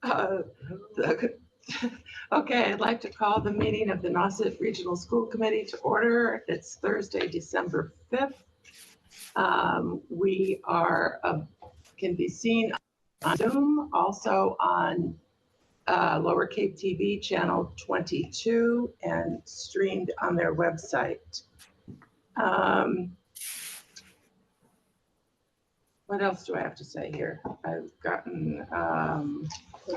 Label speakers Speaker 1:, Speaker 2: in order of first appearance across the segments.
Speaker 1: Uh, Okay, I'd like to call the meeting of the Nauset Regional School Committee to order. It's Thursday, December 5th. We are can be seen on Zoom, also on Lower Cape TV channel 22 and streamed on their website. What else do I have to say here? I've gotten,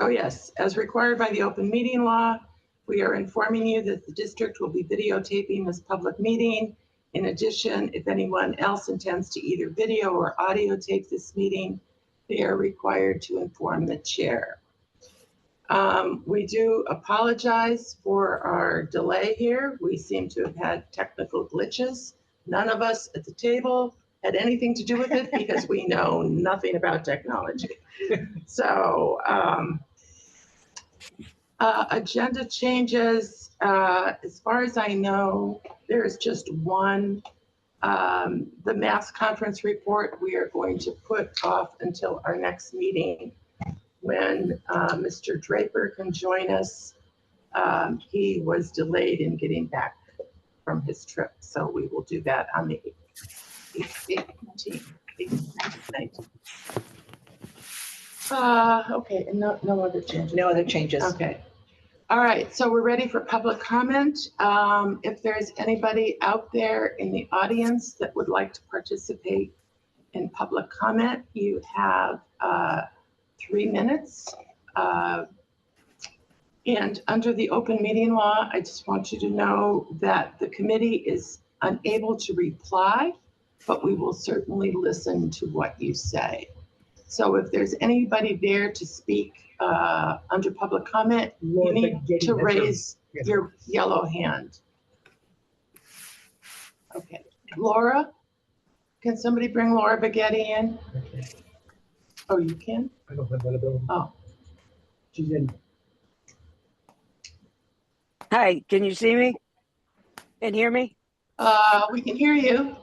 Speaker 1: oh yes, as required by the open meeting law, we are informing you that the district will be videotaping this public meeting. In addition, if anyone else intends to either video or audio tape this meeting, they are required to inform the chair. We do apologize for our delay here. We seem to have had technical glitches. None of us at the table had anything to do with it because we know nothing about technology. So agenda changes, as far as I know, there is just one. The MASC conference report we are going to put off until our next meeting when Mr. Draper can join us. He was delayed in getting back from his trip, so we will do that on the 18th. Okay, and no other changes.
Speaker 2: No other changes.
Speaker 1: Okay. All right, so we're ready for public comment. If there's anybody out there in the audience that would like to participate in public comment, you have 3 minutes. And under the open meeting law, I just want you to know that the committee is unable to reply, but we will certainly listen to what you say. So if there's anybody there to speak under public comment, you need to raise your yellow hand. Okay, Laura, can somebody bring Laura Baghetti in?
Speaker 3: Okay.
Speaker 1: Oh, you can?
Speaker 3: I don't have that ability.
Speaker 1: Oh.
Speaker 3: She's in.
Speaker 4: Hi, can you see me and hear me?
Speaker 1: We can hear you.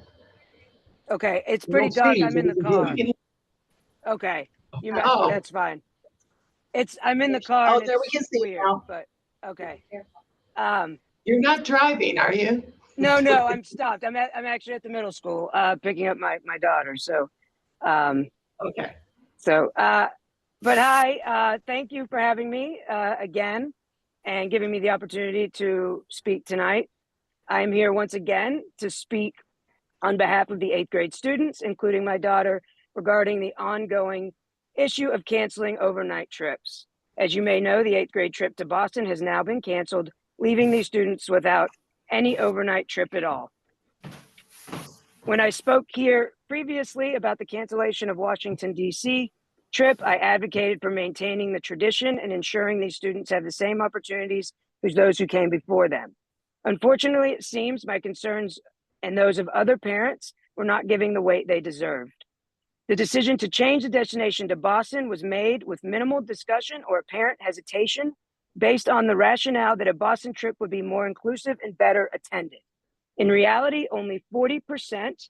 Speaker 4: Okay, it's pretty dark. I'm in the car. Okay,
Speaker 1: Oh.
Speaker 4: that's fine. I'm in the car.
Speaker 2: Oh,
Speaker 4: and
Speaker 2: there we
Speaker 4: it's
Speaker 2: can see
Speaker 4: weird,
Speaker 2: now.
Speaker 4: but okay.
Speaker 1: You're not driving, are you?
Speaker 4: No, I'm stopped. I'm actually at the middle school, picking up my daughter. So,
Speaker 1: Okay.
Speaker 4: So, but hi, thank you for having me again and giving me the opportunity to speak tonight. I'm here once again to speak on behalf of the 8th grade students, including my daughter, regarding the ongoing issue of canceling overnight trips. As you may know, the 8th grade trip to Boston has now been canceled, leaving these students without any overnight trip at all. When I spoke here previously about the cancellation of Washington, D.C. trip, I advocated for maintaining the tradition and ensuring these students have the same opportunities as those who came before them. Unfortunately, it seems my concerns and those of other parents were not giving the weight they deserved. The decision to change the destination to Boston was made with minimal discussion or apparent hesitation based on the rationale that a Boston trip would be more inclusive and better attended. In reality, only 40%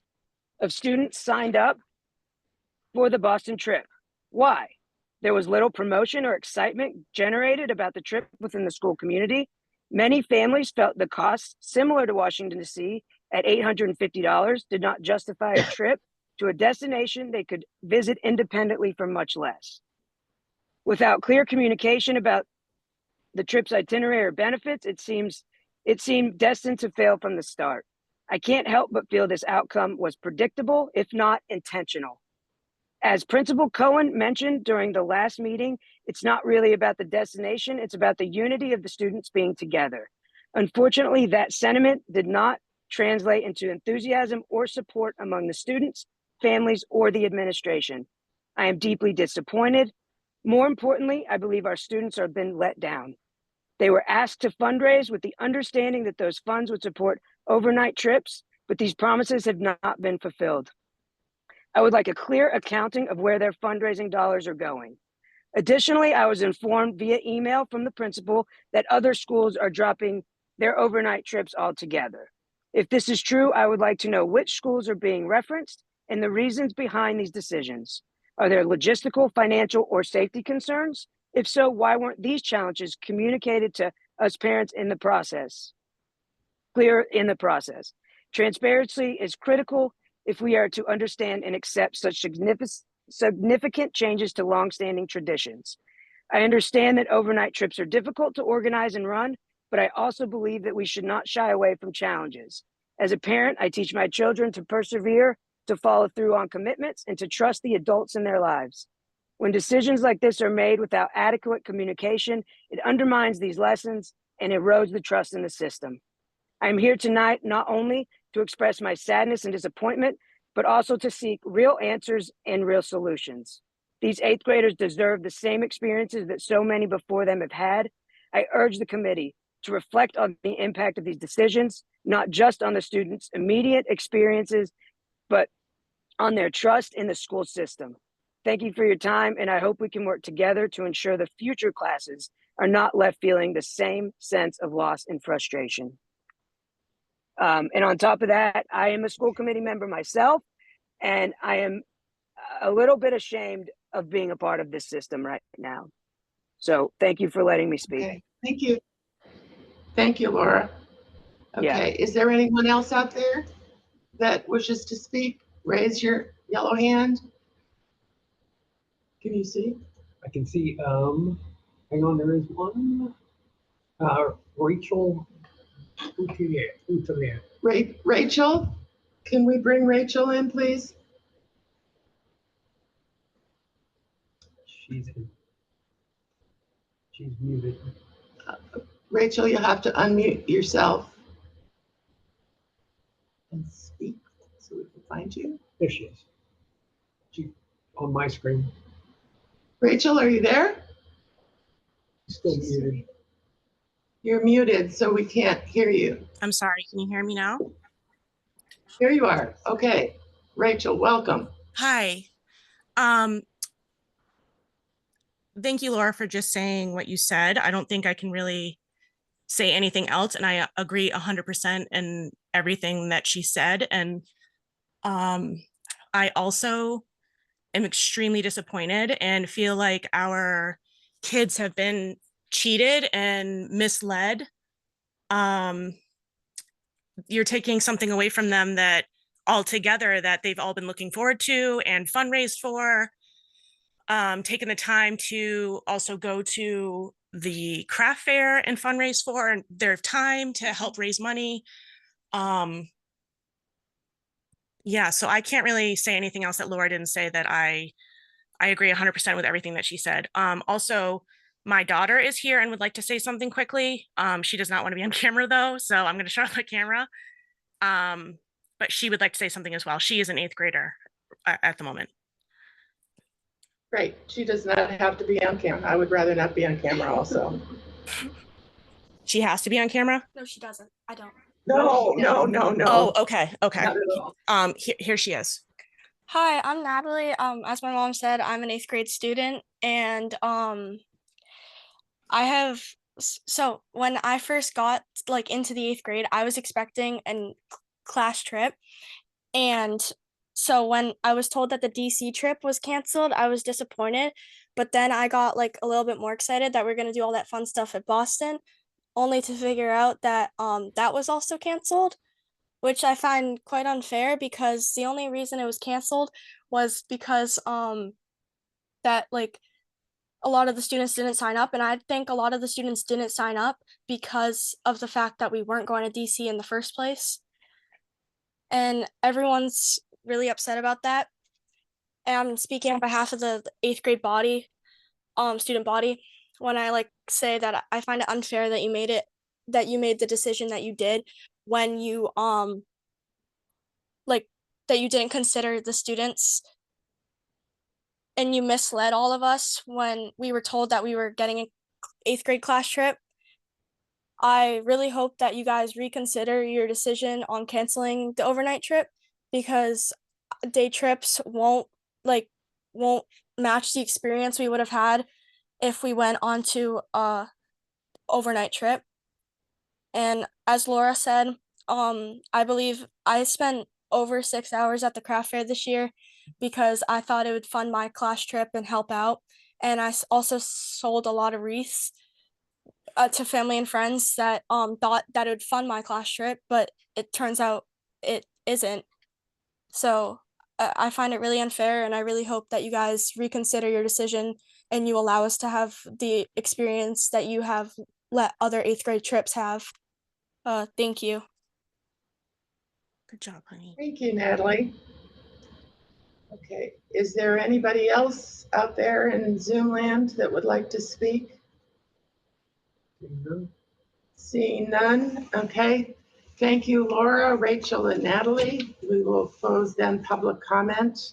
Speaker 4: of students signed up for the Boston trip. Why? There was little promotion or excitement generated about the trip within the school community. Many families felt the cost, similar to Washington, D.C., at $850 did not justify a trip to a destination they could visit independently for much less. Without clear communication about the trip's itinerary or benefits, it seemed destined to fail from the start. I can't help but feel this outcome was predictable, if not intentional. As Principal Cohen mentioned during the last meeting, it's not really about the destination, it's about the unity of the students being together. Unfortunately, that sentiment did not translate into enthusiasm or support among the students, families, or the administration. I am deeply disappointed. More importantly, I believe our students have been let down. They were asked to fundraise with the understanding that those funds would support overnight trips, but these promises have not been fulfilled. I would like a clear accounting of where their fundraising dollars are going. Additionally, I was informed via email from the principal that other schools are dropping their overnight trips altogether. If this is true, I would like to know which schools are being referenced and the reasons behind these decisions. Are there logistical, financial, or safety concerns? If so, why weren't these challenges communicated to us parents in the process? Clear in the process. Transparency is critical if we are to understand and accept such significant changes to longstanding traditions. I understand that overnight trips are difficult to organize and run, but I also believe that we should not shy away from challenges. As a parent, I teach my children to persevere, to follow through on commitments, and to trust the adults in their lives. When decisions like this are made without adequate communication, it undermines these lessons and erodes the trust in the system. I'm here tonight not only to express my sadness and disappointment, but also to seek real answers and real solutions. These 8th graders deserve the same experiences that so many before them have had. I urge the committee to reflect on the impact of these decisions, not just on the students' immediate experiences, but on their trust in the school system. Thank you for your time, and I hope we can work together to ensure the future classes are not left feeling the same sense of loss and frustration. And on top of that, I am a school committee member myself, and I am a little bit ashamed of being a part of this system right now. So thank you for letting me speak.
Speaker 1: Okay, thank you. Thank you, Laura. Okay,
Speaker 4: Yeah.
Speaker 1: is there anyone else out there that wishes to speak? Raise your yellow hand. Can you see?
Speaker 3: I can see, hang on, there is one. Rachel Utilier.
Speaker 1: Rachel, can we bring Rachel in, please?
Speaker 3: She's muted.
Speaker 1: Rachel, you'll have to unmute yourself and speak so we can find you.
Speaker 3: There she is. She's on my screen.
Speaker 1: Rachel, are you there?
Speaker 3: She's still muted.
Speaker 1: You're muted, so we can't hear you.
Speaker 2: I'm sorry, can you hear me now?
Speaker 1: Here you are. Okay. Rachel, welcome.
Speaker 2: Hi. Thank you, Laura, for just saying what you said. I don't think I can really say anything else, and I agree 100% in everything that she said. And I also am extremely disappointed and feel like our kids have been cheated and misled. You're taking something away from them that altogether that they've all been looking forward to and fundraised for. Taking the time to also go to the craft fair and fundraise for their time to help raise money. Yeah, so I can't really say anything else that Laura didn't say. That I agree 100% with everything that she said. Also, my daughter is here and would like to say something quickly. She does not want to be on camera though, so I'm going to shut off the camera. But she would like to say something as well. She is an 8th grader at the moment.
Speaker 1: Great. She does not have to be on camera. I would rather not be on camera also.
Speaker 2: She has to be on camera?
Speaker 5: No, she doesn't. I don't.
Speaker 1: No.
Speaker 2: Oh, okay.
Speaker 1: Not at all.
Speaker 2: Here she is.
Speaker 5: Hi, I'm Natalie. As my mom said, I'm an 8th grade student, and so when I first got into the 8th grade, I was expecting a class trip, and so when I was told that the DC trip was canceled, I was disappointed, but then I got a little bit more excited that we're going to do all that fun stuff at Boston, only to figure out that that was also canceled, which I find quite unfair because the only reason it was canceled was because that a lot of the students didn't sign up, and I think a lot of the students didn't sign up because of the fact that we weren't going to DC in the first place. And everyone's really upset about that. And I'm speaking on behalf of the 8th grade body, student body, when I say that I find it unfair that you made the decision that you did when you that you didn't consider the students, and you misled all of us when we were told that we were getting an 8th grade class trip. I really hope that you guys reconsider your decision on canceling the overnight trip, because day trips won't match the experience we would have had if we went on to a overnight trip. And as Laura said, I believe I spent over 6 hours at the craft fair this year, because I thought it would fund my class trip and help out. And I also sold a lot of wreaths to family and friends that thought that it would fund my class trip, but it turns out it isn't. So I find it really unfair, and I really hope that you guys reconsider your decision and you allow us to have the experience that you have let other 8th grade trips have. Thank you.
Speaker 2: Good job, honey.
Speaker 1: Thank you, Natalie. Okay, is there anybody else out there in Zoom land that would like to speak? Seeing none, okay. Thank you, Laura, Rachel, and Natalie. We will close then public comment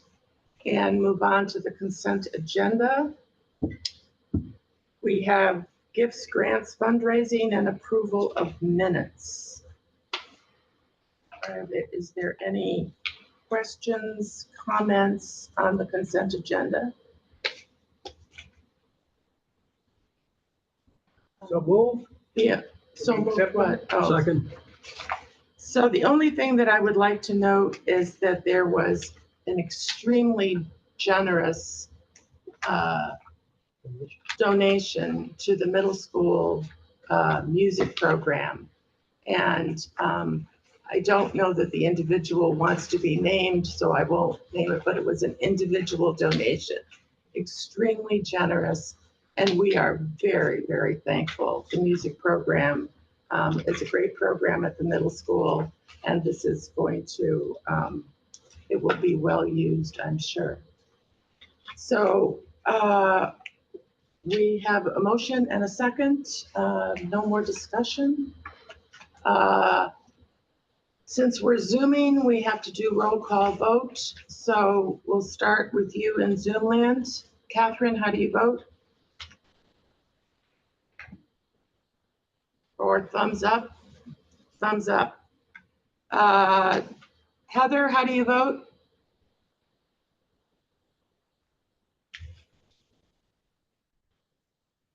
Speaker 1: and move on to the consent agenda. We have gifts, grants, fundraising, and approval of minutes. Is there any questions, comments on the consent agenda?
Speaker 3: So move.
Speaker 1: Yeah, so
Speaker 3: Accept
Speaker 1: what? Oh.
Speaker 3: Second.
Speaker 1: So the only thing that I would like to note is that there was an extremely generous donation to the middle school music program. And I don't know that the individual wants to be named, so I won't name it, but it was an individual donation, extremely generous. And we are very, very thankful. The music program is a great program at the middle school, and this is going to, it will be well used, I'm sure. So we have a motion and a second, no more discussion. Since we're Zooming, we have to do roll call vote. So we'll start with you in Zoom land. Catherine, how do you vote? Or thumbs up? Thumbs up. Heather, how do you vote?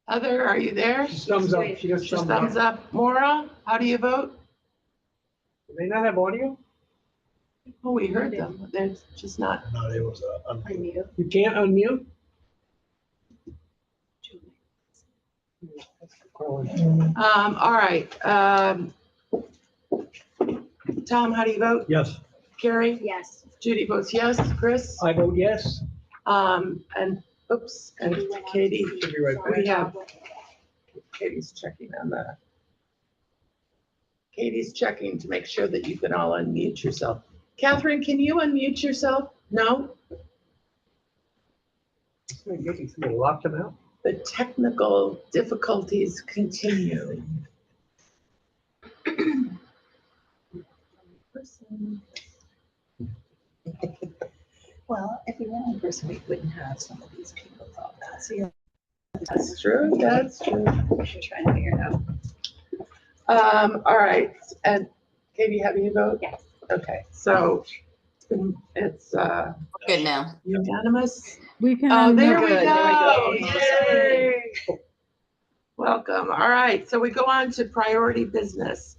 Speaker 1: Heather, are you there?
Speaker 3: Thumbs up. She just
Speaker 1: Just thumbs up. Maura, how do you vote?
Speaker 3: Do they not have audio?
Speaker 1: Oh, we heard them. They're just not.
Speaker 6: Not able to unmute.
Speaker 3: You can't unmute?
Speaker 1: All right. Tom, how do you vote?
Speaker 3: Yes.
Speaker 1: Carrie?
Speaker 7: Yes.
Speaker 1: Judy votes yes. Chris?
Speaker 3: I vote yes.
Speaker 1: And oops, and Katie,
Speaker 3: Should be right back.
Speaker 1: we have, Katie's checking on the, Katie's checking to make sure that you can all unmute yourself. Catherine, can you unmute yourself? No?
Speaker 3: You locked them out?
Speaker 1: The technical difficulties continue.
Speaker 7: Well, if we went in person, we wouldn't have some of these people thought that. So yeah,
Speaker 1: That's true, that's true.
Speaker 7: we should try to figure it out.
Speaker 1: All right, and Katie, how do you vote?
Speaker 7: Yes.
Speaker 1: Okay, so it's
Speaker 8: Good now.
Speaker 1: unanimous.
Speaker 9: We can.
Speaker 1: Oh, there we
Speaker 7: Good,
Speaker 1: go.
Speaker 7: there we go.
Speaker 1: Yay. Welcome. All right, so we go on to priority business.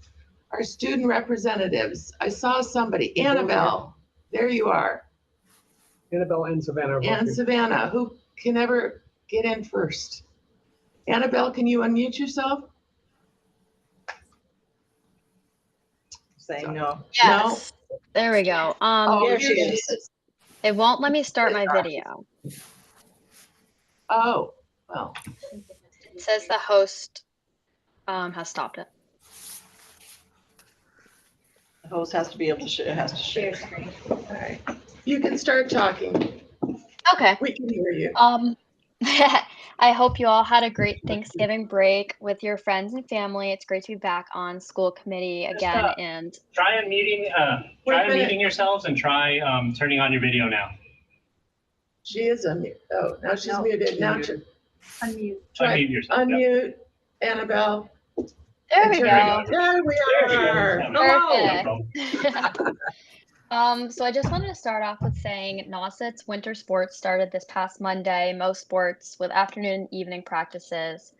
Speaker 1: Our student representatives. I saw somebody, Annabelle. There you are.
Speaker 3: Annabelle and Savannah. are
Speaker 1: And
Speaker 3: working.
Speaker 1: Savannah, who can ever get in first? Annabelle, can you unmute yourself?
Speaker 8: Say no.
Speaker 10: Yes, there we go.
Speaker 1: Oh,
Speaker 7: There
Speaker 1: here
Speaker 7: she
Speaker 1: she
Speaker 7: is.
Speaker 1: is.
Speaker 10: It won't let me start my video.
Speaker 1: Oh, well,
Speaker 10: It says the host has stopped it.
Speaker 8: The host has to be able to share, has to share.
Speaker 7: Share screen.
Speaker 1: all right. You can start talking.
Speaker 10: Okay.
Speaker 1: We can hear you.
Speaker 10: I hope you all had a great Thanksgiving break with your friends and family. It's great to be back on school committee again. And
Speaker 11: Try unmuting yourselves and try turning on your video now.
Speaker 1: She is unmuted. Oh, now she's
Speaker 7: No.
Speaker 1: muted. Now
Speaker 7: Unmute.
Speaker 1: try
Speaker 11: Unmute yourself. Yep.
Speaker 1: unmute Annabelle.
Speaker 10: there we go.
Speaker 1: There we
Speaker 11: There she
Speaker 1: are.
Speaker 11: is.
Speaker 1: Hello.
Speaker 11: No problem.
Speaker 10: So I just wanted to start off with saying Nauset's winter sports started this past Monday, most sports with afternoon and evening practices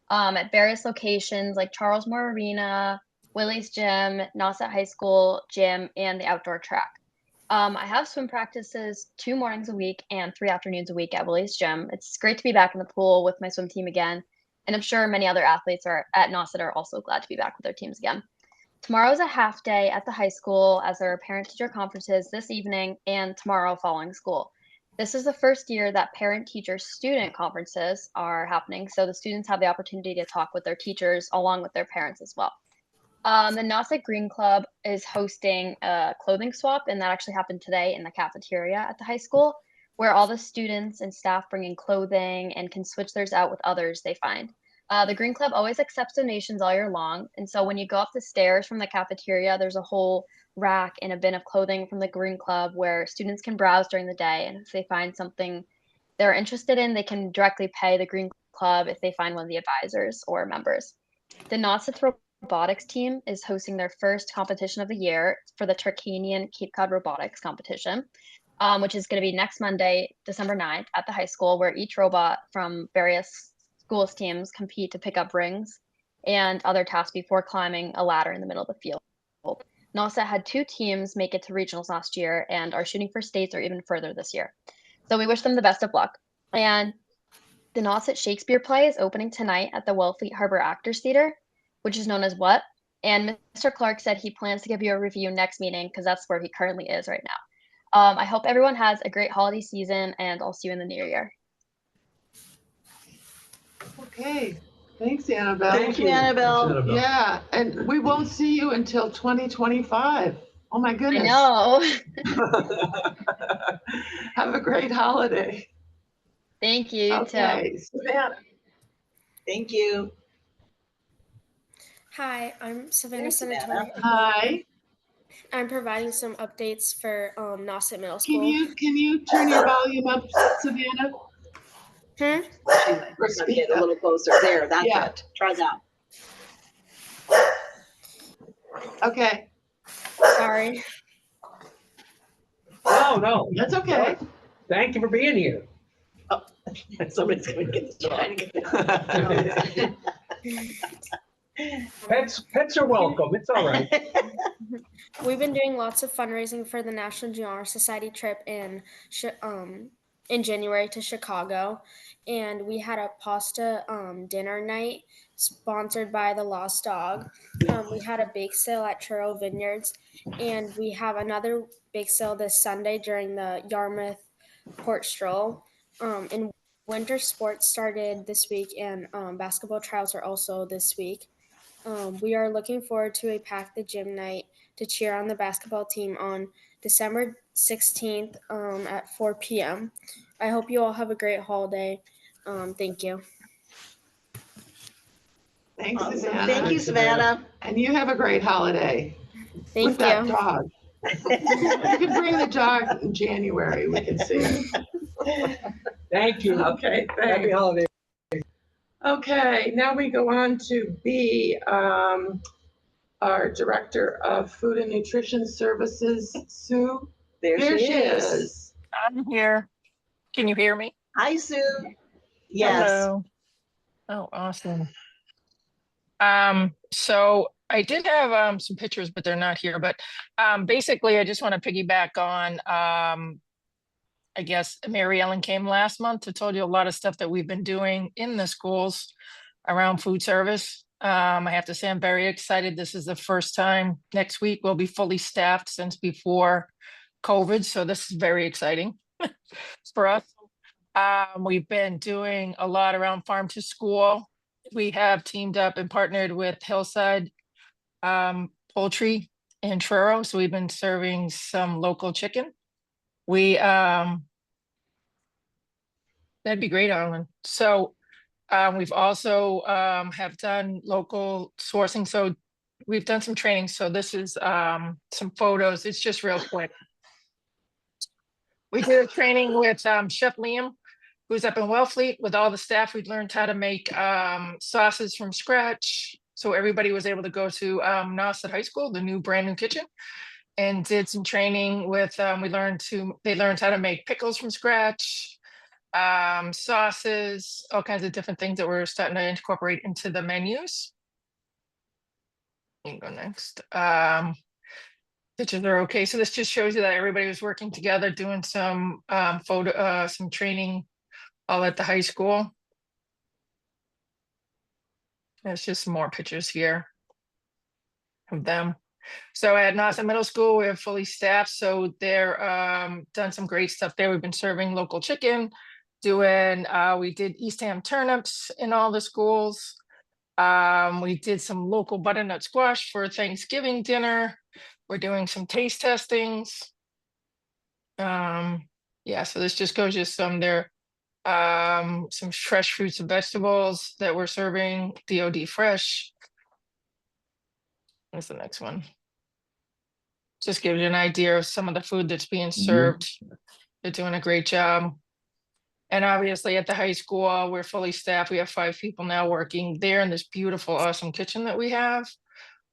Speaker 10: at various locations like Charles Moore Arena, Willie's Gym, Nauset High School Gym, and the outdoor track. I have swim practices 2 mornings a week and 3 afternoons a week at Willie's Gym. It's great to be back in the pool with my swim team again, and I'm sure many other athletes at Nauset are also glad to be back with their teams again. Tomorrow is a half day at the high school as there are parent-teacher conferences this evening and tomorrow following school. This is the first year that parent-teacher-student conferences are happening, so the students have the opportunity to talk with their teachers along with their parents as well. The Nauset Green Club is hosting a clothing swap, and that actually happened today in the cafeteria at the high school, where all the students and staff bring in clothing and can switch theirs out with others they find. The Green Club always accepts donations all year long, and so when you go up the stairs from the cafeteria, there's a whole rack and a bin of clothing from the Green Club where students can browse during the day, and if they find something they're interested in, they can directly pay the Green Club if they find one of the advisors or members. The Nauset robotics team is hosting their first competition of the year for the Turkanian Cape Cod robotics competition, which is going to be next Monday, December 9th at the high school, where each robot from various schools teams compete to pick up rings and other tasks before climbing a ladder in the middle of the field. Nauset had 2 teams make it to regionals last year and are shooting for states or even further this year. So we wish them the best of luck. And the Nauset Shakespeare play is opening tonight at the Wellfleet Harbor Actors Theater, which is known as What? And Mr. Clark said he plans to give you a review next meeting because that's where he currently is right now. I hope everyone has a great holiday season, and I'll see you in the new year.
Speaker 1: Okay, thanks, Annabelle.
Speaker 8: Thank you, Annabelle.
Speaker 1: Yeah, and we won't see you until 2025. Oh my
Speaker 10: I
Speaker 1: goodness.
Speaker 10: know.
Speaker 1: Have a great holiday.
Speaker 10: Thank you.
Speaker 1: Okay, Savannah.
Speaker 8: Thank you.
Speaker 5: Hi, I'm Savannah
Speaker 8: Thanks, Savannah.
Speaker 5: Senator.
Speaker 1: Hi.
Speaker 5: I'm providing some updates for Nauset Middle School.
Speaker 1: Can you turn your volume up, Savannah?
Speaker 8: Let's get a little closer. There, that's
Speaker 1: Yeah.
Speaker 8: it. Try that.
Speaker 1: Okay,
Speaker 5: Sorry.
Speaker 3: No,
Speaker 1: that's okay.
Speaker 3: thank you for being here.
Speaker 8: Somebody's going to get the
Speaker 3: Pets are welcome. It's all right.
Speaker 5: We've been doing lots of fundraising for the National Junior Honor Society trip in January to Chicago, and we had a pasta dinner night sponsored by the Lost Dog. We had a bake sale at Churro Vineyards, and we have another bake sale this Sunday during the Yarmouth Port Stroll. And winter sports started this week, and basketball trials are also this week. We are looking forward to a Pack the Gym night to cheer on the basketball team on December 16th at 4 p.m. I hope you all have a great holiday. Thank you.
Speaker 1: Thanks,
Speaker 8: Awesome.
Speaker 1: Savannah.
Speaker 8: Thank you, Savannah.
Speaker 1: And you have a great holiday.
Speaker 5: Thank
Speaker 1: with that
Speaker 5: you.
Speaker 1: dog. You can bring the dog in January. We can see.
Speaker 3: Thank you.
Speaker 1: Okay,
Speaker 3: Happy
Speaker 1: thanks.
Speaker 3: holiday.
Speaker 1: Okay, now we go on to B, our Director of Food and Nutrition Services, Sue.
Speaker 8: There she is.
Speaker 9: I'm here. Can you hear me?
Speaker 8: Hi, Sue. Yes.
Speaker 9: Hello. Oh, awesome. So I did have some pictures, but they're not here. But basically, I just want to piggyback on, I guess Mary Ellen came last month. I told you a lot of stuff that we've been doing in the schools around food service. I have to say I'm very excited. This is the first time next week we'll be fully staffed since before COVID. So this is very exciting for us. We've been doing a lot around farm to school. We have teamed up and partnered with Hillside Poultry in Truro. So we've been serving some local chicken. That'd be great, Arlen. So we've also have done local sourcing. So we've done some training. So this is some photos. It's just real quick. We did a training with Chef Liam, who's up in Wellfleet. With all the staff, we learned how to make sauces from scratch. So everybody was able to go to Nauset High School, the new brand new kitchen, and did some training with, they learned how to make pickles from scratch, sauces, all kinds of different things that we're starting to incorporate into the menus. You can go next. Pictures are okay. So this just shows you that everybody was working together, doing some some training all at the high school. There's just some more pictures here of them. So at Nauset Middle School, we're fully staffed. So they're done some great stuff there. We've been serving local chicken, we did East Ham turnips in all the schools. We did some local butternut squash for Thanksgiving dinner. We're doing some taste testings. Yeah, so this just goes just some there. Some fresh fruits and vegetables that we're serving, DOD fresh. What's the next one? Just gives you an idea of some of the food that's being served. They're doing a great job. And obviously at the high school, we're fully staffed. We have 5 people now working there in this beautiful, awesome kitchen that we have.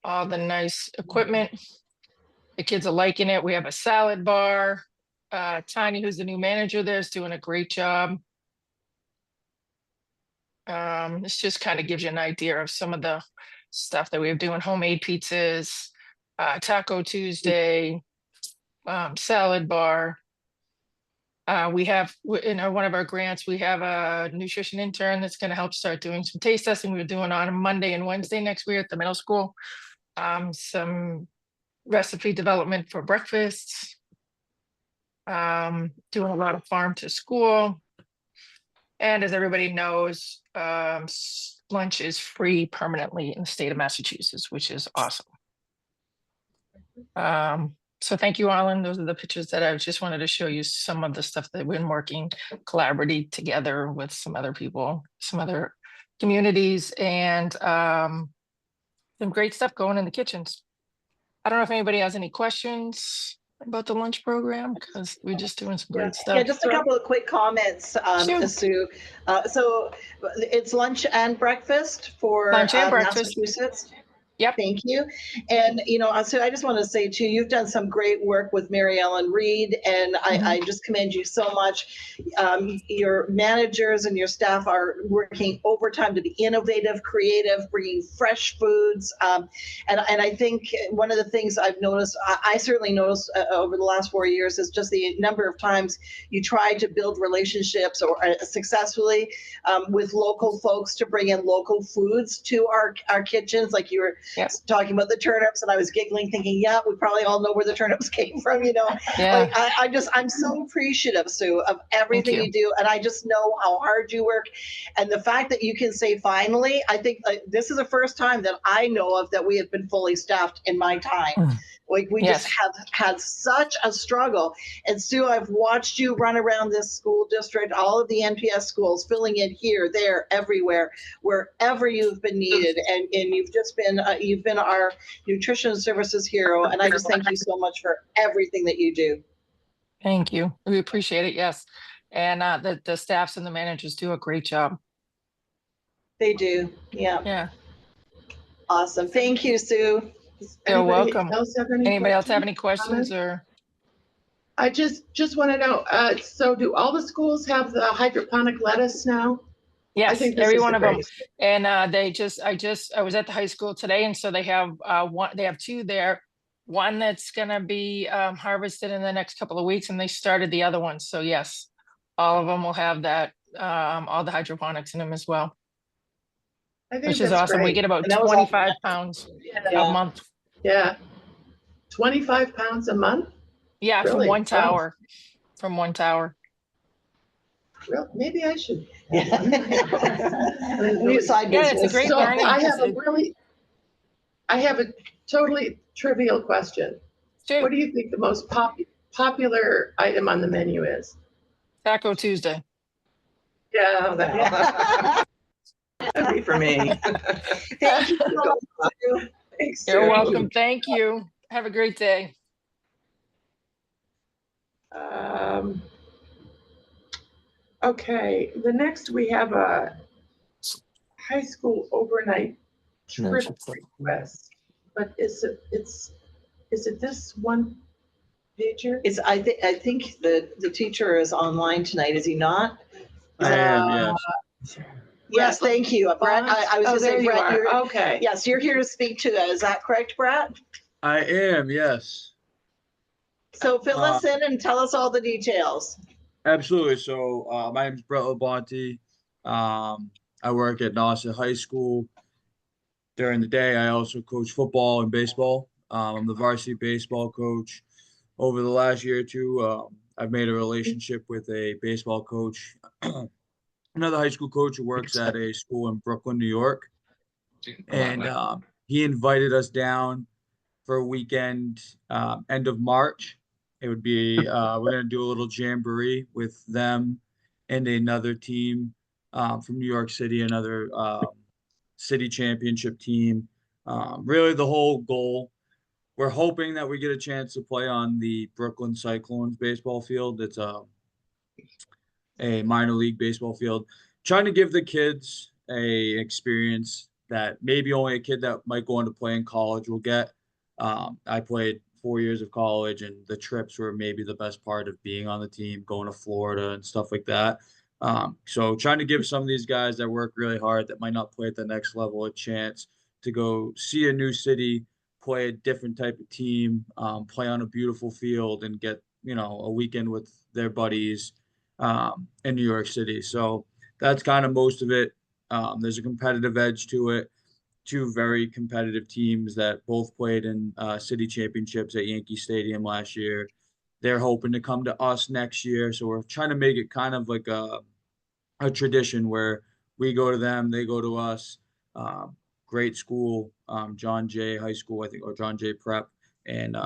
Speaker 9: All the nice equipment. The kids are liking it. We have a salad bar. Tanya, who's the new manager there, is doing a great job. This just kind of gives you an idea of some of the stuff that we're doing. Homemade pizzas, Taco Tuesday, salad bar. We have in one of our grants, we have a nutrition intern that's going to help start doing some taste testing. We're doing on a Monday and Wednesday next week at the middle school. Some recipe development for breakfasts. Doing a lot of farm to school. And as everybody knows, lunch is free permanently in the state of Massachusetts, which is awesome. So thank you, Alan. Those are the pictures that I just wanted to show you some of the stuff that we've been working collaboratively together with some other people, some other communities, and some great stuff going in the kitchens. I don't know if anybody has any questions about the lunch program, because we're just doing some great stuff.
Speaker 8: Yeah, just a couple of quick comments, Sue. So it's lunch and breakfast for Massachusetts?
Speaker 9: Yep.
Speaker 8: Thank you. And, so I just want to say too, you've done some great work with Mary Ellen Reed, and I just commend you so much. Your managers and your staff are working overtime to be innovative, creative, bringing fresh foods. And I think one of the things I've noticed, I certainly noticed over the last 4 years, is just the number of times you try to build relationships or successfully with local folks to bring in local foods to our kitchens. Like you were talking about the turnips, and I was giggling thinking, yeah, we probably all know where the turnips came from,
Speaker 9: Yeah.
Speaker 8: Like I'm so appreciative, Sue, of everything you do, and I just know how hard you work. And the fact that you can say finally, I think this is the first time that I know of that we have been fully staffed in my time. Like we just have had such a struggle. And Sue, I've watched you run around this school district, all of the NPS schools, filling in here, there, everywhere, wherever you've been needed. And you've just been, you've been our nutrition services hero. And I just thank you so much for everything that you do.
Speaker 9: Thank you. We appreciate it. Yes. And the staffs and the managers do a great job.
Speaker 8: They do. Yeah.
Speaker 9: Yeah.
Speaker 8: Awesome. Thank you, Sue.
Speaker 9: You're welcome. Anybody else have any
Speaker 1: questions?
Speaker 9: questions or?
Speaker 1: I just want to know, so do all the schools have the hydroponic lettuce now?
Speaker 9: Yes, every one of them. And I was at the high school today, and so they have they have 2 there. One that's gonna be harvested in the next couple of weeks, and they started the other one. So yes, all of them will have that, all the hydroponics in them as well. Which is awesome.
Speaker 1: Great.
Speaker 9: We get about 25 pounds a month.
Speaker 1: Yeah. 25 pounds a month?
Speaker 9: Yeah,
Speaker 1: Really?
Speaker 9: from one tower. From one tower.
Speaker 1: Well, maybe I should.
Speaker 8: New side
Speaker 9: Yeah,
Speaker 8: business.
Speaker 9: it's a great
Speaker 1: So
Speaker 9: learning.
Speaker 1: I have a totally trivial question.
Speaker 9: Sure.
Speaker 1: What do you think the most popular item on the menu is?
Speaker 9: Taco Tuesday.
Speaker 1: Yeah, that'd be for me.
Speaker 8: Thank you.
Speaker 1: Thanks,
Speaker 9: You're
Speaker 1: Sue.
Speaker 9: welcome. Thank you. Have a great day.
Speaker 1: Okay, the next we have a high school overnight trip request, but is it this one pager?
Speaker 8: I think the teacher is online tonight, is he not?
Speaker 6: I am, yes.
Speaker 8: Yes, thank you. Brett, I was going to say, Brett,
Speaker 1: okay.
Speaker 8: Yes, you're here to speak to that. Is that correct, Brett?
Speaker 6: I am, yes.
Speaker 8: So fill us in and tell us all the details.
Speaker 6: Absolutely. So my name is Brett Labonte. I work at Nauset High School. During the day, I also coach football and baseball. I'm the varsity baseball coach. Over the last year or two, I've made a relationship with a baseball coach, another high school coach who works at a school in Brooklyn, New York. And he invited us down for a weekend, end of March. It would be, we're going to do a little jamboree with them and another team from New York City, another city championship team. Really, the whole goal, we're hoping that we get a chance to play on the Brooklyn Cyclones baseball field. It's a minor league baseball field. Trying to give the kids a experience that maybe only a kid that might go on to play in college will get. I played 4 years of college, and the trips were maybe the best part of being on the team, going to Florida and stuff like that. So trying to give some of these guys that work really hard that might not play at the next level a chance to go see a new city, play a different type of team, play on a beautiful field, and get, a weekend with their buddies in New York City. So that's kind of most of it. There's a competitive edge to it. Two very competitive teams that both played in city championships at Yankee Stadium last year. They're hoping to come to us next year. So we're trying to make it kind of like a tradition where we go to them, they go to us. Great school, John Jay High School, I think, or John Jay Prep. And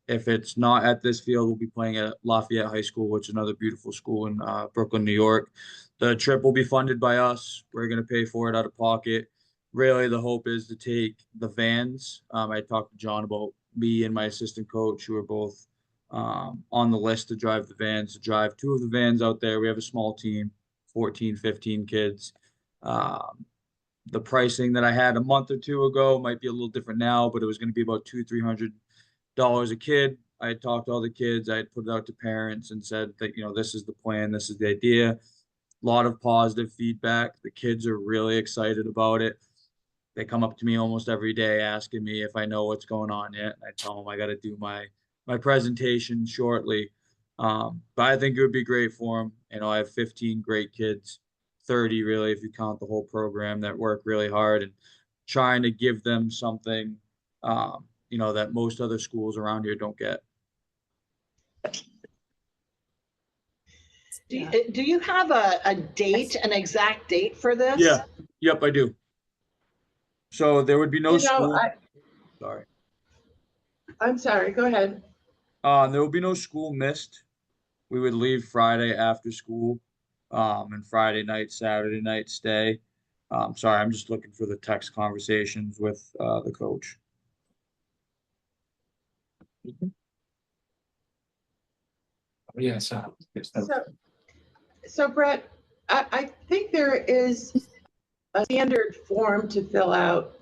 Speaker 6: if it's not at this field, we'll be playing at Lafayette High School, which is another beautiful school in Brooklyn, New York. The trip will be funded by us. We're going to pay for it out of pocket. Really, the hope is to take the vans. I talked to John about me and my assistant coach, who are both on the list to drive the vans, to drive two of the vans out there. We have a small team, 14, 15 kids. The pricing that I had a month or two ago might be a little different now, but it was going to be about $200-300 a kid. I had talked to all the kids. I had put it out to parents and said that, this is the plan. This is the idea. A lot of positive feedback. The kids are really excited about it. They come up to me almost every day asking me if I know what's going on yet. I tell them I got to do my presentation shortly. But I think it would be great for them. I have 15 great kids, 30 really, if you count the whole program, that work really hard and trying to give them something, that most other schools around here don't get.
Speaker 8: Do you have a date, an exact date for this?
Speaker 6: Yeah. Yep, I do. So there would be no school. Sorry.
Speaker 1: I'm sorry, go ahead.
Speaker 6: There will be no school missed. We would leave Friday after school, and Friday night, Saturday night stay. Sorry, I'm just looking for the text conversations with the coach.
Speaker 12: Yeah,
Speaker 1: So Brett, I think there is a standard form to fill out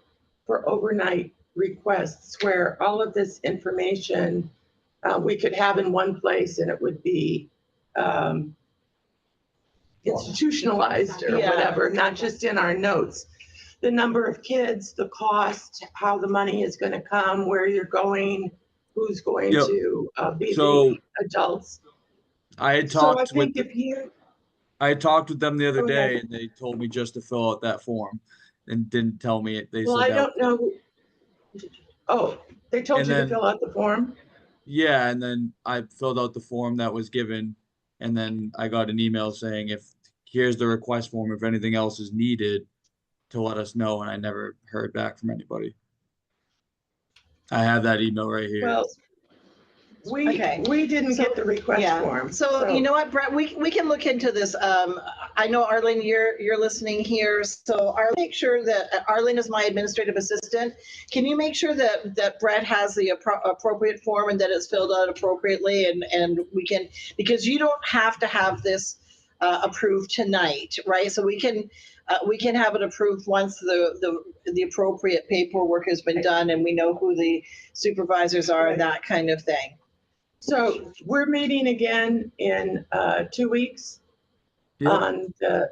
Speaker 1: for overnight requests where all of this information we could have in one place and it would be institutionalized or whatever, not just in our notes. The number of kids, the cost, how the money is going to come, where you're going, who's going to be the adults.
Speaker 6: I had talked with them the other day, and they told me just to fill out that form, and didn't tell me it. They said
Speaker 1: I don't know. Oh, they told you to fill out the form?
Speaker 6: Yeah, and then I filled out the form that was given, and then I got an email saying, here's the request form, if anything else is needed, to let us know, and I never heard back from anybody. I have that email right here.
Speaker 1: Well, we didn't get the request form.
Speaker 8: So you know what, Brett, we can look into this. I know Arlene, you're listening here. So Arlene, make sure that Arlene is my administrative assistant. Can you make sure that Brett has the appropriate form and that it's filled out appropriately, and we can, because you don't have to have this approved tonight, right? So we can have it approved once the appropriate paperwork has been done and we know who the supervisors are and that kind of thing.
Speaker 1: So we're meeting again in 2 weeks on the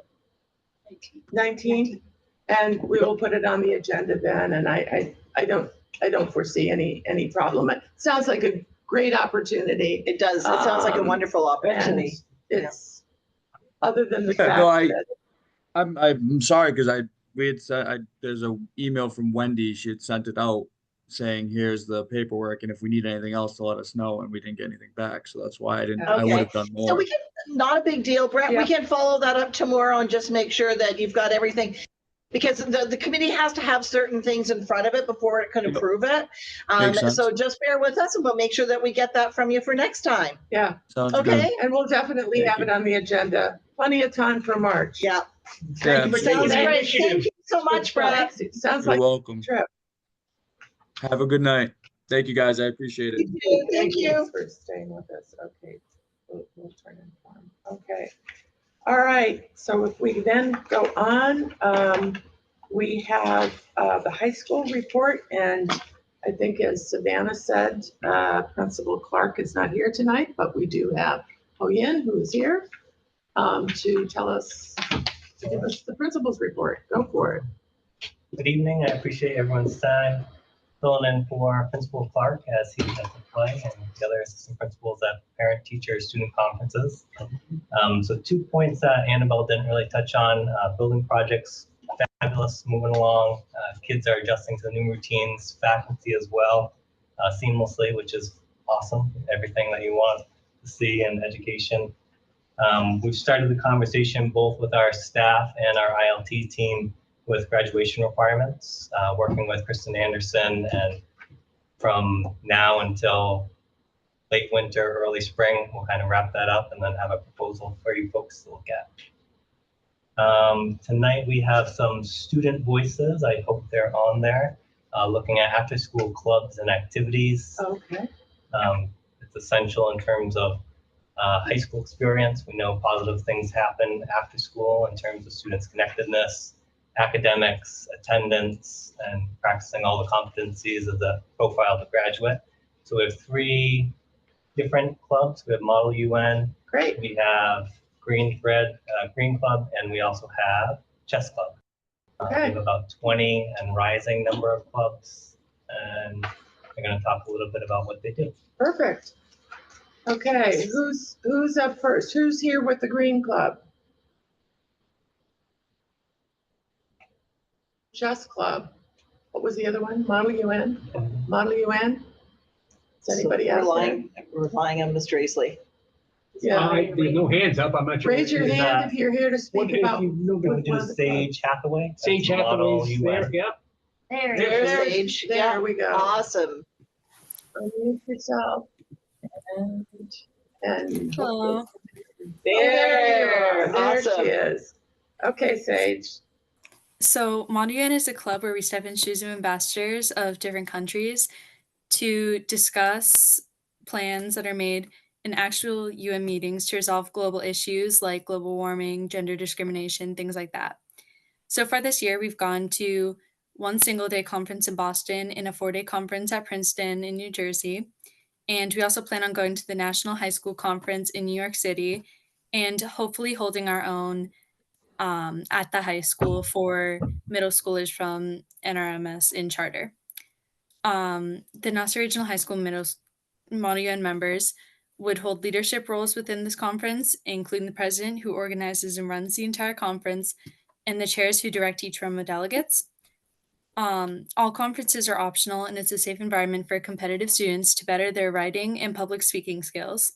Speaker 1: 19th, and we will put it on the agenda then. And I don't foresee any problem. It sounds like great opportunity.
Speaker 8: It does. It sounds like a wonderful opportunity.
Speaker 1: And it's, other than the
Speaker 6: Yeah,
Speaker 1: fact
Speaker 6: no,
Speaker 1: that
Speaker 6: I'm sorry because we had said there's a email from Wendy. She had sent it out saying here's the paperwork and if we need anything else to let us know, and we didn't get anything back. So that's why I didn't. I would
Speaker 8: Okay.
Speaker 6: have done more.
Speaker 8: So we can, not a big deal, Brett.
Speaker 1: Yeah.
Speaker 8: We can follow that up tomorrow and just make sure that you've got everything. Because the committee has to have certain things in front of it before it can approve it.
Speaker 6: Makes sense.
Speaker 8: So just bear with us and we'll make sure that we get that from you for next time.
Speaker 1: yeah,
Speaker 6: Sounds
Speaker 8: Okay?
Speaker 6: good.
Speaker 1: and we'll definitely
Speaker 6: Thank
Speaker 1: have it on the agenda. Plenty of time for March.
Speaker 8: Yeah.
Speaker 6: Yeah,
Speaker 1: you for
Speaker 8: Sounds
Speaker 1: taking
Speaker 8: great.
Speaker 1: initiative.
Speaker 8: Thank you so much, Brett.
Speaker 1: Sounds
Speaker 6: You're
Speaker 1: like
Speaker 6: welcome.
Speaker 1: a trip.
Speaker 6: Have a good night. Thank you guys. I appreciate it.
Speaker 8: You too. Thank you.
Speaker 1: Thanks for staying with us. Okay, we'll turn in form. Okay. All right, so if we then go on, we have the high school report, and I think as Savannah said, Principal Clark is not here tonight, but we do have Cohen, who is here to tell us, to give us the principal's report. Go for it.
Speaker 13: Good evening. I appreciate everyone's time filling in for Principal Clark as he has to play and the other assistant principals at parent teacher student conferences. So 2 points that Annabelle didn't really touch on, building projects, fabulous, moving along. Kids are adjusting to the new routines, faculty as well, seamlessly, which is awesome. Everything that you want to see in education. We've started the conversation both with our staff and our ILT team with graduation requirements, working with Kristen Anderson, and from now until late winter, early spring, we'll kind of wrap that up and then have a proposal for you folks to look at. Tonight we have some student voices. I hope they're on there, looking at after school clubs and activities.
Speaker 1: Okay.
Speaker 13: It's essential in terms of high school experience. We know positive things happen after school in terms of students' connectedness, academics, attendance, and practicing all the competencies of the profile of the graduate. So we have 3 different clubs. We have Model UN.
Speaker 1: Great.
Speaker 13: We have Green Thread, Green Club, and we also have Chess Club.
Speaker 1: Okay.
Speaker 13: We have about 20 and rising number of clubs, and we're going to talk a little bit about what they do.
Speaker 1: Perfect. Okay, who's up first? Who's here with the Green Club? Chess Club. What was the other one? Model UN? Model UN? Is anybody else there?
Speaker 8: Relying on Mr. Aisley.
Speaker 1: Yeah.
Speaker 3: There's no hands up. I'm not sure.
Speaker 1: Raise your hand if you're here to speak about.
Speaker 13: We do Sage Hathaway.
Speaker 3: Sage
Speaker 13: That's Model
Speaker 3: Hathaway's
Speaker 13: UN.
Speaker 3: there, yeah.
Speaker 8: There's Sage.
Speaker 1: There
Speaker 8: Yeah.
Speaker 1: we go.
Speaker 8: Awesome.
Speaker 1: Unmute yourself. And
Speaker 5: Hello.
Speaker 8: There.
Speaker 1: there she
Speaker 8: Awesome.
Speaker 1: is. Okay, Sage.
Speaker 14: So Model UN is a club where we step in shoes of ambassadors of different countries to discuss plans that are made in actual UN meetings to resolve global issues like global warming, gender discrimination, things like that. So far this year, we've gone to 1 single-day conference in Boston and a 4-day conference at Princeton in New Jersey. And we also plan on going to the National High School Conference in New York City and hopefully holding our own at the high school for middle schoolers from NRMS in charter. The Nauset Regional High School Model UN members would hold leadership roles within this conference, including the president who organizes and runs the entire conference and the chairs who direct each room of delegates. All conferences are optional, and it's a safe environment for competitive students to better their writing and public speaking skills.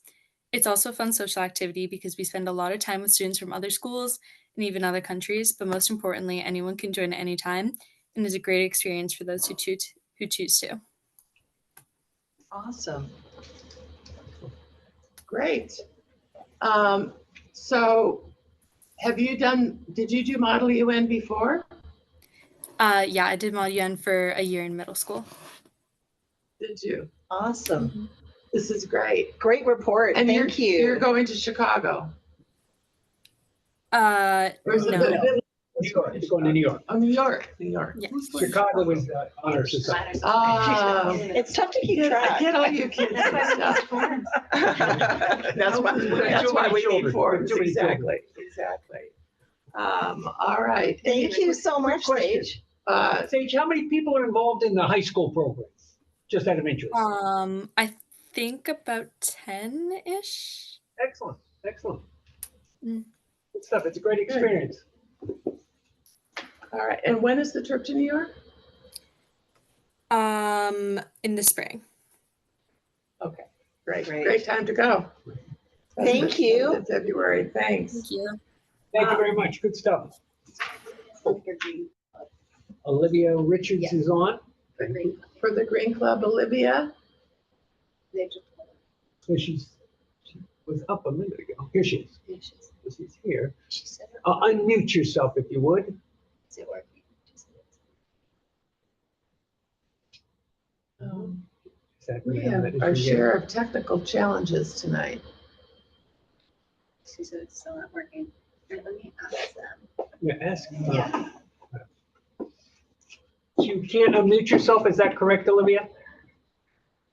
Speaker 14: It's also a fun social activity because we spend a lot of time with students from other schools and even other countries, but most importantly, anyone can join at any time and is a great experience for those who choose to.
Speaker 8: Awesome.
Speaker 1: Great. So did you do Model UN before?
Speaker 14: Yeah, I did Model UN for a year in middle school.
Speaker 1: Did you?
Speaker 8: Awesome.
Speaker 14: Mm-hmm.
Speaker 1: This is great.
Speaker 8: Great report.
Speaker 1: And
Speaker 8: Thank you.
Speaker 1: You're going to Chicago.
Speaker 14: No.
Speaker 3: New York. It's going to New York.
Speaker 1: Oh, New York.
Speaker 14: Yeah.
Speaker 3: Chicago is Honor Society.
Speaker 8: It's tough to keep track.
Speaker 1: Get all you kids and stuff. That's why we need forms. Exactly. All right.
Speaker 8: Thank you so much, Sage.
Speaker 3: Sage, how many people are involved in the high school program? Just out of interest.
Speaker 14: I think about 10-ish.
Speaker 3: Excellent, excellent.
Speaker 14: Mm.
Speaker 3: Good stuff. It's a great experience.
Speaker 1: All right, and when is the trip to New York?
Speaker 14: In the spring.
Speaker 1: Okay, great time to go.
Speaker 8: Thank you.
Speaker 1: In February, thanks.
Speaker 14: Thank you.
Speaker 3: Thank you very much. Good stuff. Olivia Richards is on.
Speaker 1: For the Green Club, Olivia.
Speaker 3: So she was up a minute ago. Here she is. She's here. Unmute yourself if you would.
Speaker 7: Is it working?
Speaker 1: We have our share of technical challenges tonight.
Speaker 7: She said it's still not working. All right, let me ask them.
Speaker 3: Yeah, ask.
Speaker 7: Yeah.
Speaker 3: You can't unmute yourself, is that correct, Olivia?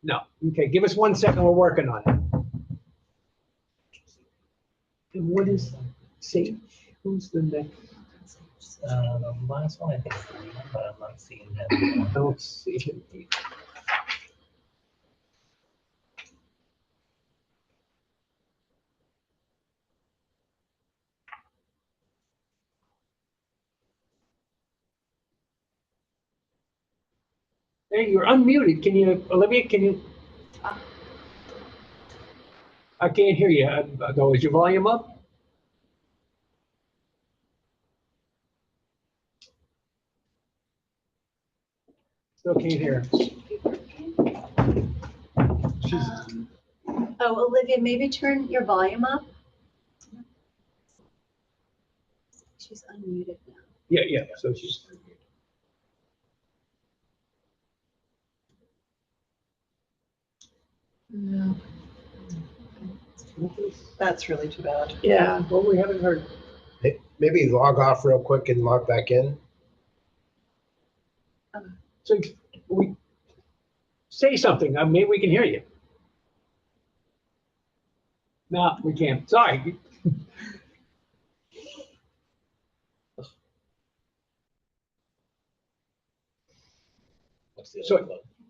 Speaker 3: No. Okay, give us 1 second, we're working on it. And what is Sage? Who's the next?
Speaker 13: The last one I think is Liam, but I'm not seeing him.
Speaker 3: I don't see him. Hey, you're unmuted. Can you, Olivia, can you? I can't hear you. Though, is your volume up? Still can't hear.
Speaker 7: Oh, Olivia, maybe turn your volume up. She's unmuted now.
Speaker 3: Yeah, so she's.
Speaker 1: No.
Speaker 8: That's really too bad.
Speaker 1: Yeah.
Speaker 3: Well, we haven't heard.
Speaker 15: Maybe log off real quick and log back in.
Speaker 3: So we say something. Maybe we can hear you. No, we can't. Sorry. So,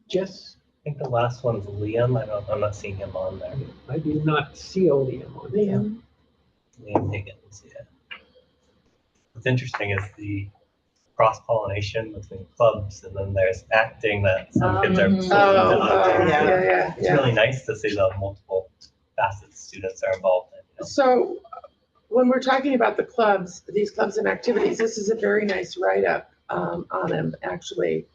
Speaker 3: Jess?
Speaker 13: I think the last one's Liam. I'm not seeing him on there.
Speaker 3: I do not see Liam on there.
Speaker 13: Liam Higgins, yeah. What's interesting is the cross-pollination between clubs, and then there's acting that some kids are
Speaker 1: yeah.
Speaker 13: It's really nice to see the multiple facets students are involved in. You know?
Speaker 1: So when we're talking about the clubs, these clubs and activities, this is a very nice write-up on them, actually.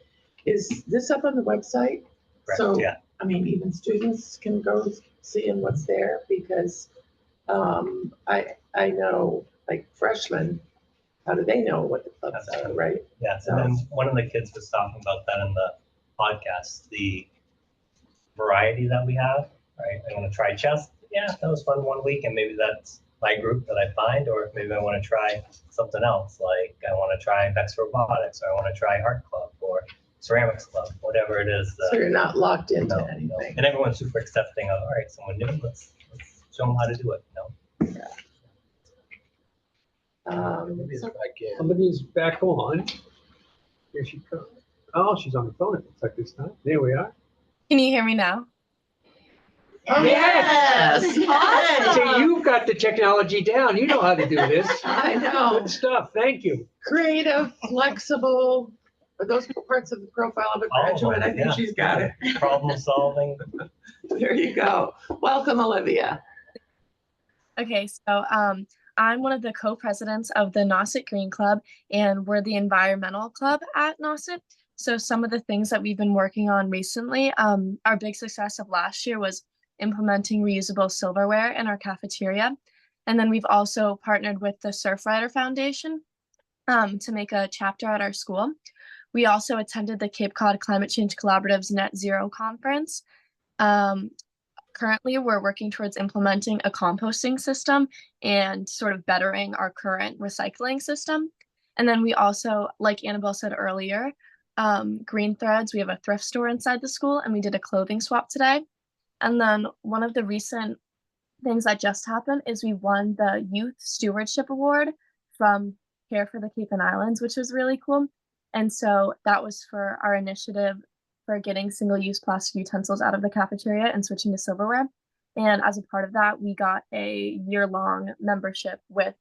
Speaker 1: Is this up on the website?
Speaker 13: Correct,
Speaker 1: So,
Speaker 13: yeah.
Speaker 1: I mean, even students can go see what's there, because I know, like, freshmen, how do they know what the clubs are, right?
Speaker 13: Yeah, so then one of the kids was talking about that in the podcast, the variety that we have, right? I want to try chess. Yeah, that was fun 1 week, and maybe that's my group that I find, or maybe I want to try something else, like I want to try Bex Robotics, or I want to try Art Club, or Ceramics Club, whatever it is.
Speaker 1: So you're not locked into anything.
Speaker 13: And everyone's super accepting of, all right, someone new, let's show them how to do it, you know?
Speaker 3: Somebody's back on. Here she comes. Oh, she's on the phone, it looks like this time. There we are.
Speaker 16: Can you hear me now?
Speaker 3: Yes!
Speaker 1: Awesome.
Speaker 3: So you've got the technology down. You know how to do this.
Speaker 1: I know.
Speaker 3: Good stuff. Thank you.
Speaker 1: Creative, flexible, are those parts of the profile of a graduate? I think she's got it.
Speaker 13: Problem solving.
Speaker 1: There you go. Welcome, Olivia.
Speaker 16: Okay, so I'm one of the co-presidents of the Nauset Green Club, and we're the environmental club at Nauset. So some of the things that we've been working on recently, our big success of last year was implementing reusable silverware in our cafeteria. And then we've also partnered with the Surfrider Foundation to make a chapter at our school. We also attended the Cape Cod Climate Change Collaborative's Net Zero Conference. Currently, we're working towards implementing a composting system and sort of bettering our current recycling system. And then we also, like Annabelle said earlier, Green Threads, we have a thrift store inside the school, and we did a clothing swap today. And then one of the recent things that just happened is we won the Youth Stewardship Award from Care for the Cape and Islands, which was really cool. And so that was for our initiative for getting single-use plastic utensils out of the cafeteria and switching to silverware. And as a part of that, we got a year-long membership with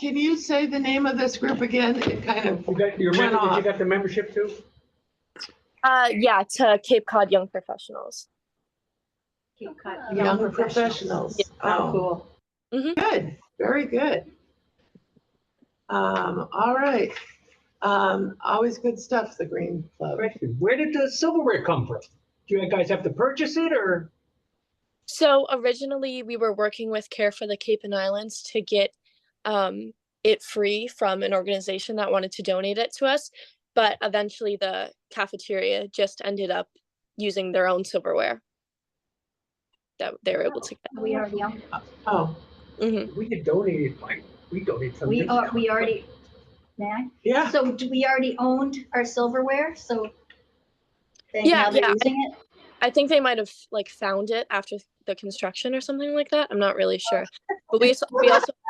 Speaker 1: Can you say the name of this group again? It kind of
Speaker 3: You got your
Speaker 1: went off.
Speaker 3: you got the membership too?
Speaker 16: yeah, to Cape Cod Young Professionals.
Speaker 1: Young professionals.
Speaker 16: Yeah.
Speaker 1: Oh, cool. Good. Very good. All right. Always good stuff, the Green Club.
Speaker 3: Question, where did the silverware come from? Do you guys have to purchase it or?
Speaker 16: So originally we were working with Care for the Cape and Islands to get it free from an organization that wanted to donate it to us. But eventually the cafeteria just ended up using their own silverware that they were able to get.
Speaker 7: We already own.
Speaker 1: Oh.
Speaker 3: We could donate it, we donate some.
Speaker 7: We already, may I?
Speaker 1: Yeah.
Speaker 7: So do we already owned our silverware? So
Speaker 16: Yeah,
Speaker 7: now they're
Speaker 16: yeah.
Speaker 7: using it?
Speaker 16: I think they might have like found it after the construction or something like that. I'm not really sure. But we also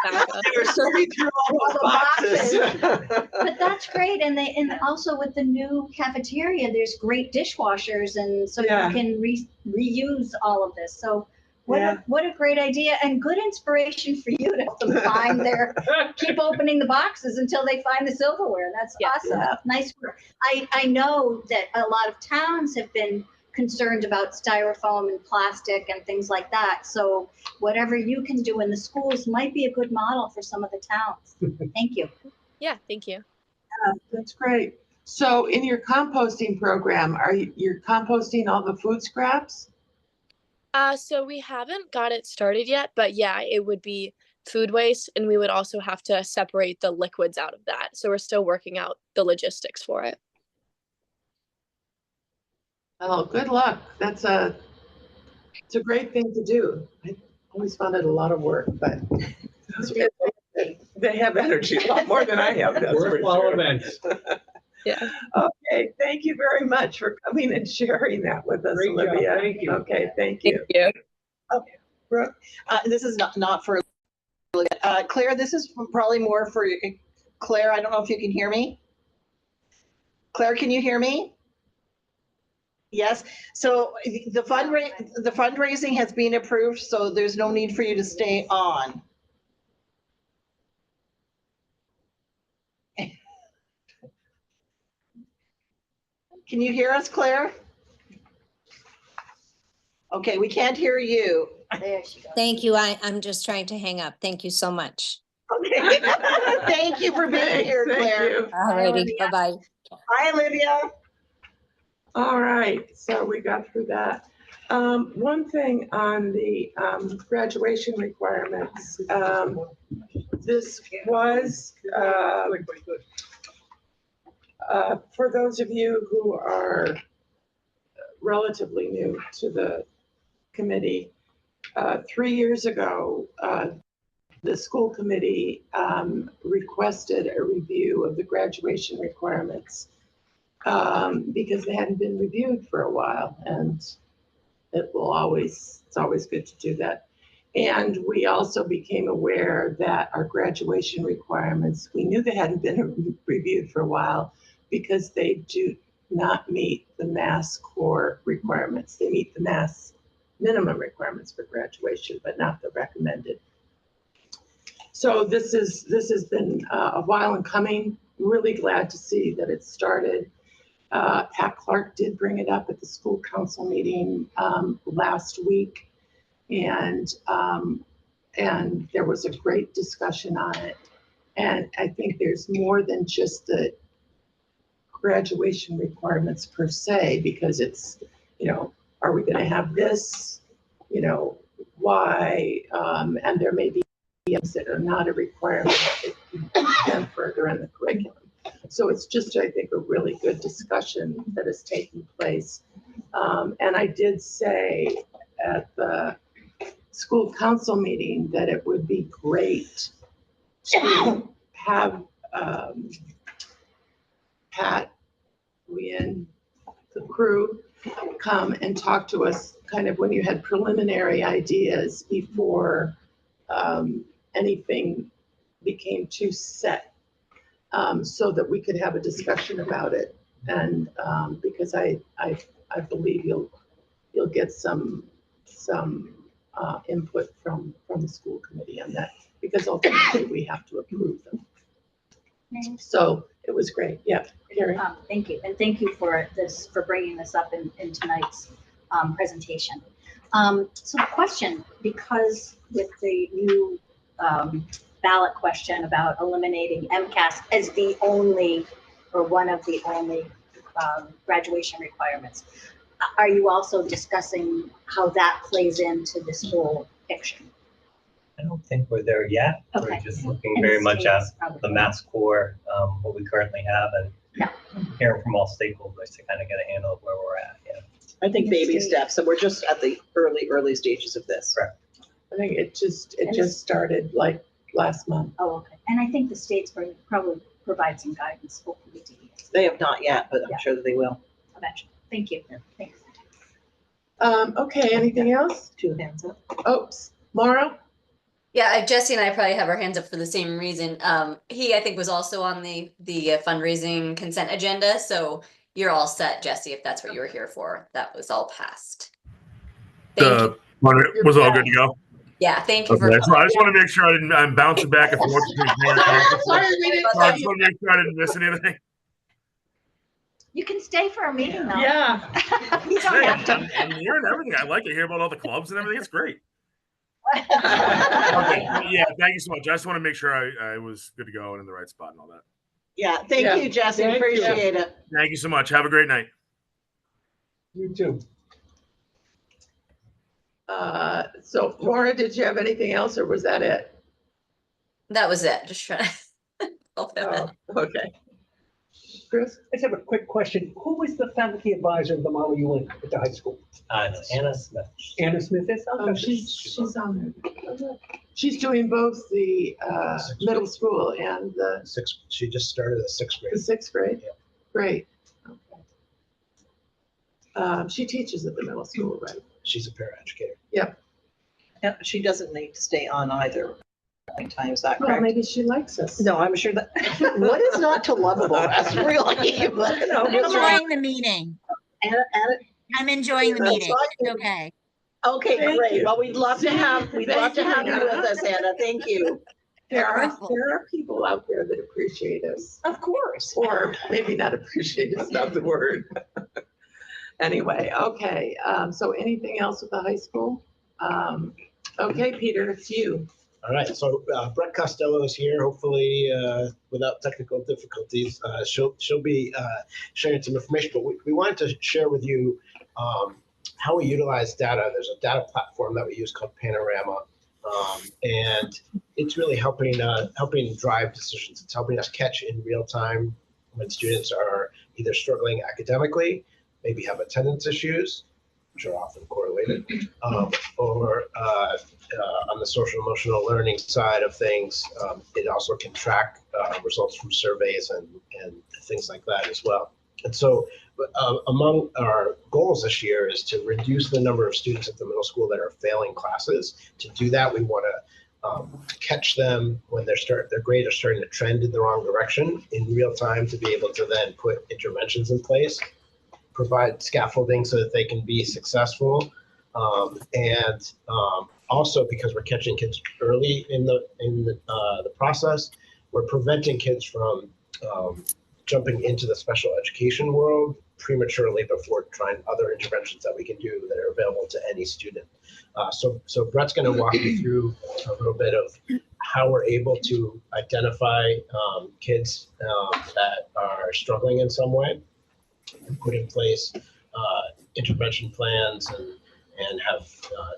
Speaker 16: back up.
Speaker 1: They were sorting through all those boxes.
Speaker 7: But that's great. And also with the new cafeteria, there's great dishwashers, and so
Speaker 1: Yeah.
Speaker 7: you can reuse all of this. So what a great idea, and good inspiration for you to help them find keep opening the boxes until they find the silverware. That's awesome.
Speaker 1: Yeah.
Speaker 7: Nice work. I know that a lot of towns have been concerned about styrofoam and plastic and things like that. So whatever you can do in the schools might be a good model for some of the towns. Thank you.
Speaker 16: Yeah, thank you.
Speaker 1: That's great. So in your composting program, you're composting all the food scraps?
Speaker 16: So we haven't got it started yet, but yeah, it would be food waste, and we would also have to separate the liquids out of that. So we're still working out the logistics for it.
Speaker 1: Oh, good luck. It's a great thing to do. I always found it a lot of work, but they have energy a lot more than I have. That's for
Speaker 3: Worthwhile
Speaker 1: sure.
Speaker 3: events.
Speaker 16: Yeah.
Speaker 1: Okay. Thank you very much for coming and sharing that with us,
Speaker 3: Great job.
Speaker 1: Olivia.
Speaker 3: Thank you.
Speaker 1: Okay. Thank you.
Speaker 16: Thank you.
Speaker 1: Okay. Brooke?
Speaker 8: This is not for Claire. This is probably more for Claire. I don't know if you can hear me. Claire, can you hear me? Yes. So the fundraising has been approved, so there's no need for you to stay on. Can you hear us, Claire? Okay, we can't hear you.
Speaker 7: There she goes.
Speaker 17: Thank you. I'm just trying to hang up. Thank you so much.
Speaker 8: Okay. Thank you for being here, Claire.
Speaker 17: All righty. Bye-bye.
Speaker 8: Hi, Olivia.
Speaker 1: All right. So we got through that. One thing on the graduation requirements. This was for those of you who are relatively new to the committee. 3 years ago, the school committee requested a review of the graduation requirements because they hadn't been reviewed for a while, and it's always good to do that. And we also became aware that our graduation requirements, we knew they hadn't been reviewed for a while because they do not meet the MASC core requirements. They meet the MASC minimum requirements for graduation, but not the recommended. So this has been a while in coming. Really glad to see that it started. Pat Clark did bring it up at the school council meeting last week, and there was a great discussion on it. And I think there's more than just the graduation requirements per se, because it's, are we going to have this? Why? And there may be things that are not a requirement if you put them further in the curriculum. So it's just, I think, a really good discussion that is taking place. And I did say at the school council meeting that it would be great to have Pat, Leanne, the crew come and talk to us kind of when you had preliminary ideas before anything became too set so that we could have a discussion about it. And because I believe you'll get some input from the school committee on that, because ultimately we have to approve them. So it was great. Yeah, Carrie.
Speaker 7: Thank you, and thank you for bringing this up in tonight's presentation. So the question, because with the new ballot question about eliminating MCAS as the only or one of the only graduation requirements, are you also discussing how that plays into this whole picture?
Speaker 13: I don't think we're there yet.
Speaker 7: Okay.
Speaker 13: We're just looking very much at the MASC core, what we currently have, and hearing from all stakeholders to kind of get a handle of where we're at. Yeah.
Speaker 8: I think baby steps, and we're just at the early stages of this.
Speaker 13: Correct.
Speaker 1: I think it just started like last month.
Speaker 7: Oh, okay. And I think the states will probably provide some guidance, hopefully, to you.
Speaker 8: They have not yet, but I'm sure that they will.
Speaker 7: Eventually. Thank you. Thanks.
Speaker 1: Okay, anything else?
Speaker 8: 2 hands up.
Speaker 1: Oops, Laura?
Speaker 18: Yeah, Jesse and I probably have our hands up for the same reason. He, I think, was also on the fundraising consent agenda. So you're all set, Jesse, if that's what you were here for. That was all passed.
Speaker 19: Was all good to go?
Speaker 18: Yeah, thank you
Speaker 19: Okay,
Speaker 18: for.
Speaker 19: so I just want to make sure I'm bouncing back and forth between conferences.
Speaker 7: Sorry, we didn't
Speaker 19: So I just want to make sure I didn't miss anything.
Speaker 7: You can stay for a meeting, though.
Speaker 1: Yeah.
Speaker 7: You don't have to.
Speaker 19: I'm hearing everything. I like to hear about all the clubs and everything. It's great. Okay. Yeah, thank you so much. I just want to make sure I was good to go and in the right spot and all that.
Speaker 8: Yeah, thank you, Jesse. Appreciate it.
Speaker 19: Thank you so much. Have a great night.
Speaker 3: You too.
Speaker 1: So Laura, did you have anything else, or was that it?
Speaker 18: That was it. Just trying to help him out.
Speaker 1: Okay. Chris?
Speaker 3: I just have a quick question. Who was the faculty advisor of the model you went at the high school?
Speaker 13: It's Anna Smith.
Speaker 3: Anna Smith is?
Speaker 1: Oh, she's on there. She's doing both the middle school and the
Speaker 15: She just started the 6th grade.
Speaker 1: The 6th grade?
Speaker 15: Yeah.
Speaker 1: Great. Okay. She teaches at the middle school, right?
Speaker 15: She's a paraeducator.
Speaker 1: Yep.
Speaker 8: Yeah, she doesn't need to stay on either. Times that correct?
Speaker 1: Well, maybe she likes us.
Speaker 8: No, I'm sure that. What is not to love about us, really? But, no,
Speaker 20: I'm enjoying the meeting. I'm enjoying the meeting. It's okay.
Speaker 8: Okay,
Speaker 1: Thank
Speaker 8: great.
Speaker 1: you.
Speaker 8: Well, we'd love to have you with us, Anna. Thank you.
Speaker 1: There are people out there that appreciate us.
Speaker 8: Of course.
Speaker 1: Or maybe not appreciate is not the word. Anyway, okay. So anything else with the high school? Okay, Peter, it's you.
Speaker 15: All right, so Brett Costello is here, hopefully without technical difficulties. She'll be sharing some information, but we wanted to share with you how we utilize data. There's a data platform that we use called Panorama, and it's really helping drive decisions. It's helping us catch in real time when students are either struggling academically, maybe have attendance issues, which are often correlated, or on the social emotional learning side of things, it also can track results from surveys and things like that as well. And so among our goals this year is to reduce the number of students at the middle school that are failing classes. To do that, we want to catch them when their grade is starting to trend in the wrong direction in real time, to be able to then put interventions in place, provide scaffolding so that they can be successful, and also because we're catching kids early in the process, we're preventing kids from jumping into the special education world prematurely before trying other interventions that we can do that are available to any student. So Brett's going to walk you through a little bit of how we're able to identify kids that are struggling in some way, and put in place intervention plans and have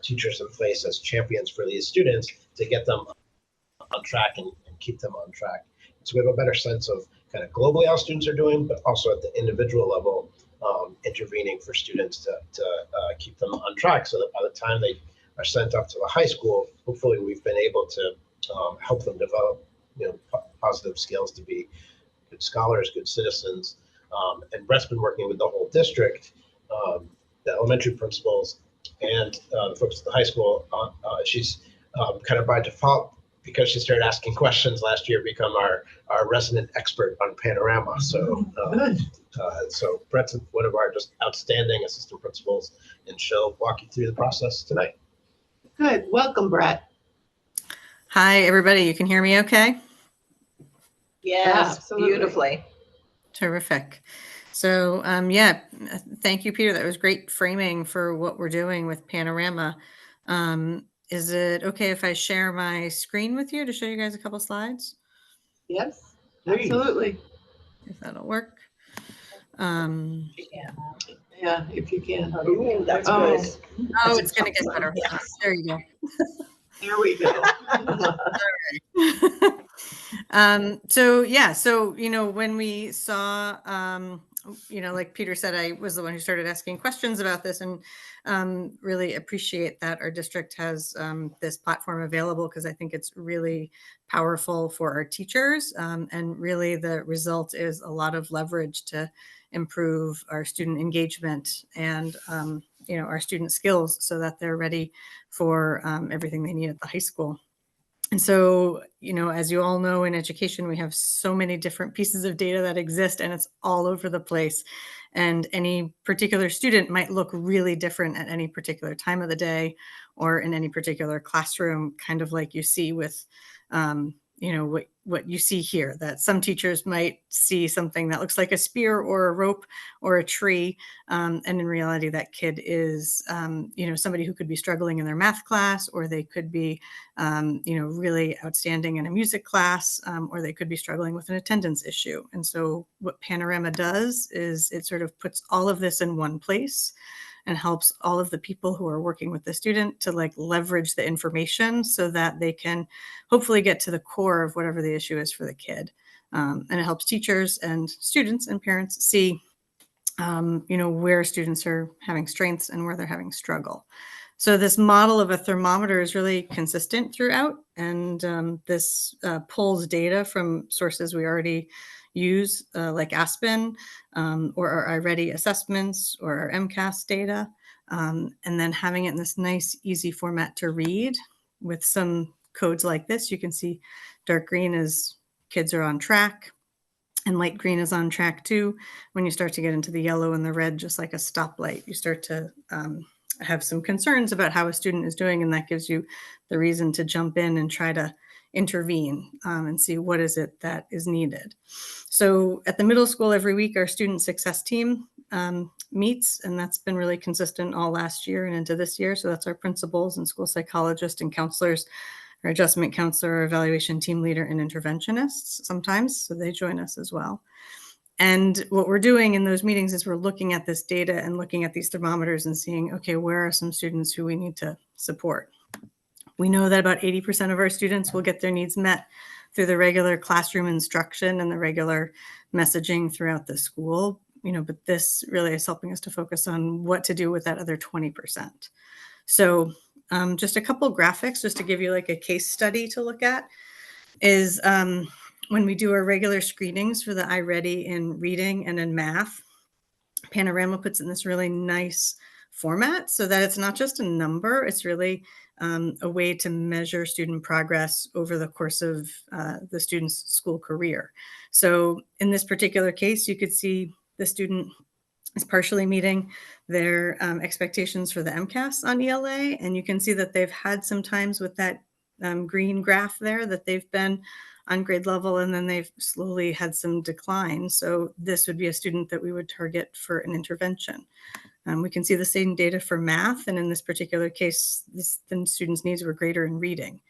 Speaker 15: teachers in place as champions for these students to get them on track and keep them on track. So we have a better sense of kind of globally how students are doing, but also at the individual level, intervening for students to keep them on track, so that by the time they are sent off to the high school, hopefully we've been able to help them develop positive skills to be good scholars, good citizens. And Brett's been working with the whole district, the elementary principals, and the folks at the high school. She's kind of by default because she started asking questions last year, become our resident expert on Panorama. So, so Brett's one of our just outstanding assistant principals, and she'll walk you through the process tonight.
Speaker 1: Good. Welcome, Brett.
Speaker 21: Hi, everybody. You can hear me okay?
Speaker 8: Yes,
Speaker 1: absolutely.
Speaker 8: beautifully.
Speaker 21: Terrific. So, yeah, thank you, Peter. That was great framing for what we're doing with Panorama. Is it okay if I share my screen with you to show you guys a couple slides?
Speaker 1: Yes, absolutely.
Speaker 21: If that'll work.
Speaker 1: Yeah, if you can.
Speaker 8: Ooh, that's
Speaker 21: Oh,
Speaker 8: good.
Speaker 21: oh, it's going to get better. There you go.
Speaker 1: There we go.
Speaker 21: So yeah, so, you know, when we saw, you know, like Peter said, I was the one who started asking questions about this, and really appreciate that our district has this platform available, because I think it's really powerful for our teachers. And really the result is a lot of leverage to improve our student engagement and, you know, our student skills so that they're ready for everything they need at the high school. And so, you know, as you all know, in education, we have so many different pieces of data that exist, and it's all over the place. And any particular student might look really different at any particular time of the day or in any particular classroom, kind of like you see with, you know, what you see here, that some teachers might see something that looks like a spear or a rope or a tree. And in reality, that kid is, you know, somebody who could be struggling in their math class, or they could be, you know, really outstanding in a music class, or they could be struggling with an attendance issue. And so what Panorama does is it sort of puts all of this in one place and helps all of the people who are working with the student to like leverage the information so that they can hopefully get to the core of whatever the issue is for the kid. And it helps teachers and students and parents see, you know, where students are having strengths and where they're having struggle. So this model of a thermometer is really consistent throughout, and this pulls data from sources we already use, like Aspen, or our iReady assessments, or our MCAS data, and then having it in this nice, easy format to read with some codes like this. You can see dark green is kids are on track, and light green is on track too. When you start to get into the yellow and the red, just like a stoplight, you start to have some concerns about how a student is doing, and that gives you the reason to jump in and try to intervene and see what is it that is needed. So at the middle school every week, our student success team meets, and that's been really consistent all last year and into this year. So that's our principals and school psychologists and counselors, our adjustment counselor, evaluation team leader, and interventionists sometimes. So they join us as well. And what we're doing in those meetings is we're looking at this data and looking at these thermometers and seeing, okay, where are some students who we need to support? We know that about 80% of our students will get their needs met through the regular classroom instruction and the regular messaging throughout the school, you know, but this really is helping us to focus on what to do with that other 20%. So just a couple graphics, just to give you like a case study to look at, is when we do our regular screenings for the iReady in reading and in math, Panorama puts in this really nice format so that it's not just a number, it's really a way to measure student progress over the course of the student's school career. So in this particular case, you could see the student is partially meeting their expectations for the MCAS on ELA, and you can see that they've had some times with that green graph there that they've been on grade level, and then they've slowly had some decline. So this would be a student that we would target for an intervention. We can see the same data for math, and in this particular case, the students' needs were greater in reading.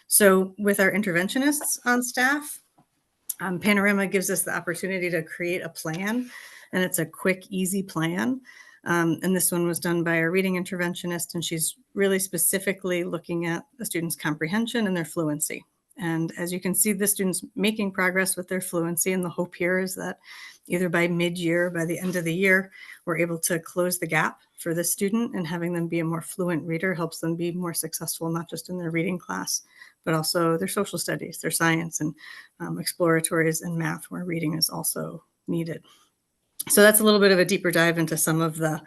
Speaker 21: So with our interventionists on staff, Panorama gives us the opportunity to create a plan, and it's a quick, easy plan. And this one was done by a reading interventionist, and she's really specifically looking at the students' comprehension and their fluency. And as you can see, the students making progress with their fluency, and the hope here is that either by mid-year, by the end of the year, we're able to close the gap for the student, and having them be a more fluent reader helps them be more successful, not just in their reading class, but also their social studies, their science, and exploratories and math, where reading is also needed. So that's a little bit of a deeper dive into some of the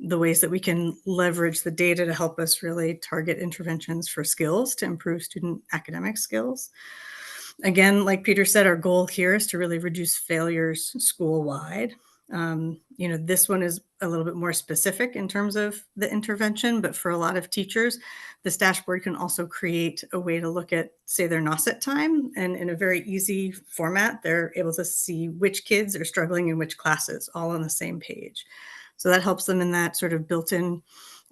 Speaker 21: the ways that we can leverage the data to help us really target interventions for skills to improve student academic skills. Again, like Peter said, our goal here is to really reduce failures school-wide. This one is a little bit more specific in terms of the intervention, but for a lot of teachers, this dashboard can also create a way to look at, say, their Nauset time, and in a very easy format, they're able to see which kids are struggling in which classes, all on the same page. So that helps them in that sort of built-in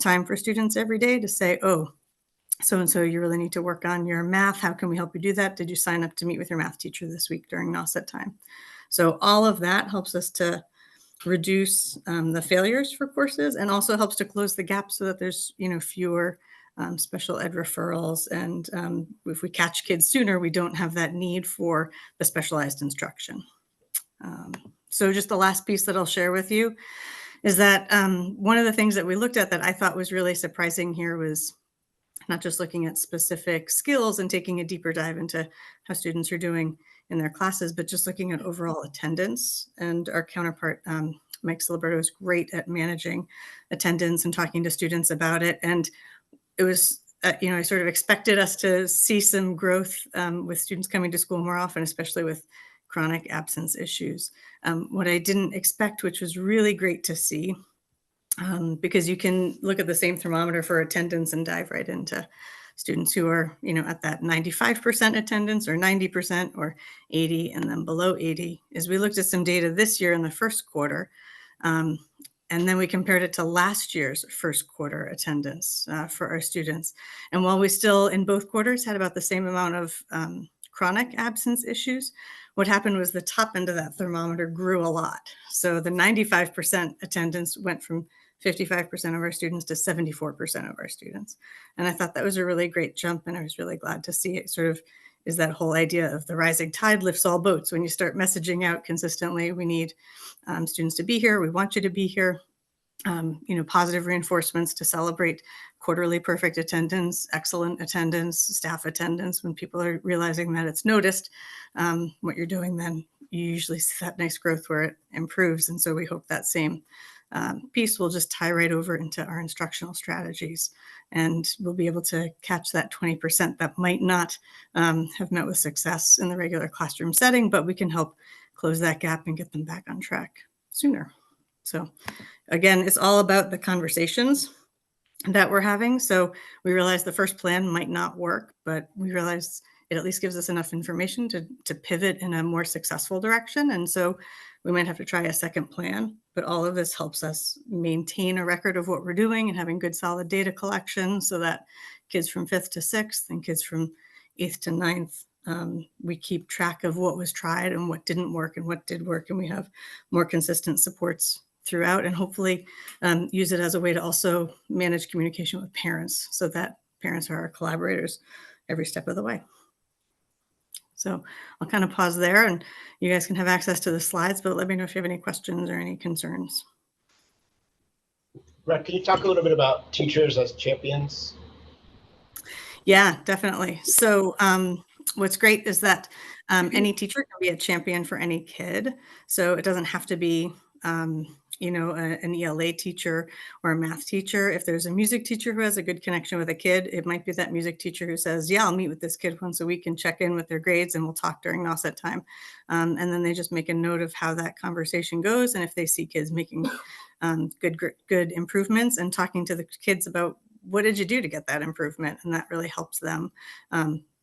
Speaker 21: time for students every day to say, oh, so-and-so, you really need to work on your math. How can we help you do that? Did you sign up to meet with your math teacher this week during Nauset time? So all of that helps us to reduce the failures for courses, and also helps to close the gap so that there's fewer special ed referrals. And if we catch kids sooner, we don't have that need for the specialized instruction. So just the last piece that I'll share with you is that one of the things that we looked at that I thought was really surprising here was not just looking at specific skills and taking a deeper dive into how students are doing in their classes, but just looking at overall attendance. And our counterpart, Mike Siliberto, is great at managing attendance and talking to students about it. And it was, I sort of expected us to see some growth with students coming to school more often, especially with chronic absence issues. What I didn't expect, which was really great to see, because you can look at the same thermometer for attendance and dive right into students who are, at that 95% attendance or 90% or 80 and then below 80, is we looked at some data this year in the first quarter, and then we compared it to last year's first quarter attendance for our students. And while we still in both quarters had about the same amount of chronic absence issues, what happened was the top end of that thermometer grew a lot. So the 95% attendance went from 55% of our students to 74% of our students. And I thought that was a really great jump, and I was really glad to see it. Sort of is that whole idea of the rising tide lifts all boats. When you start messaging out consistently, we need students to be here. We want you to be here. Positive reinforcements to celebrate quarterly perfect attendance, excellent attendance, staff attendance. When people are realizing that it's noticed what you're doing, then you usually see that nice growth where it improves. And so we hope that same piece will just tie right over into our instructional strategies, and we'll be able to catch that 20% that might not have met with success in the regular classroom setting, but we can help close that gap and get them back on track sooner. So again, it's all about the conversations that we're having. So we realize the first plan might not work, but we realize it at least gives us enough information to pivot in a more successful direction. And so we might have to try a second plan, but all of this helps us maintain a record of what we're doing and having good solid data collection so that kids from 5th to 6th and kids from 8th to 9th, we keep track of what was tried and what didn't work and what did work. And we have more consistent supports throughout, and hopefully use it as a way to also manage communication with parents so that parents are our collaborators every step of the way. So I'll kind of pause there, and you guys can have access to the slides, but let me know if you have any questions or any concerns.
Speaker 15: Brett, can you talk a little bit about teachers as champions?
Speaker 21: Yeah, definitely. So what's great is that any teacher can be a champion for any kid. So it doesn't have to be an ELA teacher or a math teacher. If there's a music teacher who has a good connection with a kid, it might be that music teacher who says, yeah, I'll meet with this kid once a week and check in with their grades, and we'll talk during Nauset time. And then they just make a note of how that conversation goes. And if they see kids making good improvements, and talking to the kids about what did you do to get that improvement, and that really helps them.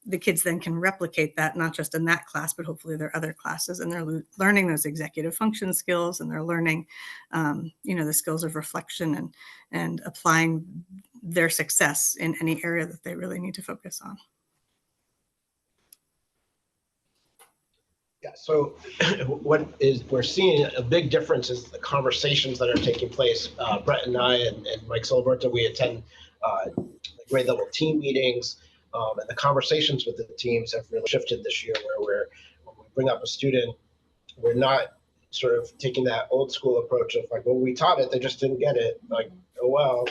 Speaker 21: The kids then can replicate that, not just in that class, but hopefully their other classes, and they're learning those executive function skills, and they're learning, the skills of reflection and applying their success in any area that they really need to focus on.
Speaker 15: Yeah, so we're seeing a big difference is the conversations that are taking place. Brett and I and Mike Siliberto, we attend grade level team meetings. And the conversations with the teams have really shifted this year, where when we bring up a student, we're not sort of taking that old school approach of like, well, we taught it, they just didn't get it. Like, go well,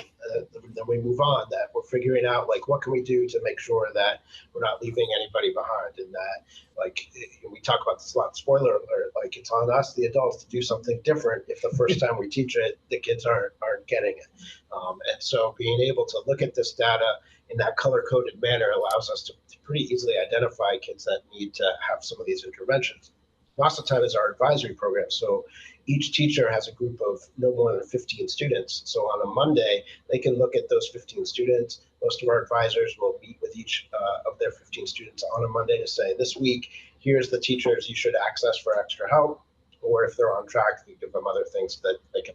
Speaker 15: then we move on, that we're figuring out like what can we do to make sure that we're not leaving anybody behind, and that like we talk about this a lot, spoiler alert, like it's on us, the adults, to do something different if the first time we teach it, the kids aren't getting it. And so being able to look at this data in that color-coded manner allows us to pretty easily identify kids that need to have some of these interventions. Nauset Time is our advisory program, so each teacher has a group of no more than 15 students. So on a Monday, they can look at those 15 students. Most of our advisors will meet with each of their 15 students on a Monday to say, this week, here's the teachers you should access for extra help, or if they're on track, we give them other things that they can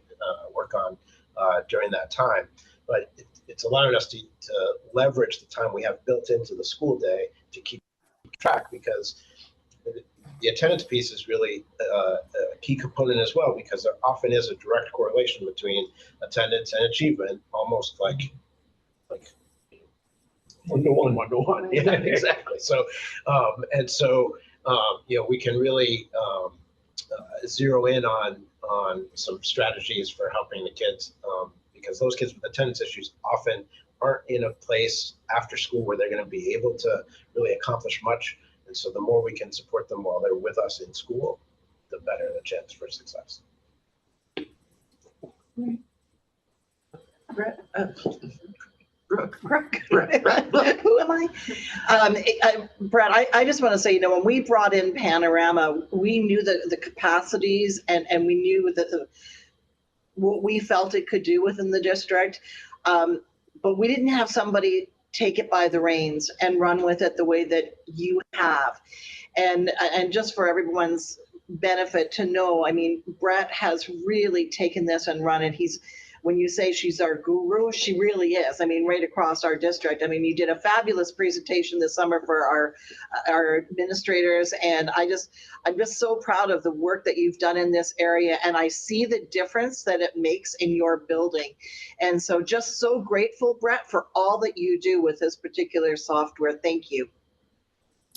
Speaker 15: work on during that time. But it's allowing us to leverage the time we have built into the school day to keep track, because the attendance piece is really a key component as well, because there often is a direct correlation between attendance and achievement, almost like 1-to-1. Yeah, exactly. So, we can really zero in on some strategies for helping the kids, because those kids with attendance issues often aren't in a place after school where they're going to be able to really accomplish much. And so the more we can support them while they're with us in school, the better the chance for success.
Speaker 8: Brooke, who am I? Brett, I just want to say, when we brought in Panorama, we knew the capacities and we knew that what we felt it could do within the district. But we didn't have somebody take it by the reins and run with it the way that you have. And just for everyone's benefit to know, I mean, Brett has really taken this and run it. When you say she's our guru, she really is. I mean, right across our district. I mean, you did a fabulous presentation this summer for our administrators, and I'm just so proud of the work that you've done in this area, and I see the difference that it makes in your building. And so just so grateful, Brett, for all that you do with this particular software. Thank you.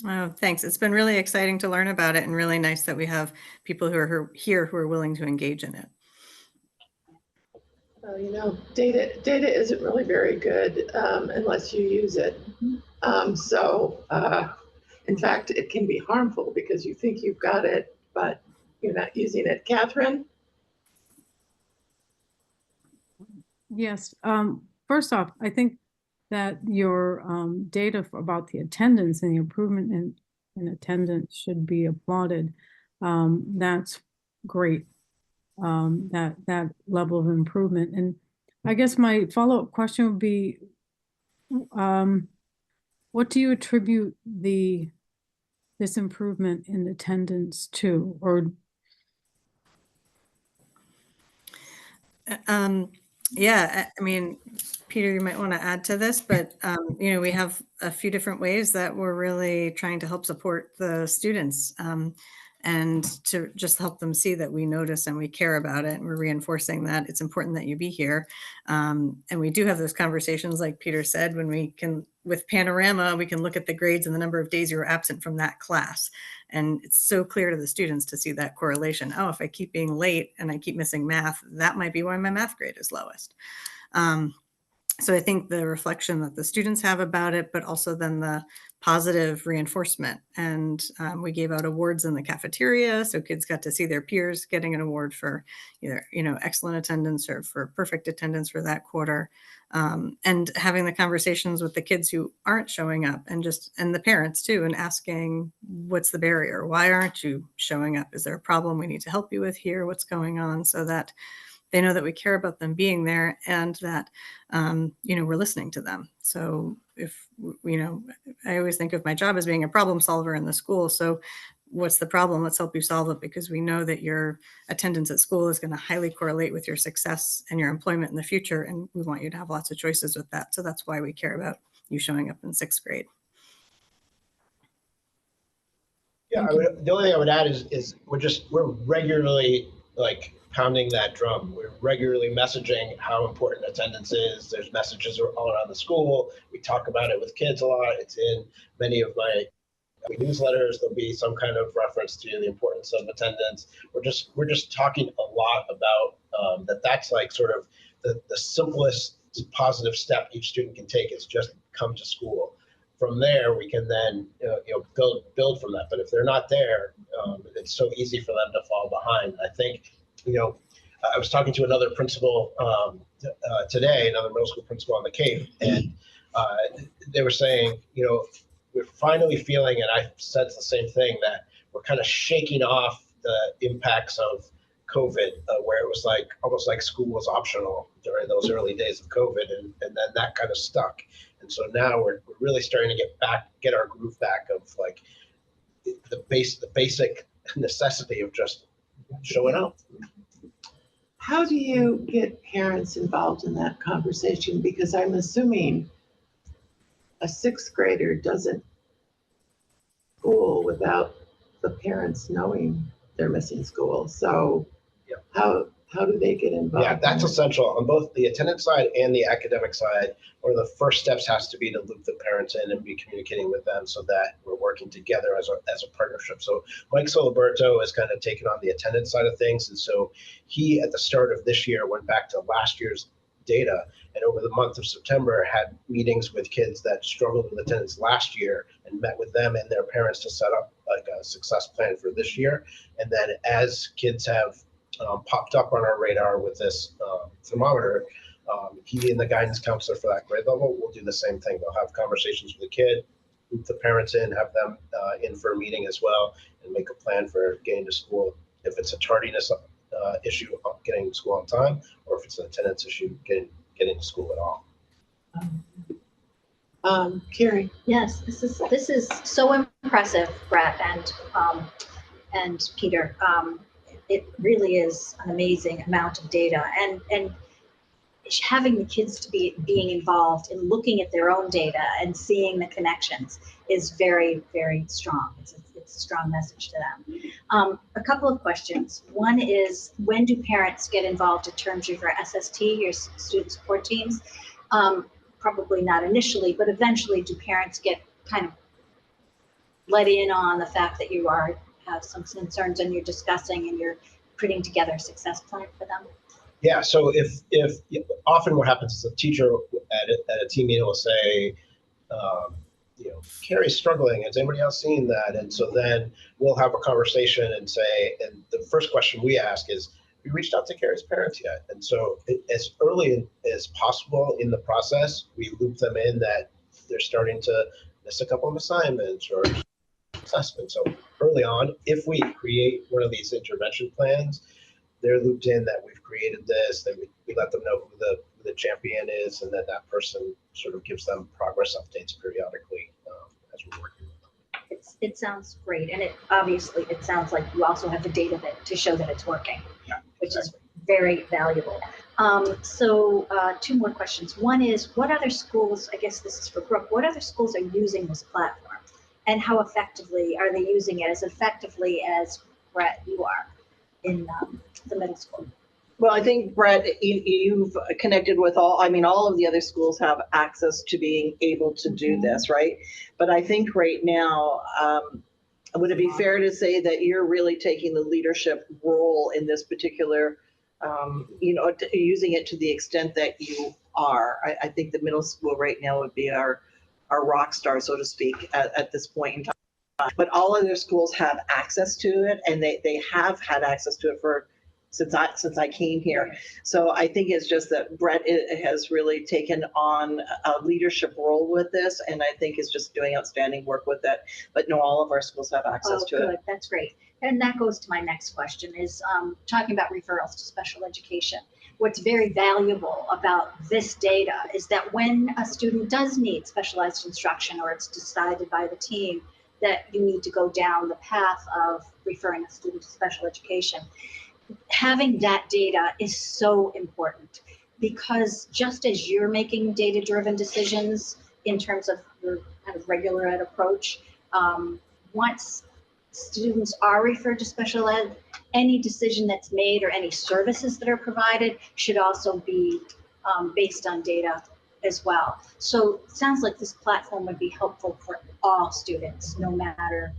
Speaker 21: Oh, thanks. It's been really exciting to learn about it, and really nice that we have people who are here who are willing to engage in it.
Speaker 1: Well, data isn't really very good unless you use it. In fact, it can be harmful because you think you've got it, but you're not using it. Catherine?
Speaker 4: Yes. First off, I think that your data about the attendance and the improvement in attendance should be applauded. That's great. That level of improvement. And I guess my follow-up question would be, what do you attribute this improvement in attendance to? Or
Speaker 21: yeah, I mean, Peter, you might want to add to this, but we have a few different ways that we're really trying to help support the students. And to just help them see that we notice and we care about it. And we're reinforcing that it's important that you be here. And we do have those conversations, like Peter said, when we can, with Panorama, we can look at the grades and the number of days you were absent from that class. And it's so clear to the students to see that correlation. Oh, if I keep being late and I keep missing math, that might be why my math grade is lowest. So I think the reflection that the students have about it, but also then the positive reinforcement. And we gave out awards in the cafeteria, so kids got to see their peers getting an award for either, excellent attendance or for perfect attendance for that quarter. And having the conversations with the kids who aren't showing up, and the parents too, and asking, what's the barrier? Why aren't you showing up? Is there a problem we need to help you with here? What's going on? So that they know that we care about them being there, and that, we're listening to them. So if, I always think of my job as being a problem solver in the school. So what's the problem? Let's help you solve it, because we know that your attendance at school is going to highly correlate with your success and your employment in the future. And we want you to have lots of choices with that. So that's why we care about you showing up in 6th grade.
Speaker 15: Yeah, the only thing I would add is we're regularly pounding that drum. We're regularly messaging how important attendance is. There's messages all around the school. We talk about it with kids a lot. It's in many of my newsletters. There'll be some kind of reference to the importance of attendance. We're just talking a lot about that's sort of the simplest positive step each student can take is just come to school. From there, we can then build from that. But if they're not there, it's so easy for them to fall behind. I think, I was talking to another principal today, another middle school principal on the Cape, and they were saying, we're finally feeling, and I sense the same thing, that we're kind of shaking off the impacts of COVID, where it was like almost like school was optional during those early days of COVID, and then that kind of stuck. And so now we're really starting to get our groove back of like the basic necessity of just showing up.
Speaker 1: How do you get parents involved in that conversation? Because I'm assuming a sixth grader doesn't school without the parents knowing they're missing school. So how do they get involved?
Speaker 15: Yeah, that's essential on both the attendance side and the academic side. One of the first steps has to be to loop the parents in and be communicating with them so that we're working together as a partnership. So Mike Soliberto has kind of taken on the attendance side of things. And so he, at the start of this year, went back to last year's data, and over the month of September had meetings with kids that struggled with attendance last year and met with them and their parents to set up like a success plan for this year. And then as kids have popped up on our radar with this thermometer, he and the guidance counselor for that grade level will do the same thing. They'll have conversations with the kid, loop the parents in, have them in for a meeting as well, and make a plan for getting to school. If it's a tardiness issue, getting to school on time, or if it's an attendance issue, getting to school at all.
Speaker 1: Carrie.
Speaker 7: Yes, this is so impressive, Brett and Peter. It really is an amazing amount of data, and having the kids to being involved in looking at their own data and seeing the connections is very, very strong. It's a strong message to them. A couple of questions. One is, when do parents get involved in terms of your SST, your student support teams? Probably not initially, but eventually do parents get kind of let in on the fact that you have some concerns and you're discussing and you're putting together a success plan for them?
Speaker 15: Yeah, so if often what happens is a teacher at a team meeting will say, Carrie's struggling, has anybody else seen that? And so then we'll have a conversation and say, and the first question we ask is, have you reached out to Carrie's parents yet? And so as early as possible in the process, we loop them in that they're starting to miss a couple of assignments or assessments. So early on, if we create one of these intervention plans, they're looped in that we've created this, then we let them know who the champion is, and then that person sort of gives them progress updates periodically as we're working with them.
Speaker 7: It sounds great, and it sounds like you also have the data to show that it's working, which is very valuable. So two more questions. One is, what other schools, I guess this is for Brooke, what other schools are using this platform, and how effectively are they using it, as effectively as Brett, you are in the middle school?
Speaker 8: Well, I think, Brett, you've connected with all of the other schools have access to being able to do this, right? But I think right now, would it be fair to say that you're really taking the leadership role in this particular, using it to the extent that you are? I think the middle school right now would be our rock star, so to speak, at this point in time. But all other schools have access to it, and they have had access to it since I came here. So I think it's just that Brett has really taken on a leadership role with this, and I think is just doing outstanding work with it. But no, all of our schools have access to it.
Speaker 7: That's great. And that goes to my next question, is talking about referrals to special education. What's very valuable about this data is that when a student does need specialized instruction, or it's decided by the team that you need to go down the path of referring a student to special education, having that data is so important, because just as you're making data-driven decisions in terms of your kind of regular ed approach, once students are referred to special ed, any decision that's made or any services that are provided should also be based on data as well. So it sounds like this platform would be helpful for all students, no matter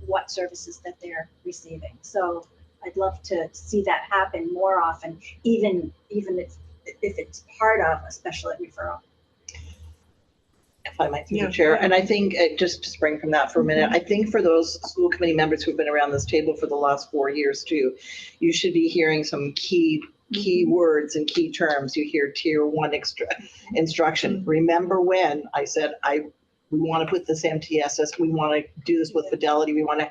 Speaker 7: what services that they're receiving. So I'd love to see that happen more often, even if if it's part of a special ed referral.
Speaker 8: If I might, through the chair, and I think just to spring from that for a minute, I think for those school committee members who've been around this table for the last 4 years too, you should be hearing some key words and key terms. You hear tier 1 instruction. Remember when I said we want to put this MTSS, we want to do this with fidelity, we want to,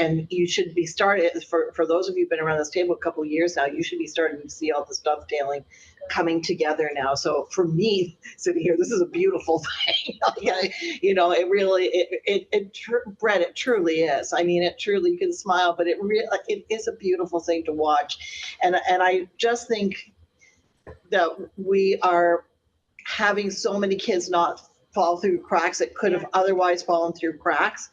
Speaker 8: and you should be starting, for those of you who've been around this table a couple of years now, you should be starting to see all the dovetailing coming together now. So for me, sitting here, this is a beautiful thing. You know, it really, Brett, it truly is. I mean, it truly, you can smile, but it is a beautiful thing to watch. And I just think that we are having so many kids not fall through cracks that could have otherwise fallen through cracks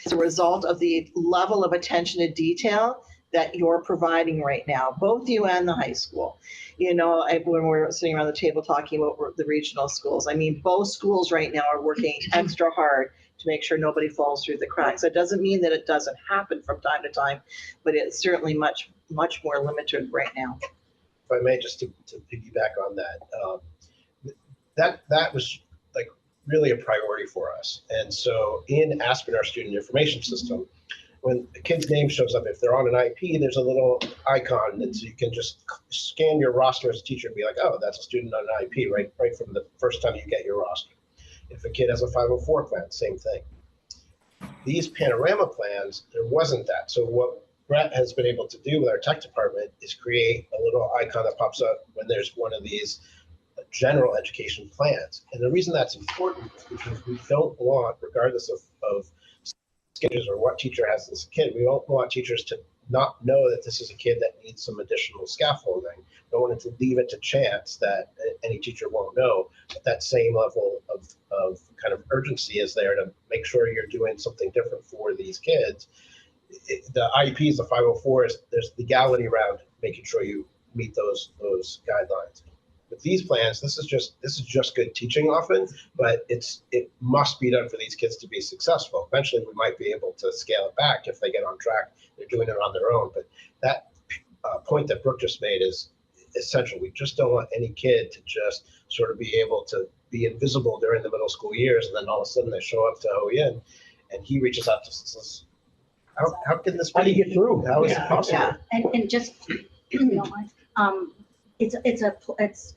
Speaker 8: as a result of the level of attention to detail that you're providing right now, both you and the high school. You know, when we're sitting around the table talking about the regional schools, I mean, both schools right now are working extra hard to make sure nobody falls through the cracks. That doesn't mean that it doesn't happen from time to time, but it's certainly much more limited right now.
Speaker 15: If I may, just to piggyback on that, that was like really a priority for us. And so in Aspen, our student information system, when a kid's name shows up, if they're on an IP, there's a little icon that you can just scan your roster as a teacher and be like, oh, that's a student on an IP, right from the first time you get your roster. If a kid has a 504 plan, same thing. These panorama plans, there wasn't that. So what Brett has been able to do with our tech department is create a little icon that pops up when there's one of these general education plans. And the reason that's important is because we don't want, regardless of schedules or what teacher has this kid, we don't want teachers to not know that this is a kid that needs some additional scaffolding. We don't want it to leave it to chance that any teacher won't know. But that same level of kind of urgency is there to make sure you're doing something different for these kids. The IEPs, the 504s, there's legality around making sure you meet those guidelines. With these plans, this is just good teaching often, but it must be done for these kids to be successful. Eventually, we might be able to scale it back if they get on track. They're doing it on their own. But that point that Brooke just made is essential. We just don't want any kid to just sort of be able to be invisible during the middle school years, and then all of a sudden they show up to OEN, and he reaches out to us and says, how can this be? How do you get through? How is it possible?
Speaker 7: Yeah, and just, if you don't mind, it's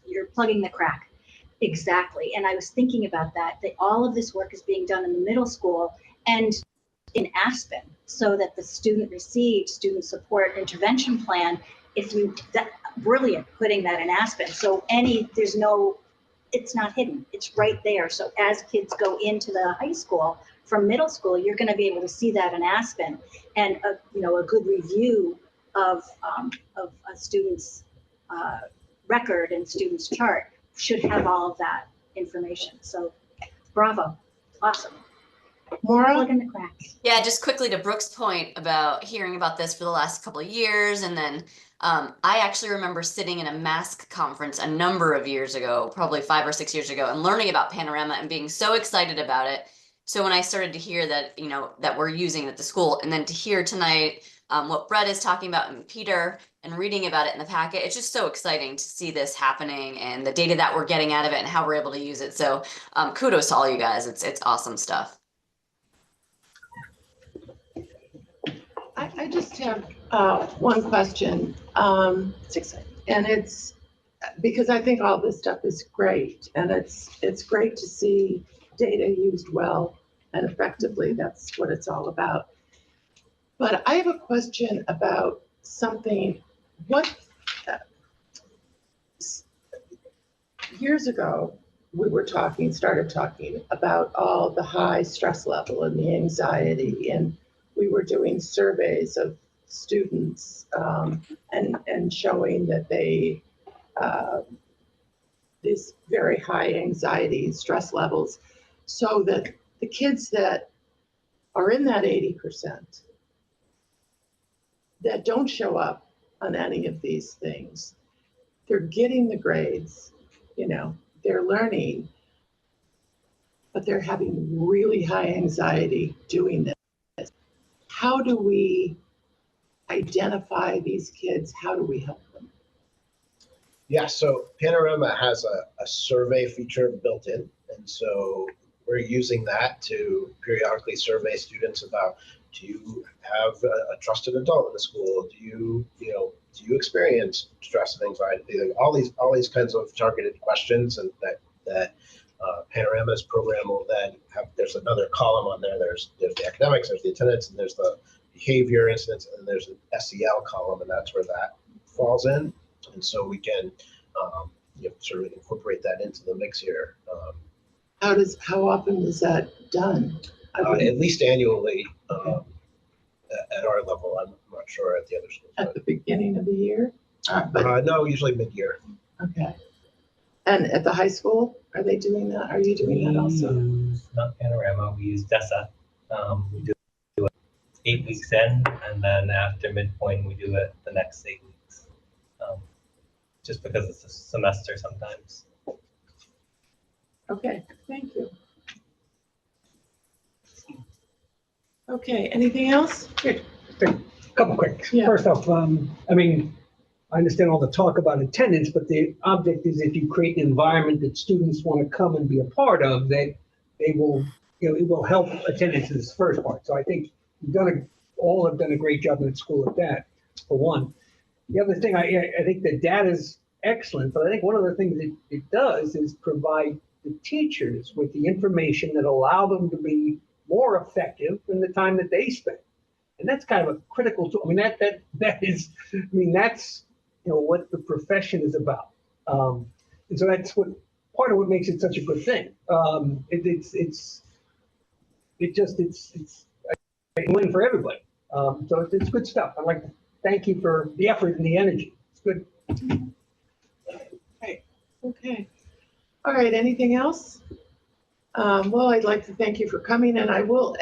Speaker 7: you're plugging the crack. Exactly. And I was thinking about that all of this work is being done in the middle school and in Aspen, so that the student received student support intervention plan. Brilliant putting that in Aspen. So it's not hidden. It's right there. So as kids go into the high school from middle school, you're going to be able to see that in Aspen, and a good review of a student's record and student's chart should have all of that information. So bravo, awesome.
Speaker 1: Maura?
Speaker 7: Plug in the cracks.
Speaker 18: Yeah, just quickly to Brooke's point about hearing about this for the last couple of years. And then I actually remember sitting in a MASC conference a number of years ago, probably 5 or 6 years ago, and learning about Panorama and being so excited about it. So when I started to hear that, that we're using it at the school, and then to hear tonight what Brett is talking about and Peter, and reading about it in the packet, it's just so exciting to see this happening and the data that we're getting out of it and how we're able to use it. So kudos to all you guys. It's awesome stuff.
Speaker 1: I just have one question.
Speaker 8: It's exciting.
Speaker 1: And it's because I think all this stuff is great, and it's great to see data used well and effectively. That's what it's all about. But I have a question about something. Years ago, we started talking about all the high stress level and the anxiety, and we were doing surveys of students and showing that they these very high anxiety stress levels, so that the kids that are in that 80% that don't show up on any of these things, they're getting the grades, they're learning, but they're having really high anxiety doing this. How do we identify these kids? How do we help them?
Speaker 15: Yeah, so Panorama has a survey feature built in. And so we're using that to periodically survey students about, do you have a trusted adult in the school? Do you experience stress and anxiety? All these kinds of targeted questions, and that Panorama's program will then have. There's another column on there. There's the academics, there's the attendance, and there's the behavior incidents, and there's an SEL column, and that's where that falls in. And so we can sort of incorporate that into the mix here.
Speaker 1: How often is that done?
Speaker 15: At least annually at our level. I'm not sure at the other schools.
Speaker 1: At the beginning of the year?
Speaker 15: No, usually mid-year.
Speaker 1: Okay. And at the high school, are they doing that? Are you doing that also?
Speaker 13: We use not Panorama, we use DESA. We do it 8 weeks in, and then after midpoint, we do it the next 8 weeks. Just because it's a semester sometimes.
Speaker 1: Okay, thank you. Okay, anything else?
Speaker 3: A couple quick.
Speaker 1: Yeah.
Speaker 3: First off, I mean, I understand all the talk about attendance, but the object is if you create an environment that students want to come and be a part of, that they will, it will help attendance in this first part. So I think all have done a great job in the school at that, for one. The other thing, I think the data is excellent, but I think one of the things it does is provide the teachers with the information that allow them to be more effective in the time that they spend. And that's kind of a critical tool. I mean, that's what the profession is about. And so that's part of what makes it such a good thing. It's a win for everybody. So it's good stuff. I'd like to thank you for the effort and the energy. It's good.
Speaker 1: Okay. All right, anything else? Well, I'd like to thank you for coming, and I will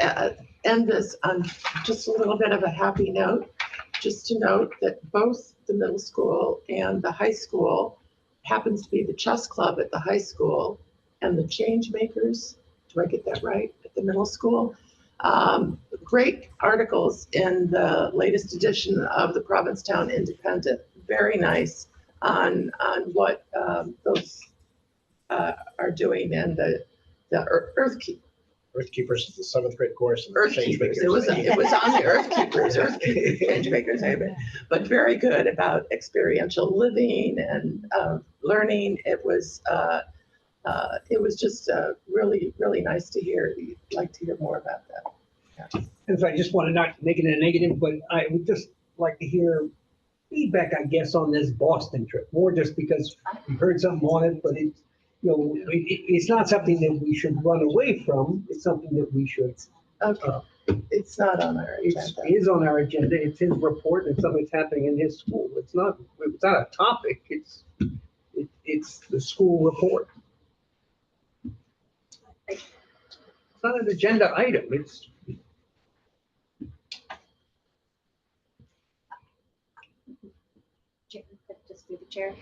Speaker 1: end this on just a little bit of a happy note. Just to note that both the middle school and the high school happens to be the chess club at the high school and the change makers. Do I get that right? At the middle school. Great articles in the latest edition of the Provincetown Independent. Very nice on what those are doing, and the
Speaker 15: Earthkeepers is the 7th grade course.
Speaker 1: Earthkeepers. It was on the Earthkeepers, change makers, but very good about experiential living and learning. It was just really, really nice to hear. You'd like to hear more about that. Yeah.
Speaker 3: And so I just want to not make it a negative, but I would just like to hear feedback, I guess, on this Boston trip. More just because we heard something on it, but it's not something that we should run away from. It's something that we should.
Speaker 1: Okay. It's not on our agenda.
Speaker 3: It is on our agenda. It's his report. It's something that's happening in his school. It's not a topic. It's the school report. It's not an agenda item. It's
Speaker 7: just through the chair.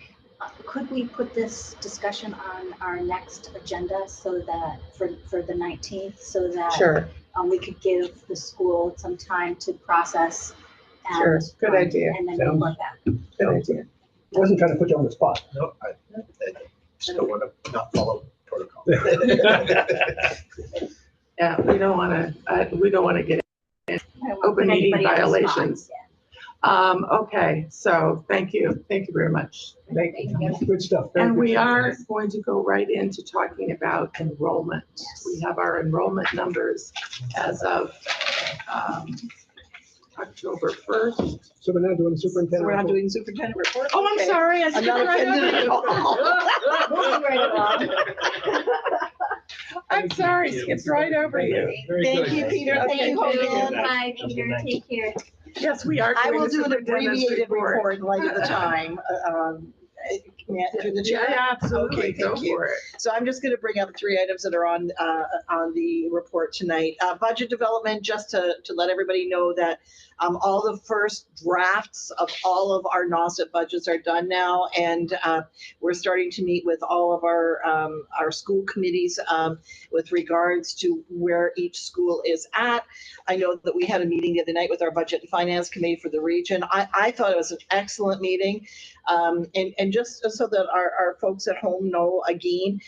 Speaker 7: Could we put this discussion on our next agenda so that for the 19th, so that
Speaker 1: Sure.
Speaker 7: We could give the school some time to process. And,
Speaker 1: Sure. Good idea.
Speaker 7: And then
Speaker 3: Sounds-
Speaker 7: report back.
Speaker 1: Good idea.
Speaker 3: I wasn't trying to put you on the spot.
Speaker 15: No, I just don't want to not follow protocol.
Speaker 1: Yeah, we don't want to get
Speaker 7: I don't wanna
Speaker 1: open
Speaker 7: put
Speaker 1: meeting
Speaker 7: anybody on the spot.
Speaker 1: violations. Okay, so thank you very much.
Speaker 3: Thank you. Good stuff.
Speaker 1: And we are going to go right into talking about enrollment. We have our enrollment numbers as of October 1st.
Speaker 3: So we're now doing superintendent.
Speaker 8: We're not
Speaker 3: report.
Speaker 8: doing superintendent report?
Speaker 1: Oh, I'm
Speaker 8: Okay.
Speaker 1: sorry, I
Speaker 8: I'm
Speaker 1: skipped
Speaker 8: not
Speaker 1: right
Speaker 8: offended at
Speaker 1: over
Speaker 8: all. Moving right along.
Speaker 1: I'm sorry, skipped right over you.
Speaker 3: Very
Speaker 8: Thank
Speaker 3: good.
Speaker 8: you, Peter. Thank you, Cohen.
Speaker 7: Bye, Peter. Take care.
Speaker 1: Yes, we are.
Speaker 8: I
Speaker 1: doing
Speaker 8: will
Speaker 1: the
Speaker 8: do an
Speaker 1: superintendent's
Speaker 8: abbreviated report in light of the time. Through the chair?
Speaker 1: Yeah, absolutely.
Speaker 8: Okay,
Speaker 1: Go
Speaker 8: thank you.
Speaker 1: for it.
Speaker 8: So I'm just going to bring up 3 items that are on the report tonight. Budget development, just to let everybody know that all the first drafts of all of our Nauset budgets are done now, and we're starting to meet with all of our school committees with regards to where each school is at. I know that we had a meeting the other night with our budget and finance committee for the region. I thought it was an excellent meeting, and just so that our folks at home know, again,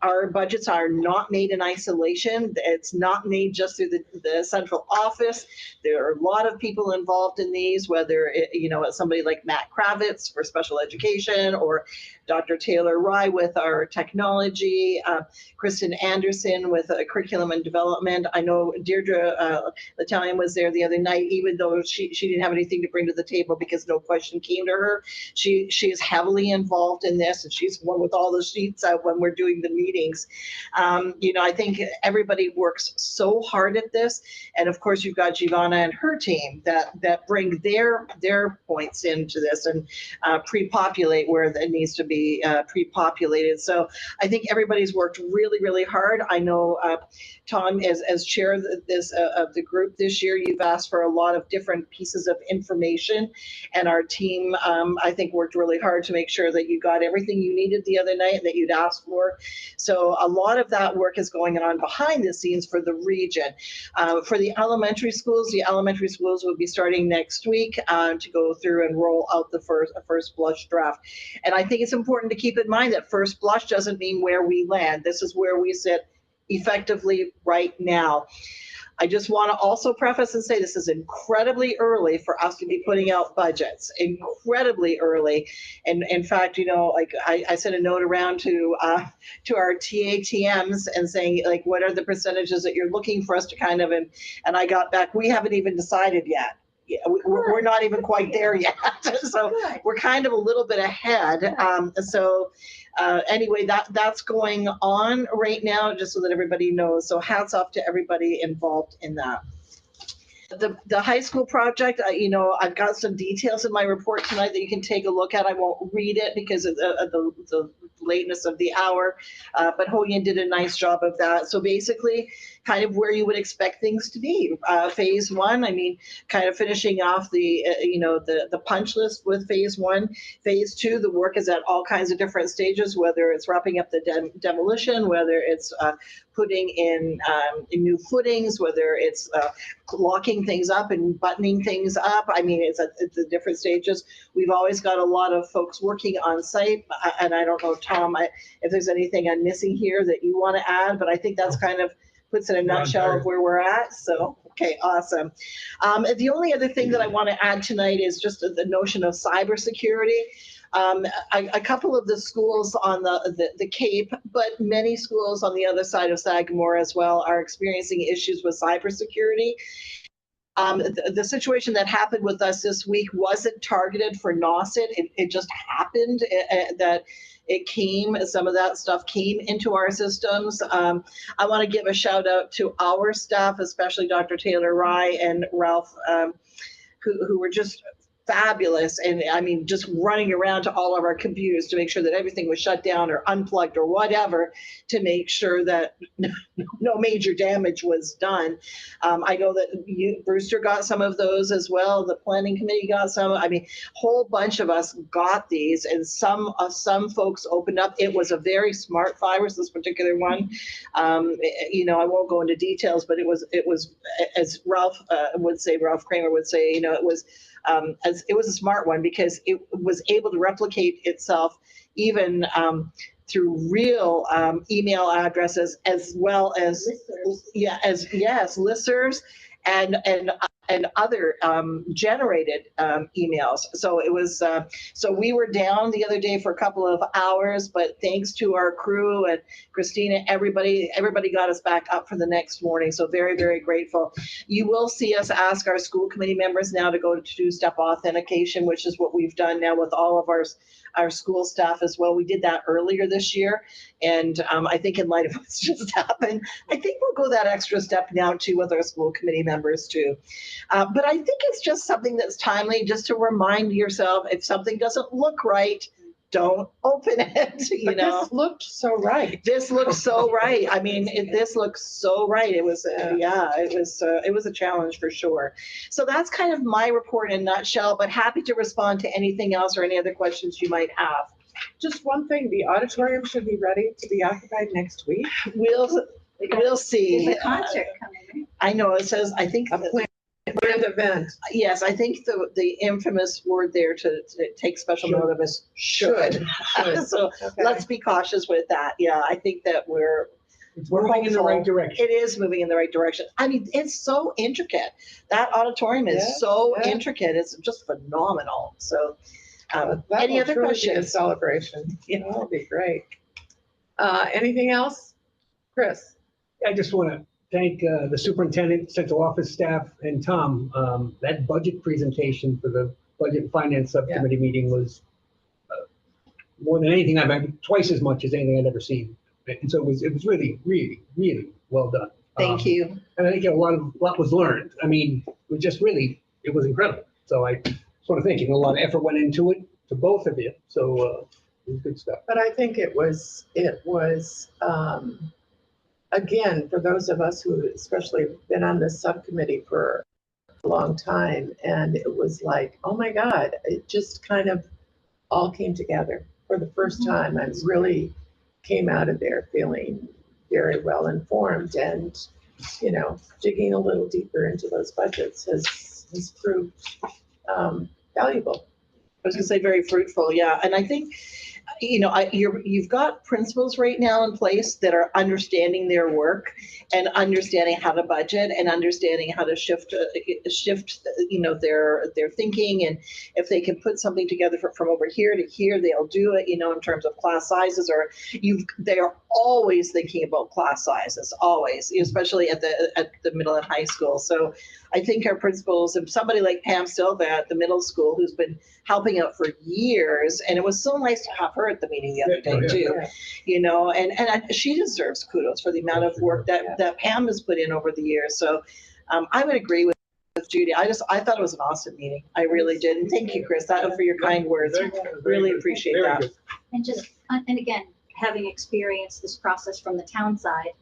Speaker 8: our budgets are not made in isolation. It's not made just through the central office. There are a lot of people involved in these, whether it's somebody like Matt Kravitz for special education, or Dr. Taylor Rye with our technology, Kristen Anderson with curriculum and development. I know Deirdre Italian was there the other night, even though she didn't have anything to bring to the table because no question came to her. She is heavily involved in this, and she's the one with all the sheets out when we're doing the meetings. I think everybody works so hard at this, and of course you've got Giovanna and her team that bring their points into this and pre-populate where it needs to be pre-populated. So I think everybody's worked really, really hard. I know Tom, as chair of the group this year, you've asked for a lot of different pieces of information, and our team, I think, worked really hard to make sure that you got everything you needed the other night that you'd asked for. So a lot of that work is going on behind the scenes for the region. For the elementary schools will be starting next week to go through and roll out the first blush draft. And I think it's important to keep in mind that first blush doesn't mean where we land. This is where we sit effectively right now. I just want to also preface and say this is incredibly early for us to be putting out budgets, incredibly early. And in fact, I sent a note around to our TATMs and saying, like, what are the percentages that you're looking for us to kind of, and I got back, we haven't even decided yet. We're not even quite there yet. So we're kind of a little bit ahead. Anyway, that's going on right now, just so that everybody knows. So hats off to everybody involved in that. The high school project, I've got some details in my report tonight that you can take a look at. I won't read it because of the lateness of the hour, but Hoyan did a nice job of that. So basically, kind of where you would expect things to be. Phase one, kind of finishing off the punch list with phase one. Phase two, the work is at all kinds of different stages, whether it's wrapping up the demolition, whether it's putting in new footings, whether it's locking things up and buttoning things up. It's at the different stages. We've always got a lot of folks working on site, and I don't know, Tom, if there's anything I'm missing here that you want to add, but I think that's kind of puts in a nutshell of where we're at. So, okay, awesome. The only other thing that I want to add tonight is just the notion of cybersecurity. A couple of the schools on the Cape, but many schools on the other side of Sagamore as well, are experiencing issues with cybersecurity. The situation that happened with us this week wasn't targeted for Nauset. It just happened that some of that stuff came into our systems. I want to give a shout out to our staff, especially Dr. Taylor Rye and Ralph, who were just fabulous, and just running around to all of our computers to make sure that everything was shut down or unplugged or whatever, to make sure that no major damage was done. I know that Brewster got some of those as well. The planning committee got some. Whole bunch of us got these, and some folks opened up. It was a very smart virus, this particular one. I won't go into details, but it was as Ralph Kramer would say, it was a smart one, because it was able to replicate itself even through real email addresses, as well as listservs and other generated emails. So it was so we were down the other day for a couple of hours, but thanks to our crew and Christina, everybody got us back up for the next morning. So very, very grateful. You will see us ask our school committee members now to go to two-step authentication, which is what we've done now with all of our school staff as well. We did that earlier this year, and I think in light of what's just happened, I think we'll go that extra step now too with our school committee members too. But I think it's just something that's timely, just to remind yourself, if something doesn't look right, don't open it.
Speaker 1: This looked so right.
Speaker 8: This looks so right. This looks so right. It was, it was a challenge for sure. So that's kind of my report in a nutshell, but happy to respond to anything else or any other questions you might have.
Speaker 1: Just one thing, the auditorium should be ready to be occupied next week.
Speaker 8: We'll see.
Speaker 7: There's a concert coming.
Speaker 8: I know, it says, I think
Speaker 1: Grand event.
Speaker 8: Yes, I think the infamous word there to take special note of is should. So
Speaker 1: Okay.
Speaker 8: let's be cautious with that. Yeah, I think that we're
Speaker 3: moving in the right
Speaker 8: hopeful.
Speaker 3: direction.
Speaker 8: It is moving in the right direction. I mean, it's so intricate. That auditorium is
Speaker 1: Yes,
Speaker 8: so
Speaker 1: yeah.
Speaker 8: intricate. It's just phenomenal. So,
Speaker 1: That
Speaker 8: any
Speaker 1: will
Speaker 8: other
Speaker 1: truly be a
Speaker 8: questions?
Speaker 1: celebration. Yeah, that'll be great. Anything else? Chris?
Speaker 3: I just want to thank the superintendent, central office staff, and Tom. That budget presentation for the Budget and Finance Subcommittee meeting was more than anything I've ever, twice as much as anything I'd ever seen. And so it was really, really, really well done.
Speaker 8: Thank you.
Speaker 3: And I think a lot was learned. I mean, it was just really, it was incredible. So I just want to thank you. A lot of effort went into it, to both of you. So it was good stuff.
Speaker 1: But I think it was again, for those of us who especially have been on this subcommittee for a long time, and it was like, oh my God, it just kind of all came together for the first time. I really came out of there feeling very well informed, and digging a little deeper into those budgets has proved valuable.
Speaker 8: I was going to say very fruitful. Yeah. And I think, you've got principals right now in place that are understanding their work and understanding how to budget and understanding how to shift, their thinking. And if they can put something together from over here to here, they'll do it, in terms of class sizes, or they are always thinking about class sizes, always, especially at the middle and high school. So I think our principals, and somebody like Pam Silva at the middle school, who's been helping out for years, and it was so nice to have her at the meeting the other day too, and she deserves kudos for the amount of work that Pam has put in over the years. So I would agree with Judy. I thought it was an awesome meeting. I really did. And thank you, Chris, for your kind words. Really appreciate that.
Speaker 7: And again, having experienced this process from the town side,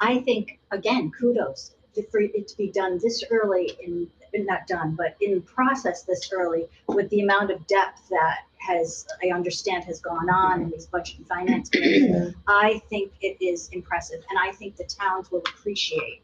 Speaker 7: I think, again, kudos for it to be done this early not done, but in process this early, with the amount of depth that I understand has gone on in these budget and finance committees. I think it is impressive, and I think the towns will appreciate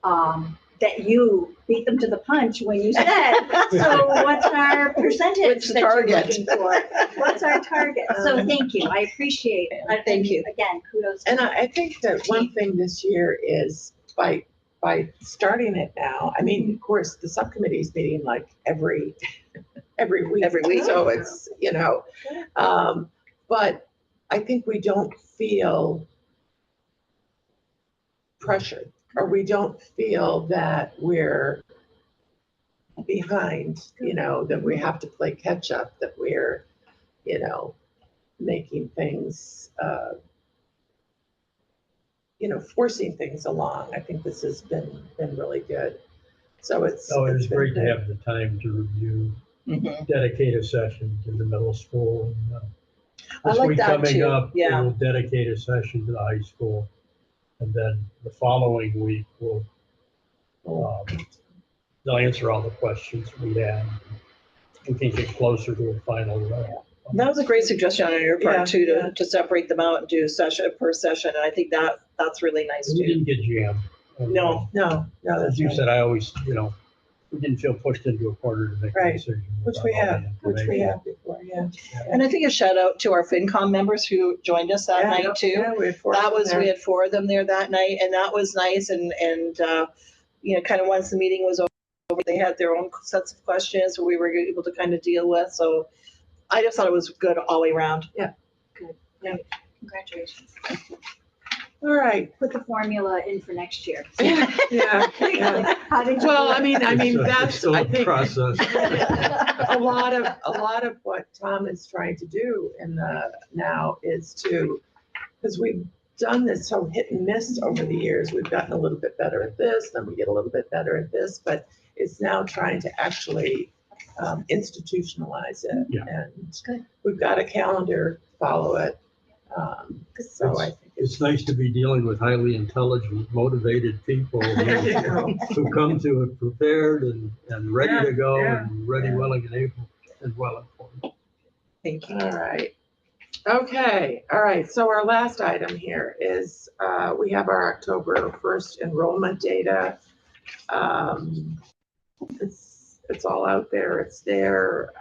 Speaker 7: that you beat them to the punch when you said, so what's our percentage that you're looking for? What's our target? So thank you. I appreciate it.
Speaker 8: Thank you.
Speaker 7: Again, kudos.
Speaker 1: And I think that one thing this year is by starting it now, I mean, of course, the subcommittee is meeting like every week. So it's, but I think we don't feel pressured, or we don't feel that we're behind, that we have to play catch up, that we're, making things, forcing things along. I think this has been really good. So it's
Speaker 2: great to have the time to review dedicated sessions in the middle school. This week coming up, we'll dedicate a session to the high school, and then the following week they'll answer all the questions we have. We can get closer to a final.
Speaker 8: That was a great suggestion on your part too, to separate them out and do session per session. And I think that's really nice too.
Speaker 2: We didn't get jammed.
Speaker 8: No.
Speaker 2: As you said, I always, we didn't feel pushed into a corner to make a decision.
Speaker 1: Which we have before,
Speaker 8: And I think a shout out to our FinCom members who joined us that night too.
Speaker 1: Yeah, we had 4
Speaker 8: we had 4 of them there that night, and that was nice. And kind of once the meeting was over, they had their own sets of questions we were able to kind of deal with. So I just thought it was good all the way around.
Speaker 7: Yeah, good. Yeah. Congratulations.
Speaker 1: All right.
Speaker 7: Put the formula in for next year.
Speaker 1: Yeah.
Speaker 7: How did you
Speaker 1: Well,
Speaker 7: do
Speaker 1: I mean, that's
Speaker 2: still
Speaker 1: I
Speaker 2: a
Speaker 1: think
Speaker 2: process.
Speaker 1: a lot of what Tom is trying to do now is because we've done this so hit and miss over the years. We've gotten a little bit better at this, then we get a little bit better at this, but it's now trying to actually institutionalize it.
Speaker 2: Yeah.
Speaker 1: And we've got a calendar, follow it. So I think
Speaker 2: it's nice to be dealing with highly intelligent, motivated people who come to it prepared and ready to go and ready, willing, and able and well informed.
Speaker 8: Thank you.
Speaker 1: All right. Okay. All right. So our last item here is we have our October 1st enrollment data. It's all out there. It's there.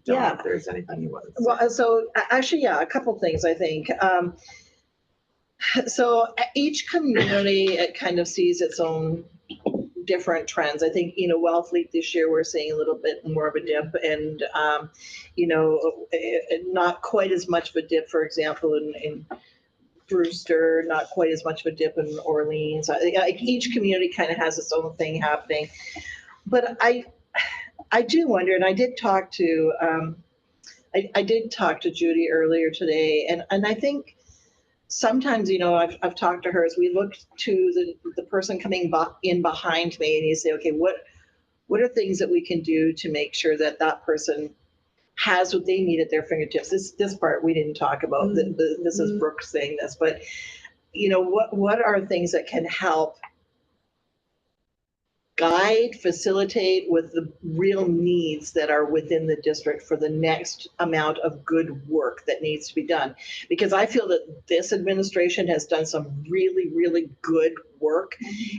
Speaker 1: Don't know if there's anything you want to say.
Speaker 8: Well, so actually, yeah, a couple things I think. So each community, it kind of sees its own different trends. I think, Wellfleet this year, we're seeing a little bit more of a dip, and, not quite as much of a dip, for example, in Brewster, not quite as much of a dip in Orleans. Like each community kind of has its own thing happening. But I do wonder, and I did talk to, I did talk to Judy earlier today, and I think sometimes, I've talked to her as we look to the person coming in behind me, and you say, okay, what are things that we can do to make sure that that person has what they need at their fingertips? This part we didn't talk about. This is Brooke saying this, but what are things that can help guide, facilitate with the real needs that are within the district for the next amount of good work that needs to be done? Because I feel that this administration has done some really, really good work.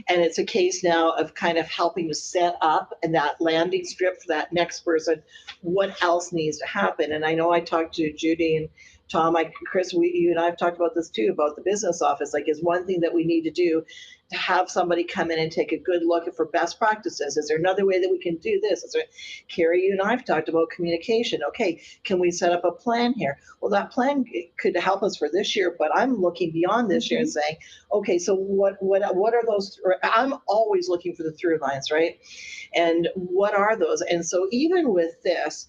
Speaker 8: And it's a case now of kind of helping to set up and that landing strip for that next person, what else needs to happen. And I know I talked to Judy and Tom, Chris, you and I have talked about this too, about the business office. Like, is one thing that we need to do to have somebody come in and take a good look at for best practices? Is there another way that we can do this? Carrie, you and I have talked about communication. Okay, can we set up a plan here? Well, that plan could help us for this year, but I'm looking beyond this year and saying, okay, so what are those? I'm always looking for the through lines, right? And what are those? And so even with this,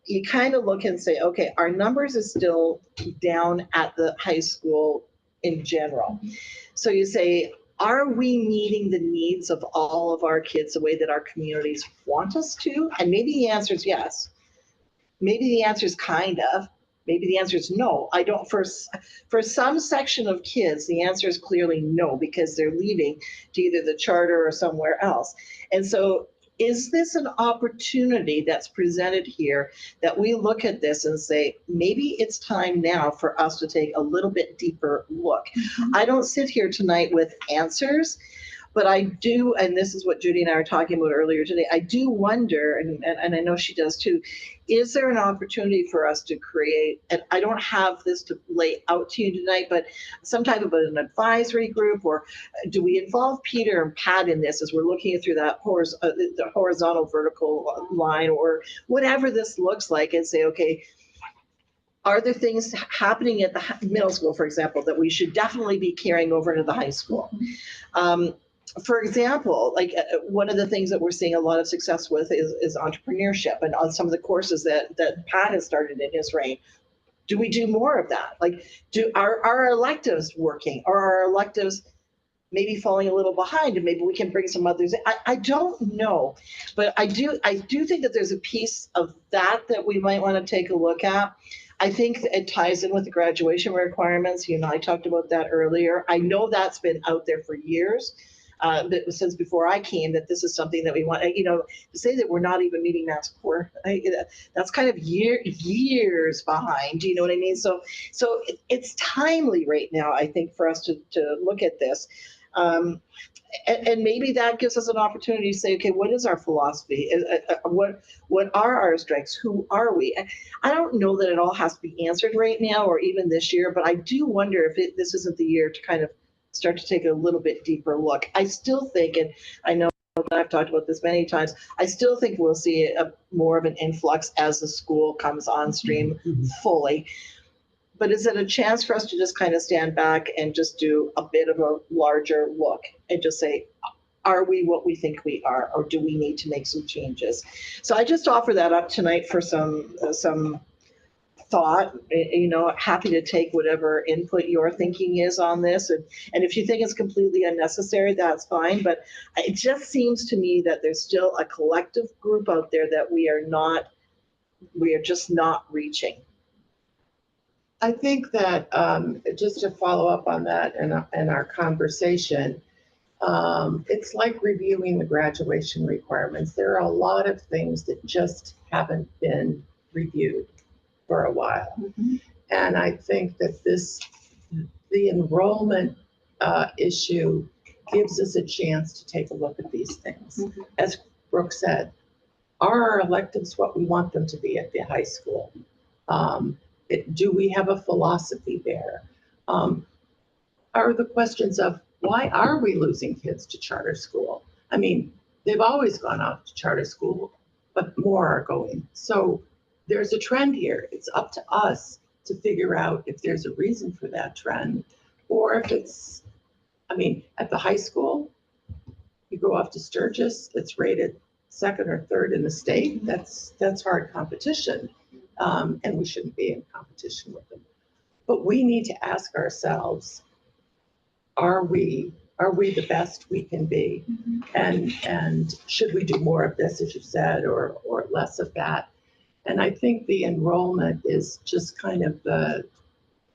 Speaker 8: you kind of look and say, okay, our numbers is still down at the high school in general. So you say, are we meeting the needs of all of our kids the way that our communities want us to? And maybe the answer is yes. Maybe the answer is kind of. Maybe the answer is no. I don't. For some section of kids, the answer is clearly no, because they're leaving to either the charter or somewhere else. And so, is this an opportunity that's presented here that we look at this and say, maybe it's time now for us to take a little bit deeper look? I don't sit here tonight with answers, but I do, and this is what Judy and I were talking about earlier today, I do wonder, and I know she does too, is there an opportunity for us to create, and I don't have this to lay out to you tonight, but some type of an advisory group, or do we involve Peter and Pat in this as we're looking through that the horizontal vertical line, or whatever this looks like, and say, okay, are there things happening at the middle school, for example, that we should definitely be carrying over into the high school? For example, like one of the things that we're seeing a lot of success with is entrepreneurship, and on some of the courses that Pat has started in his reign. Do we do more of that? Like, are our electives working? Or are our electives maybe falling a little behind, and maybe we can bring some others in? I don't know, but I do think that there's a piece of that we might want to take a look at. I think it ties in with the graduation requirements. You know, I talked about that earlier. I know that's been out there for years. Since before I came, that this is something that we want, to say that we're not even meeting MASC 4, that's kind of years behind. Do you know what I mean? So it's timely right now, I think, for us to look at this. And maybe that gives us an opportunity to say, okay, what is our philosophy? What are our strengths? Who are we? I don't know that it all has to be answered right now or even this year, but I do wonder if this isn't the year to kind of start to take a little bit deeper look. I still think, and I know I've talked about this many times, I still think we'll see more of an influx as the school comes on stream fully. But is it a chance for us to just kind of stand back and just do a bit of a larger look and just say, are we what we think we are, or do we need to make some changes? So I just offer that up tonight for some thought. Happy to take whatever input your thinking is on this, and if you think it's completely unnecessary, that's fine, but it just seems to me that there's still a collective group out there that we are just not reaching.
Speaker 1: I think that just to follow up on that and our conversation, it's like reviewing the graduation requirements. There are a lot of things that just haven't been reviewed for a while. And I think that the enrollment issue gives us a chance to take a look at these things. As Brooke said, are our electives what we want them to be at the high school? Do we have a philosophy there? Are the questions of why are we losing kids to charter school? I mean, they've always gone off to charter school, but more are going. So there's a trend here. It's up to us to figure out if there's a reason for that trend, or if it's, I mean, at the high school, you go off to Sturgis, it's rated second or third in the state. That's hard competition, and we shouldn't be in competition with them. But we need to ask ourselves, are we the best we can be? And should we do more of this, as you said, or less of that? And I think the enrollment is just kind of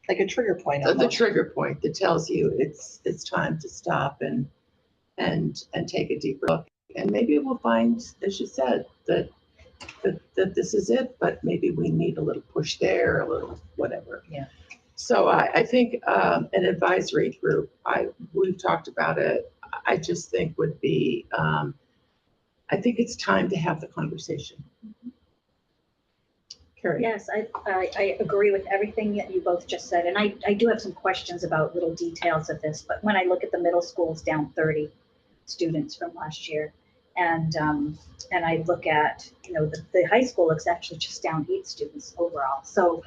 Speaker 8: like a trigger point.
Speaker 1: The trigger point that tells you it's time to stop and take a deeper look. And maybe we'll find, as you said, that this is it, but maybe we need a little push there, a little whatever.
Speaker 8: Yeah.
Speaker 1: So I think an advisory group, we've talked about it, I just think would be, I think it's time to have the conversation. Carrie.
Speaker 7: Yes, I agree with everything that you both just said. And I do have some questions about little details of this, but when I look at the middle schools down 30 students from last year, and I look at, the high school, it's actually just down 8 students overall. So,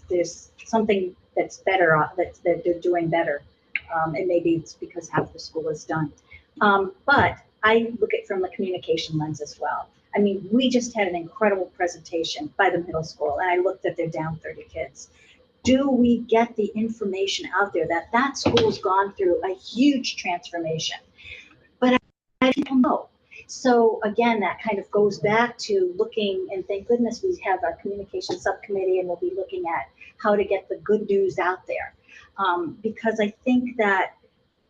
Speaker 7: there's something that's better, that they're doing better. And maybe it's because half the school is done. But I look at it from the communication lens as well. I mean, we just had an incredible presentation by the middle school, and I looked at their down 30 kids. Do we get the information out there that school's gone through a huge transformation? But I don't know. So again, that kind of goes back to looking, and thank goodness we have our communication subcommittee, and we'll be looking at how to get the good news out there. Because I think that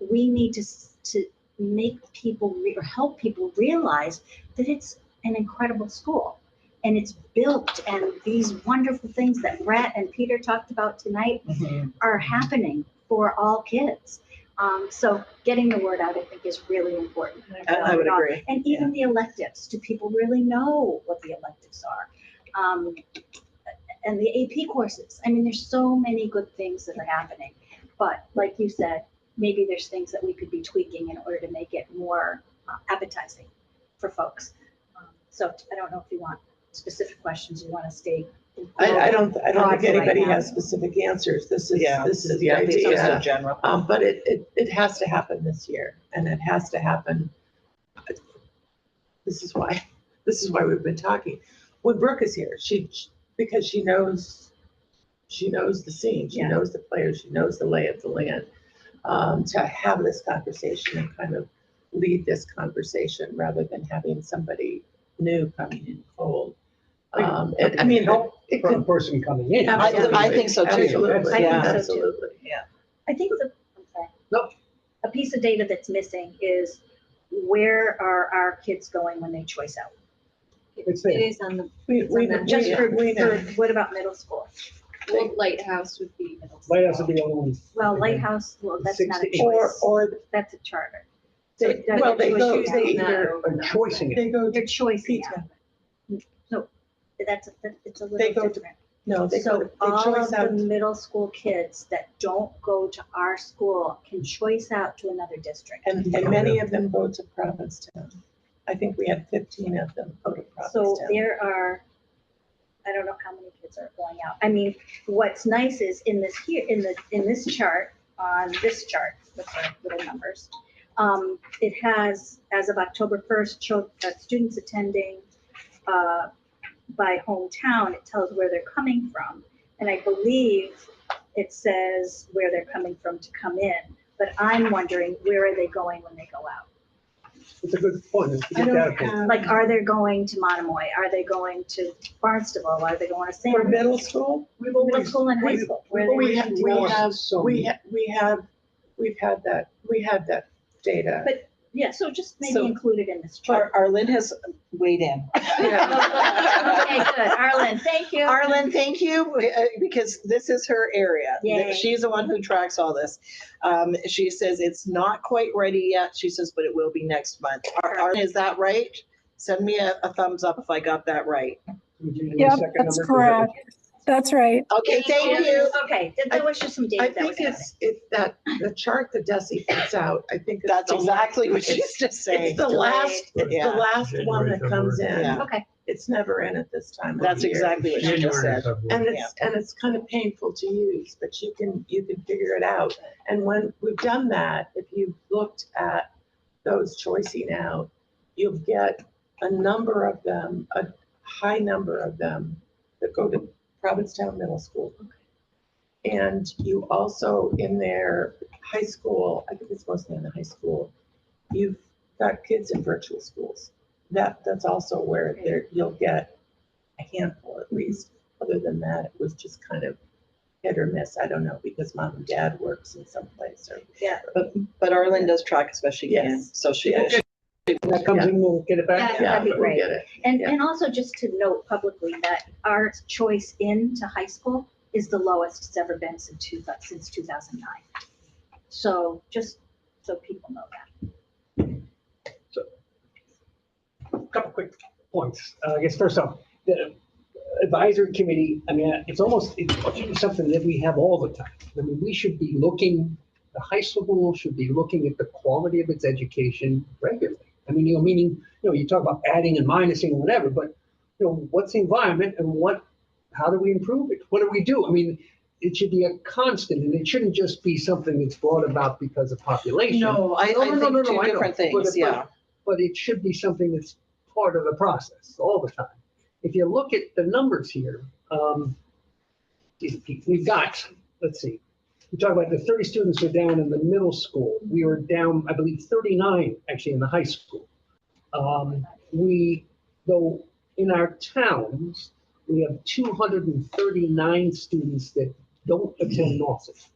Speaker 7: we need to make people or help people realize that it's an incredible school and it's built, and these wonderful things that Brett and Peter talked about tonight are happening for all kids. So getting the word out, I think, is really important.
Speaker 8: I would agree.
Speaker 7: And even the electives, do people really know what the electives are? And the AP courses. I mean, there's so many good things that are happening. But like you said, maybe there's things that we could be tweaking in order to make it more appetizing for folks. So I don't know if you want specific questions, you want to stay.
Speaker 1: I don't think anybody has specific answers. This is the idea.
Speaker 8: General.
Speaker 1: But it has to happen this year, and it has to happen. This is why we've been talking. When Brooke is here, because she knows the scene, she knows the players, she knows the lay of the land. To have this conversation and kind of lead this conversation rather than having somebody new coming in cold. I mean, it
Speaker 3: from a
Speaker 1: could,
Speaker 3: person coming in.
Speaker 8: I think so too.
Speaker 1: Absolutely.
Speaker 8: Yeah.
Speaker 1: Absolutely.
Speaker 8: Yeah.
Speaker 7: I think a piece of data that's missing is, where are our kids going when they choice out?
Speaker 3: It's there.
Speaker 20: It is on the,
Speaker 7: What about middle school?
Speaker 20: well, Lighthouse would be middle school.
Speaker 3: Lighthouse would be on.
Speaker 7: Well, Lighthouse, that's not a
Speaker 3: 16.
Speaker 7: choice.
Speaker 1: Or
Speaker 7: That's a charter.
Speaker 1: they,
Speaker 7: it doesn't
Speaker 1: well, they
Speaker 7: choose
Speaker 1: go,
Speaker 7: you
Speaker 1: they
Speaker 7: now.
Speaker 1: either,
Speaker 3: Are choicing it.
Speaker 1: they go,
Speaker 7: They're choicing
Speaker 1: Pizza.
Speaker 7: out. So it's a
Speaker 1: They
Speaker 7: little
Speaker 1: go to-
Speaker 7: different.
Speaker 1: no, they
Speaker 7: So
Speaker 1: go, they
Speaker 7: all
Speaker 1: choice
Speaker 7: of the
Speaker 1: out.
Speaker 7: middle school kids that don't go to our school can choice out to another district.
Speaker 1: And many of them go to Provincetown. I think we had 15 of them go to
Speaker 7: So
Speaker 1: Provincetown.
Speaker 7: there are, I don't know how many kids are going out. I mean, what's nice is in this chart, on this chart, with the little numbers, it has, as of October 1st, students attending by hometown. It tells where they're coming from. And I believe it says where they're coming from to come in. But I'm wondering, where are they going when they go out?
Speaker 3: It's a good point. It's a good data point.
Speaker 7: Like, are they going to Monomoy? Are they going to Barnstable? Are they going to
Speaker 1: For
Speaker 7: San?
Speaker 1: middle school,
Speaker 7: Middle school and high school. Where they
Speaker 1: we had that data.
Speaker 7: But Yeah, so just maybe
Speaker 8: So-
Speaker 7: include it in this chart.
Speaker 8: Arlen has weighed in.
Speaker 7: Okay, good. Arlen, thank you.
Speaker 8: Arlen, thank you, because this is her area.
Speaker 7: Yay.
Speaker 8: She's the one who tracks all this. She says it's not quite ready yet. She says, but it will be next month. Arlen, is that right? Send me a thumbs up if I got that right.
Speaker 3: Yep,
Speaker 11: that's correct. That's right.
Speaker 8: Okay, thank you.
Speaker 7: Okay, there was just some
Speaker 1: I
Speaker 7: data that was
Speaker 1: think it's that the chart that Desi puts out, I think it's
Speaker 8: That's
Speaker 1: the-
Speaker 8: exactly what she's just saying.
Speaker 1: It's the last, it's
Speaker 8: Yeah.
Speaker 1: the last one that comes in.
Speaker 8: Yeah.
Speaker 7: Okay.
Speaker 1: It's never in at this time of
Speaker 8: That's
Speaker 1: year.
Speaker 8: exactly what she just said.
Speaker 1: And it's kind of painful to use, but you can figure it out. And when we've done that, if you've looked at those choicing out, you'll get a number of them, a high number of them that go to Provincetown Middle School. And you also in their high school, I think it's mostly in the high school, you've got kids in virtual schools. That's also where you'll get a handful at least. Other than that, it was just kind of hit or miss. I don't know, because mom and dad works in some place or.
Speaker 7: Yeah.
Speaker 8: But Arlen does track as best she can,
Speaker 1: Yes.
Speaker 8: so she.
Speaker 1: Yeah.
Speaker 3: When that comes in, we'll get it back.
Speaker 7: That'd be
Speaker 1: we'll
Speaker 7: great.
Speaker 1: get it.
Speaker 7: And also just to note publicly that our choice into high school is the lowest it's ever been since 2009. So just so people know that.
Speaker 3: A couple quick points. I guess first off, the advisory committee, I mean, it's something that we have all the time. I mean, we should be looking, the high school should be looking at the quality of its education regularly. I mean, meaning, you talk about adding and minusing and whatever, but, what's the environment and how do we improve it? What do we do? I mean, it should be a constant, and it shouldn't just be something that's brought about because of population.
Speaker 8: No, I think two
Speaker 3: I know.
Speaker 8: different things, yeah.
Speaker 3: But it should be something that's part of the process all the time. If you look at the numbers here, we've got, let's see, we talk about the 30 students were down in the middle school. We were down, I believe, 39 actually in the high school. Though in our towns, we have 239 students that don't attend Nauset.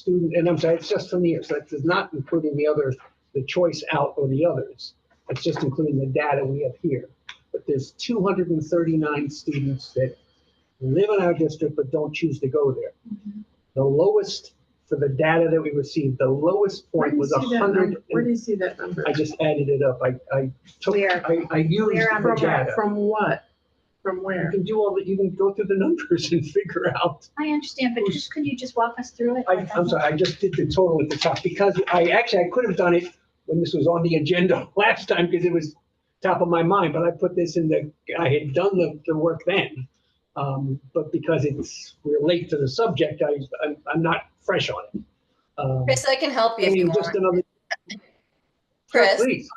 Speaker 3: And I'm sorry, it's just from the year, so that is not including the choice out or the others. It's just including the data we have here. But there's 239 students that live in our district but don't choose to go there. The lowest, for the data that we received, the lowest point was 100.
Speaker 1: Where do you see that number?
Speaker 3: I just added it up. I used the data.
Speaker 1: From what? From
Speaker 3: You
Speaker 1: where?
Speaker 3: can do you can go through the numbers and figure out.
Speaker 7: I understand, but could you just walk us through it?
Speaker 3: I'm sorry, I just did the total at the top because I could have done it when this was on the agenda last time because it was top of my mind, but I put this I had done the work then. But because we're late to the subject, I'm not fresh on it.
Speaker 18: Chris, I can help you if you
Speaker 3: just
Speaker 18: want.
Speaker 3: Chris,
Speaker 18: Chris,
Speaker 3: please.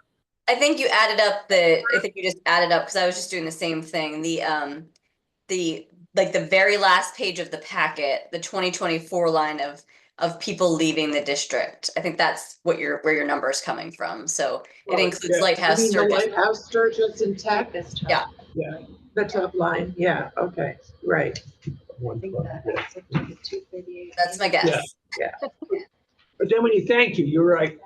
Speaker 18: I think you just added up because I was just doing the same thing. The very last page of the packet, the 2024 line of people leaving the district. I think that's where your number is coming from. So it includes Lighthouse,
Speaker 1: You mean the
Speaker 18: Sturgis.
Speaker 1: Lighthouse, Sturgis, and Tech?
Speaker 18: Yeah.
Speaker 3: Yeah.
Speaker 1: The top line, yeah, okay, right.
Speaker 18: That's my guess.
Speaker 1: Yeah.
Speaker 3: But then when you thank you, you're right.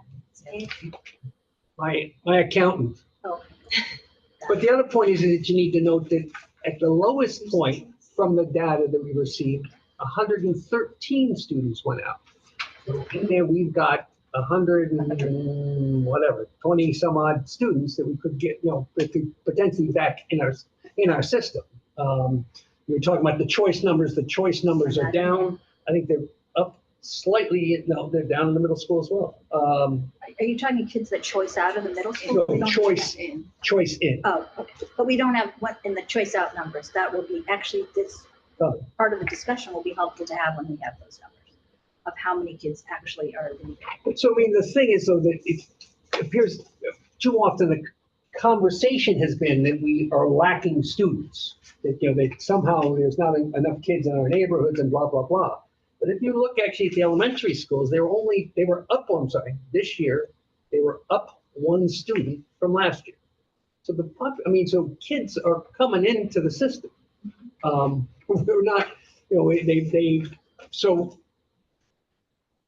Speaker 3: My accountant.
Speaker 7: Oh.
Speaker 3: But the other point is that you need to note that at the lowest point from the data that we received, 113 students went out. So in there, we've got 20 some odd students that we could get, that could potentially back in our system. You're talking about the choice numbers. The choice numbers are down. I think they're up slightly. No, they're down in the middle school as well.
Speaker 7: Are you talking kids that choice out of the middle school?
Speaker 3: No, choice in.
Speaker 7: Oh, okay. But we don't have what in the choice out numbers. That will be actually this part of the discussion will be helpful to have when we have those numbers of how many kids actually are leaving.
Speaker 3: So, I mean, the thing is, though, that it appears too often the conversation has been that we are lacking students, that, that somehow there's not enough kids in our neighborhoods and blah, blah, blah. But if you look actually at the elementary schools, they were up, this year, they were up one student from last year. So so kids are coming into the system. We're not, so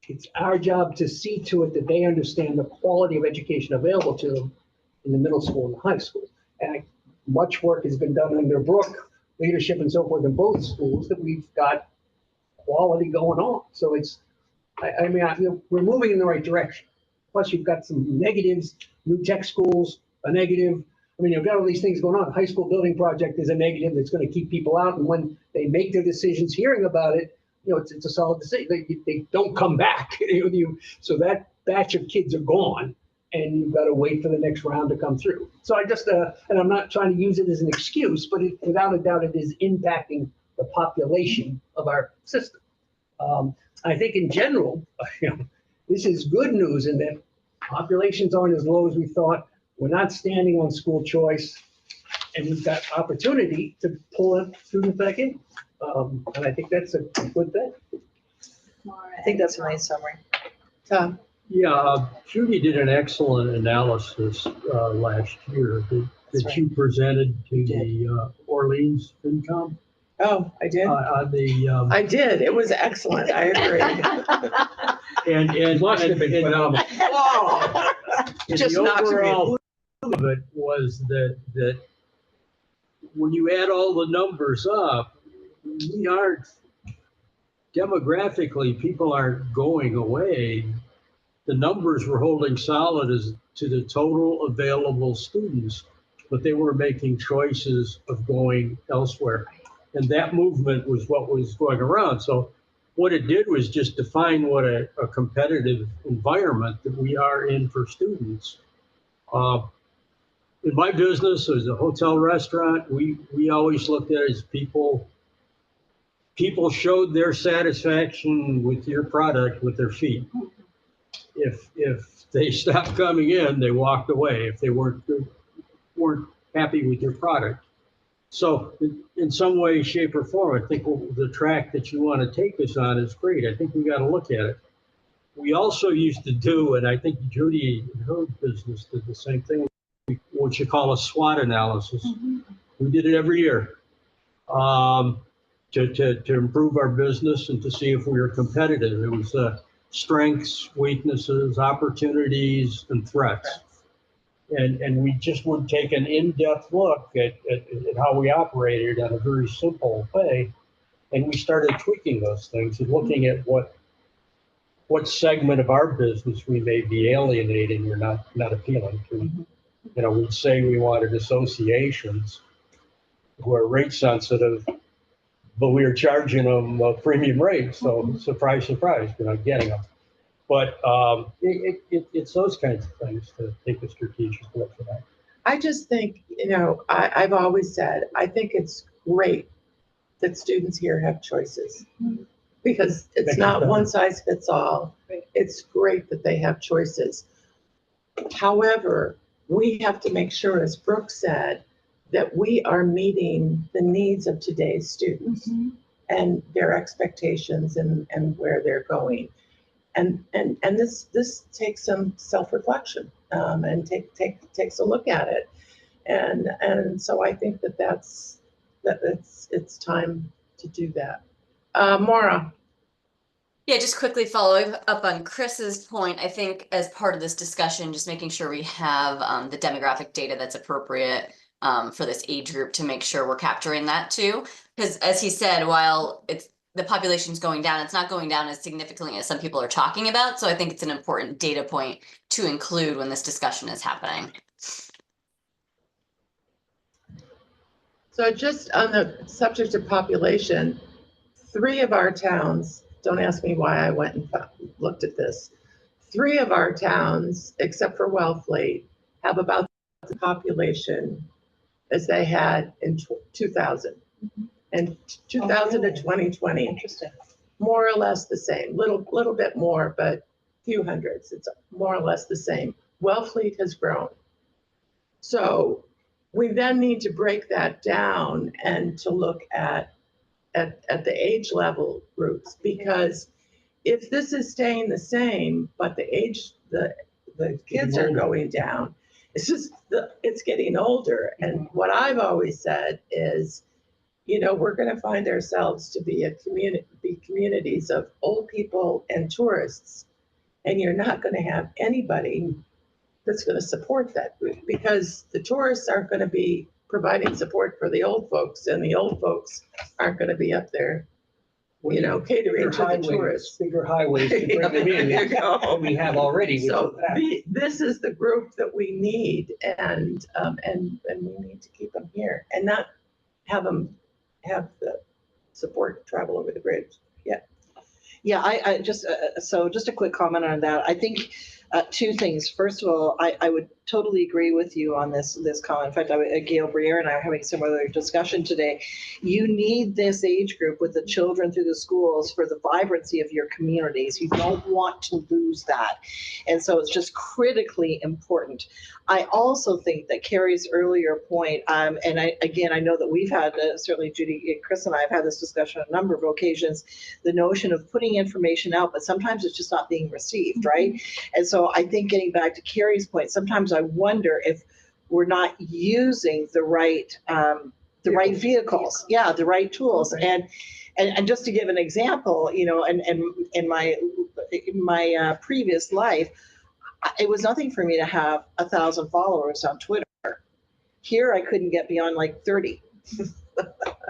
Speaker 3: It's our job to see to it that they understand the quality of education available to them in the middle school and the high school. And much work has been done under Brooke leadership and so forth in both schools that we've got quality going on. So it's, we're moving in the right direction. Plus you've got some negatives, new tech schools, a negative. You've got all these things going on. The high school building project is a negative that's going to keep people out. And when they make their decisions hearing about it, it's a solid decision. They don't come back. So that batch of kids are gone, and you've got to wait for the next round to come through. So I just, and I'm not trying to use it as an excuse, but without a doubt, it is impacting the population of our system. I think in general, this is good news in that populations aren't as low as we thought. We're not standing on school choice, and we've got opportunity to pull students back in. And I think that's a good thing.
Speaker 8: I think that's a nice summary.
Speaker 1: Tom?
Speaker 2: Yeah, Judy did an excellent analysis last year that you presented to the Orleans FinCom.
Speaker 1: Oh, I did? I did. It was excellent. I agree.
Speaker 2: and
Speaker 3: must have been phenomenal.
Speaker 1: Oh, just
Speaker 2: the
Speaker 1: not to
Speaker 2: overall of it was that when you add all the numbers up, we aren't demographically, people aren't going away. The numbers were holding solid as to the total available students, but they were making choices of going elsewhere. And that movement was what was going around. So what it did was just define what a competitive environment that we are in for students. In my business, as a hotel restaurant, we always looked at it as people showed their satisfaction with your product with their feet. If they stopped coming in, they walked away if they weren't happy with your product. So in some way, shape, or form, I think the track that you want to take us on is great. I think we got to look at it. We also used to do, and I think Judy in her business did the same thing, what you call a SWOT analysis. Mm-hmm. We did it every year to improve our business and to see if we were competitive. It was strengths, weaknesses, opportunities, and threats. And we just would take an in-depth look at how we operated in a very simple way. And we started tweaking those things and looking at what segment of our business we may be alienating or not appealing to. Mm-hmm. We'd say we wanted associations who are rate sensitive, but we were charging them a premium rate. So mm-hmm. Surprise, surprise, we're not getting them. But it's those kinds of things to take a strategic look at that.
Speaker 1: I just think, I've always said, I think it's great that students here have choices because it's not one size fits all. It's great that they have choices. However, we have to make sure, as Brooke said, that we are meeting the needs of today's students mm-hmm. and their expectations and where they're going. And this takes some self-reflection and takes a look at it, and so I think it's time to do that. Maura.
Speaker 18: Yeah, just quickly following up on Chris's point, I think as part of this discussion, just making sure we have the demographic data that's appropriate for this age group to make sure we're capturing that too, because as he said, while the population's going down, it's not going down as significantly as some people are talking about. So I think it's an important data point to include when this discussion is happening.
Speaker 1: So just on the subject of population, 3 of our towns, don't ask me why I went and looked at this, 3 of our towns, except for Wellfleet, have about the population as they had in 2000. Mm-hmm. And 2000 to 2020, interesting. More or less the same, little bit more, but few hundreds. It's more or less the same. Wellfleet has grown. So we then need to break that down and to look at the age level groups, because if this is staying the same, but the kids are going down, it's getting older. And what I've always said is, you know, we're going to find ourselves to be communities of old people and tourists, and you're not going to have anybody that's going to support that group, because the tourists aren't going to be providing support for the old folks, and the old folks aren't going to be up there, you know, catering to the tourists.
Speaker 3: Bigger highways to bring them in.
Speaker 1: There you go.
Speaker 3: than we have already.
Speaker 1: So this is the group that we need, and we need to keep them here and not have them have the support travel over the bridge. Yeah.
Speaker 8: Yeah, I just, so just a quick comment on that. I think two things. First of all, I would totally agree with you on this comment. In fact, Gail Breer and I are having some other discussion today. You need this age group with the children through the schools for the vibrancy of your communities. You don't want to lose that. And so it's just critically important. I also think that Carrie's earlier point, and I know that we've had, certainly Judy, Chris and I have had this discussion on a number of occasions, the notion of putting information out, but sometimes it's just not being received, right? And so I think getting back to Carrie's point, sometimes I wonder if we're not using the right vehicles, yeah, the right tools. And just to give an example, you know, and in my previous life, it was nothing for me to have 1,000 followers on Twitter. Here, I couldn't get beyond like 30.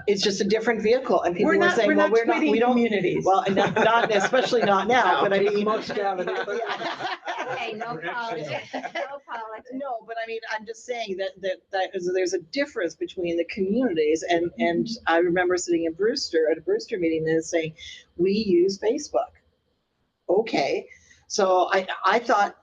Speaker 8: It's just a different vehicle, and people were saying, "Well, we don't." Communities. Well, not especially not now. But I mean,
Speaker 7: Hey, no politics. No politics.
Speaker 8: No, but I mean, I'm just saying that there's a difference between the communities, and I remember sitting in Brewster at a Brewster meeting and saying, "We use Facebook." Okay, so I thought.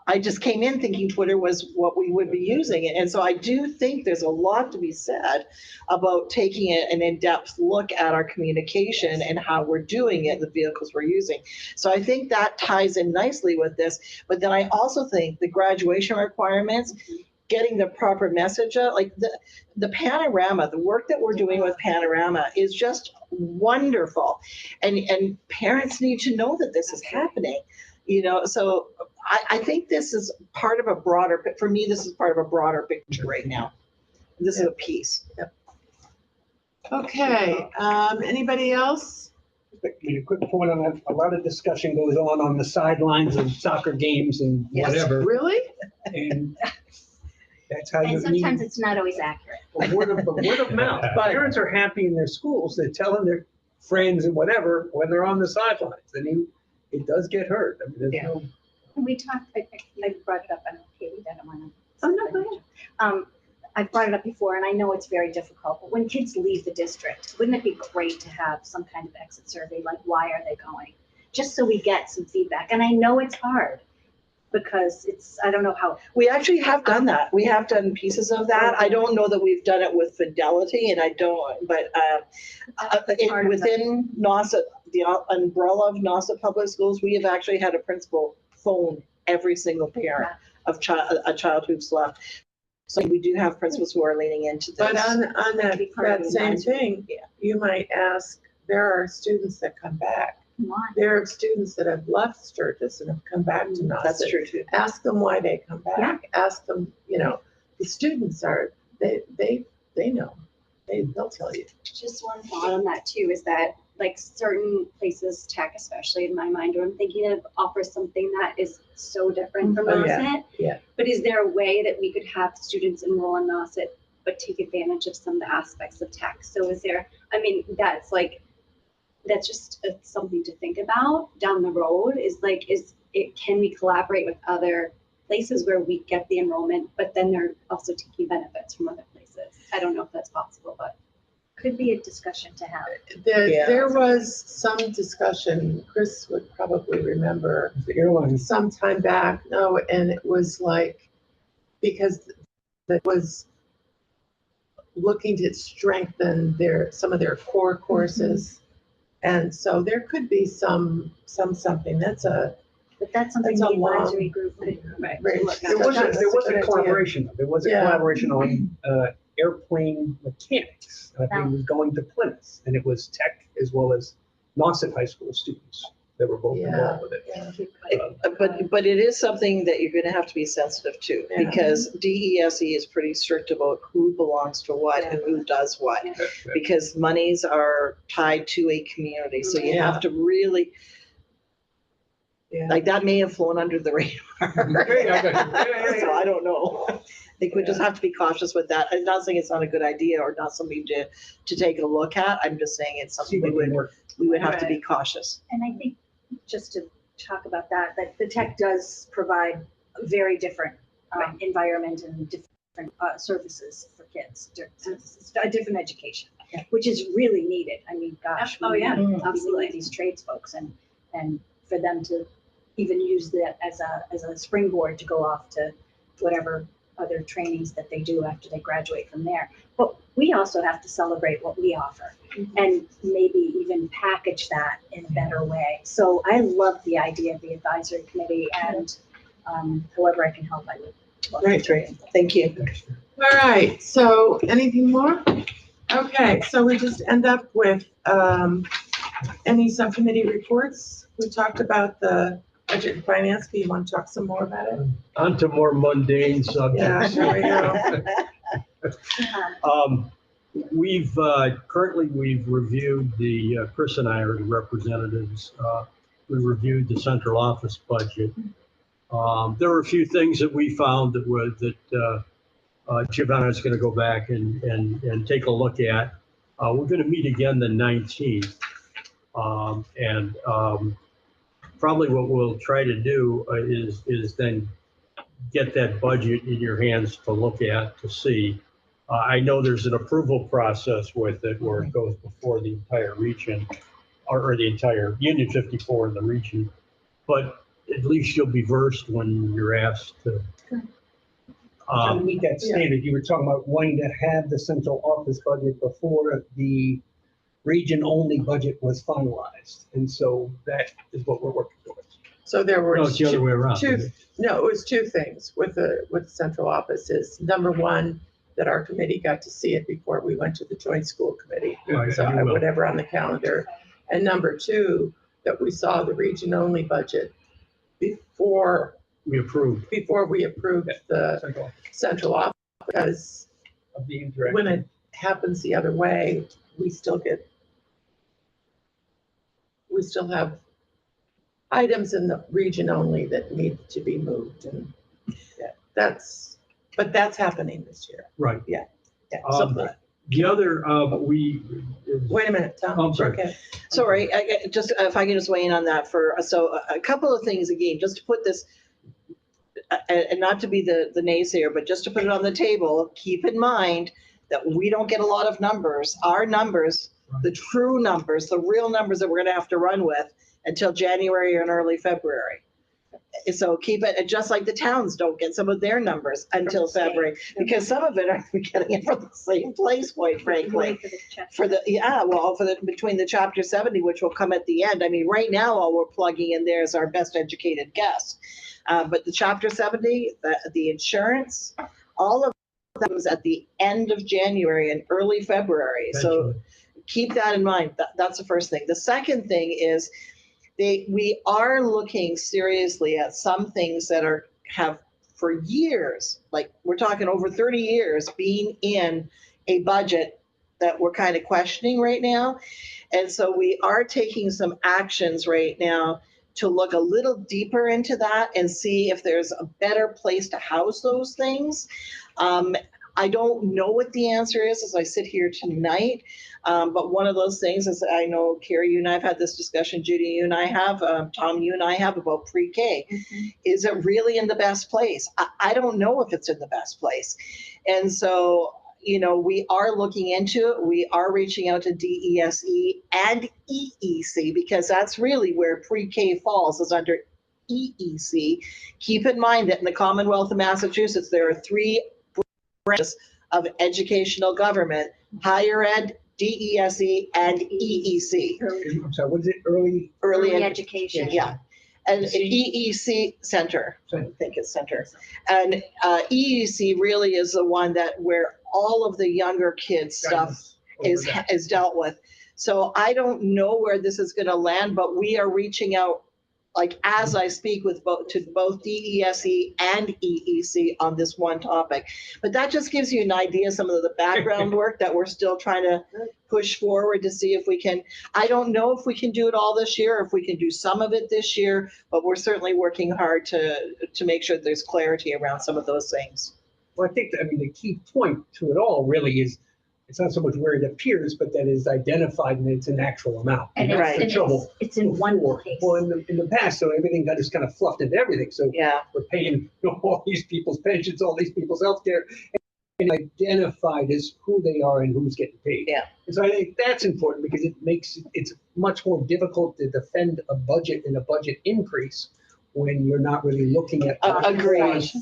Speaker 8: I just came in thinking Twitter was what we would be using. And so I do think there's a lot to be said about taking an in-depth look at our communication and how we're doing it, the vehicles we're using. So I think that ties in nicely with this. But then I also think the graduation requirements, getting the proper message out, like the panorama, the work that we're doing with Panorama is just wonderful. And parents need to know that this is happening. You know, so I think this is part of a broader, for me, this is part of a broader picture right now. This is a piece. Yep.
Speaker 1: Okay, anybody else?
Speaker 3: A quick point on that. A lot of discussion goes on the sidelines of soccer games and whatever.
Speaker 1: Really?
Speaker 3: And that's how you
Speaker 7: And sometimes it's not always accurate.
Speaker 3: word of mouth. But parents are happy in their schools. They're telling their friends and whatever when they're on the sidelines. And it does get hurt. I mean, there's no.
Speaker 7: We talked, I brought it up, I don't know, Katie, I don't want to. Oh, no, go ahead. I brought it up before, and I know it's very difficult, but when kids leave the district, wouldn't it be great to have some kind of exit survey, like why are they going? Just so we get some feedback. And I know it's hard because I don't know how.
Speaker 8: We actually have done that. We have done pieces of that. I don't know that we've done it with fidelity, and I don't, but within Nauset, the umbrella of Nauset Public Schools, we have actually had a principal phone every single parent of a child who's left. So we do have principals who are leaning into this.
Speaker 1: But on that same thing, you might ask, there are students that come back. There are students that have left Sturgis and have come back to Nauset.
Speaker 8: That's true too.
Speaker 1: Ask them why they come back. Yeah. Ask them, you know, the students are, they know. They'll tell you.
Speaker 7: Just one thought on that too is that like certain places, tech especially in my mind, or I'm thinking of offers something that is so different from Nauset.
Speaker 1: Yeah.
Speaker 7: But is there a way that we could have students enroll in Nauset but take advantage of some of the aspects of tech? So is there, I mean, that's just something to think about down the road can we collaborate with other places where we get the enrollment, but then they're also taking benefits from other places? I don't know if that's possible, but could be a discussion to have.
Speaker 1: There was some discussion, Chris would probably remember, some time back. No, and it was like, because that was looking to strengthen some of their core courses. And so there could be something.
Speaker 7: But that's something the advisory group could look at.
Speaker 3: There was a collaboration. There was a collaboration on airplane mechanics. It was going to Plymouth, and it was tech as well as Nauset High School students. that were both involved with it.
Speaker 8: But it is something that you're going to have to be sensitive to, because DESE is pretty strict about who belongs to what and who does what, because monies are tied to a community. So you have to really, like, that may have flown under the radar. So I don't know. I think we just have to be cautious with that. I'm not saying it's not a good idea or not something to take a look at. I'm just saying it's something we would have to be cautious.
Speaker 7: And I think just to talk about that the tech does provide a very different environment and different services for kids, a different education, which is really needed. I mean, gosh, we need these trades folks, and for them to even use that as a springboard to go off to whatever other trainings that they do after they graduate from there. But we also have to celebrate what we offer and maybe even package that in a better way. So I love the idea of the advisory committee, and however I can help, I would love
Speaker 8: Great. Thank you.
Speaker 1: All right, so anything more? Okay, so we just end up with any subcommittee reports. We talked about the budget and finance. Do you want to talk some more about it?
Speaker 2: On to more mundane subjects.
Speaker 1: Yeah, there we go.
Speaker 2: Currently we've reviewed Chris and I are the representatives. We reviewed the central office budget. There were a few things that we found that Giovanna is going to go back and take a look at. We're going to meet again the 19th. Probably what we'll try to do is then get that budget in your hands to look at, to see. I know there's an approval process with it where it goes before the entire region or the entire Union 54 in the region, but at least you'll be versed when you're asked to.
Speaker 3: To meet that standard, you were talking about wanting to have the central office budget before the region-only budget was finalized, and so that is what we're working towards.
Speaker 1: So there were
Speaker 2: No, it's the other way around.
Speaker 1: No, it was two things with the central office. Is number one, that our committee got to see it before we went to the joint school committee, so whatever on the calendar, and number two, that we saw the region-only budget before we approved the central office, because
Speaker 3: of the interaction.
Speaker 1: When it happens the other way, we still have items in the region only that need to be moved, and that's happening this year.
Speaker 2: Right.
Speaker 1: Yeah.
Speaker 2: The other,
Speaker 1: wait a minute, Tom.
Speaker 2: I'm sorry.
Speaker 1: Okay.
Speaker 8: Sorry, if I can just weigh in on that so a couple of things again, just to put this, and not to be the naysayer, but just to put it on the table, keep in mind that we don't get a lot of numbers. Our numbers, the true numbers, the real numbers that we're going to have to run with until January or early February. So keep it, just like the towns don't get some of their numbers until February, because some of it are getting it from the same place, quite frankly. Between the chapter 70, which will come at the end. I mean, right now, all we're plugging in there is our best educated guess. But the chapter 70, the insurance, all of that was at the end of January and early February. So keep that in mind. That's the first thing. The second thing is we are looking seriously at some things that have for years, like we're talking over 30 years, being in a budget that we're kind of questioning right now. And so we are taking some actions right now to look a little deeper into that and see if there's a better place to house those things. I don't know what the answer is as I sit here tonight, but one of those things is, I know, Carrie, you and I have had this discussion, Judy, you and I have, Tom, you and I have, about pre-K. Is it really in the best place? I don't know if it's in the best place. And so, we are looking into it. We are reaching out to DESE and EEC, because that's really where pre-K falls, is under EEC. Keep in mind that in the Commonwealth of Massachusetts, there are 3 branches of educational government: higher ed, DESE, and EEC.
Speaker 3: I'm sorry, what is it?
Speaker 8: Early
Speaker 7: education.
Speaker 8: Yeah. And EEC Center, I think it's Center. And EEC really is the one where all of the younger kids stuff is dealt with. So I don't know where this is going to land, but we are reaching out, like as I speak with both DESE and EEC on this one topic. But that just gives you an idea of some of the background work that we're still trying to push forward to see if we can. I don't know if we can do it all this year, or if we can do some of it this year, but we're certainly working hard to make sure there's clarity around some of those things.
Speaker 3: Well, I think, the key point to it all really is, it's not so much where it appears, but that it's identified and it's an actual amount.
Speaker 7: And it's in one place.
Speaker 3: Well, in the past, so everything got just kind of fluffed into everything. So we're paying all these people's pensions, all these people's healthcare, and identified as who they are and who's getting paid.
Speaker 8: Yeah.
Speaker 3: And so I think that's important, because it's much more difficult to defend a budget and a budget increase when you're not really looking at what cause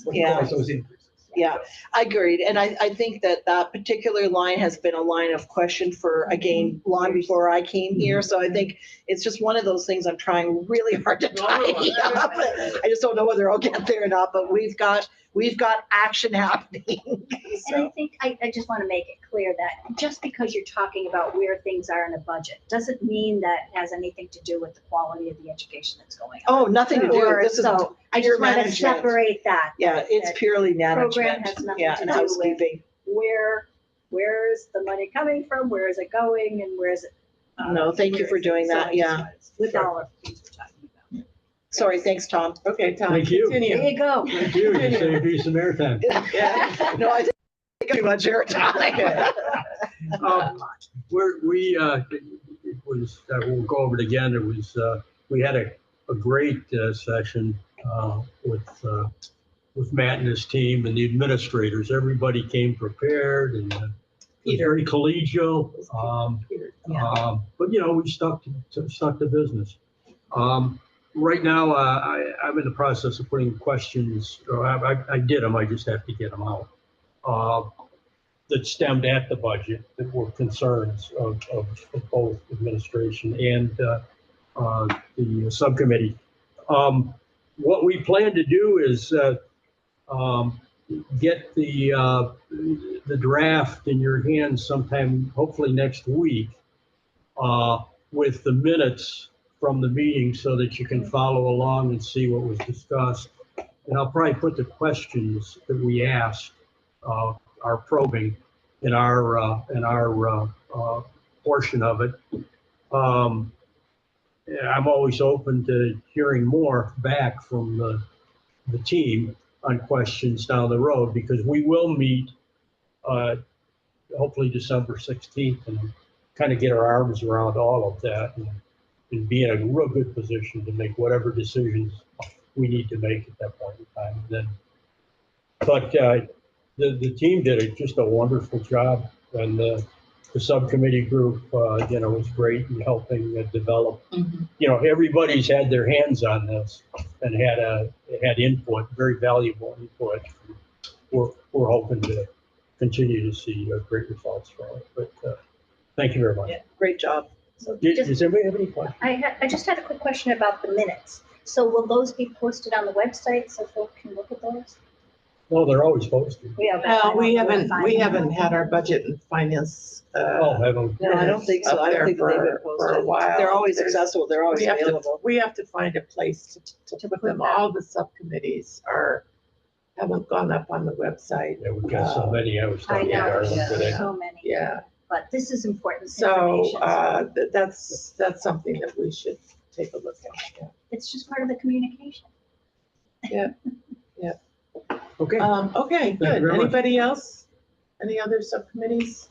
Speaker 3: those increases.
Speaker 8: Yeah, I agreed. And I think that particular line has been a line of question for, again, long before I came here. So I think it's just one of those things I'm trying really hard to tidy up. I just don't know whether I'll get there or not, but we've got action happening.
Speaker 7: And I think I just want to make it clear that just because you're talking about where things are in a budget doesn't mean that it has anything to do with the quality of the education that's going on.
Speaker 8: Oh, nothing to do. This is
Speaker 7: so I
Speaker 8: pure
Speaker 7: just want to
Speaker 8: management.
Speaker 7: separate that.
Speaker 8: Yeah, it's purely management.
Speaker 7: Program has nothing
Speaker 8: Yeah,
Speaker 7: to
Speaker 8: and
Speaker 7: do
Speaker 8: housekeeping.
Speaker 7: with where is the money coming from, where is it going, and where is it?
Speaker 8: No, thank you for doing that. Yeah.
Speaker 7: With all of things we're talking about.
Speaker 8: Sorry, thanks, Tom.
Speaker 1: Okay, Tom.
Speaker 2: Thank you.
Speaker 1: Continue.
Speaker 7: There you go.
Speaker 2: Thank you. You saved me some airtime.
Speaker 8: Yeah. No, I think too much airtime.
Speaker 2: It was, we'll go over it again. It was, we had a great session with Matt and his team and the administrators. Everybody came prepared, and it was very collegial. But we stuck to business. Right now, I'm in the process of putting questions. I did them. I just have to get them out. That stemmed at the budget, that were concerns of both administration and the subcommittee. What we plan to do is get the draft in your hands sometime, hopefully next week, with the minutes from the meeting, so that you can follow along and see what was discussed. And I'll probably put the questions that we asked, our probing, in our portion of it. I'm always open to hearing more back from the team on questions down the road, because we will meet hopefully December 16th and kind of get our arms around all of that, and be in a real good position to make whatever decisions we need to make at that point in time. But the team did just a wonderful job, and the subcommittee group, was great in helping develop. Everybody's had their hands on this and had input, very valuable input. We're hoping to continue to see great results from it. But thank you very much.
Speaker 8: Yeah, great job.
Speaker 7: So
Speaker 2: Does everybody have any questions?
Speaker 7: I just had a quick question about the minutes. So will those be posted on the website so folks can look at those?
Speaker 2: No, they're always posted.
Speaker 1: We haven't had our budget and finance.
Speaker 2: Haven't.
Speaker 8: No, I don't think so. I don't think they've been posted
Speaker 1: for a while.
Speaker 8: They're always accessible. They're always available.
Speaker 1: We have to find a place to put them. All the subcommittees haven't gone up on the website.
Speaker 2: Yeah, we've got so many. I was talking about Ireland today.
Speaker 7: So many.
Speaker 1: Yeah.
Speaker 7: But this is important
Speaker 1: So
Speaker 7: information.
Speaker 1: that's something that we should take a look at. Yeah.
Speaker 7: It's just part of the communication.
Speaker 1: Yeah. Yeah.
Speaker 2: Okay.
Speaker 1: Okay, good. Anybody else? Any other subcommittees?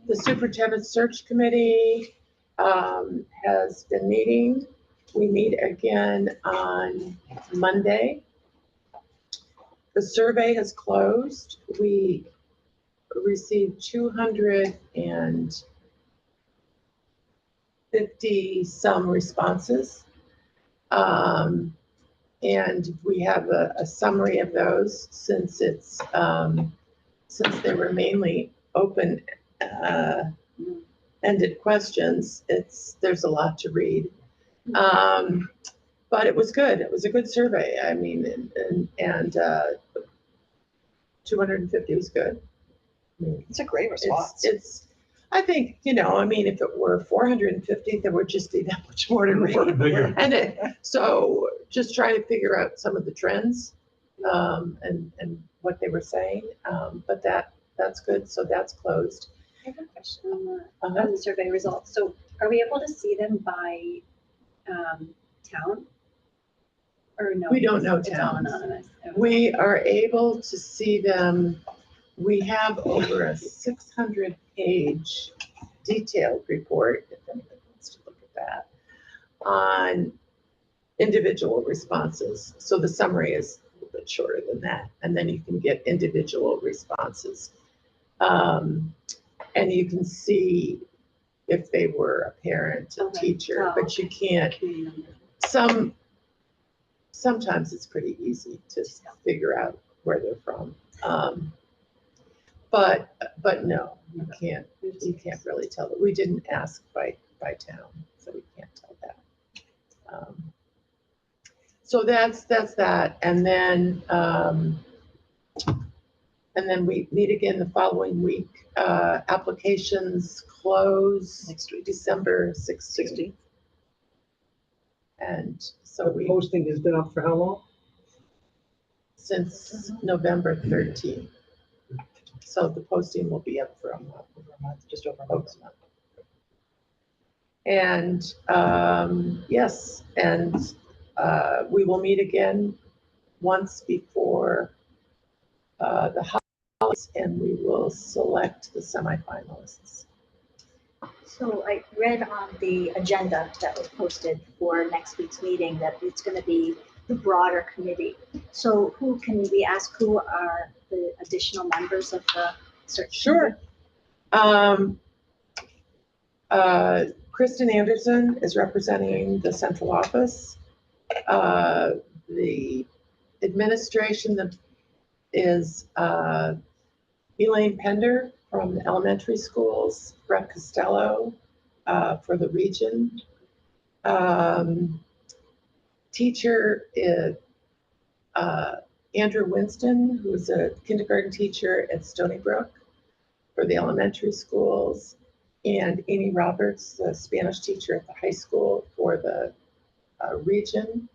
Speaker 1: The Superintendent Search Committee has been meeting. We meet again on Monday. The survey has closed. We received 250 some responses. And we have a summary of those, since they were mainly open ended questions. There's a lot to read. But it was good. It was a good survey. I mean, and 250 was good.
Speaker 8: It's a great response.
Speaker 1: I think, I mean, if it were 450, there would just be that much more to read.
Speaker 2: Bigger.
Speaker 1: So just try to figure out some of the trends and what they were saying. But that's good. So that's closed.
Speaker 10: I have a question on the survey results. So are we able to see them by town? Or no?
Speaker 1: We don't know
Speaker 10: It's all
Speaker 1: towns.
Speaker 10: anonymous. Okay.
Speaker 1: We are able to see them. We have over a 600-page detailed report, if anybody wants to look at that, on individual responses. So the summary is a little bit shorter than that. And then you can get individual responses. And you can see if they were a parent, a teacher, but you can't. Sometimes it's pretty easy to figure out where they're from. But no, you can't really tell. We didn't ask by town, so we can't tell that. So that's that, and then we meet again the following week. Applications close next week, December 16th. And so
Speaker 3: the posting has been up for how long?
Speaker 1: Since November 13th. So the posting will be up for a month, just over a month. And yes, and we will meet again once before the holidays, and we will select the semifinalists.
Speaker 7: So I read on the agenda that was posted for next week's meeting that it's going to be the broader committee. So who can we ask who are the additional members of the search?
Speaker 1: Sure. Kristen Anderson is representing the central office. The administration is Elaine Pender from the elementary schools, Brett Costello for the region. Teacher is Andrew Winston, who's a kindergarten teacher at Stony Brook for the elementary schools, and Amy Roberts, the Spanish teacher at the high school for the region.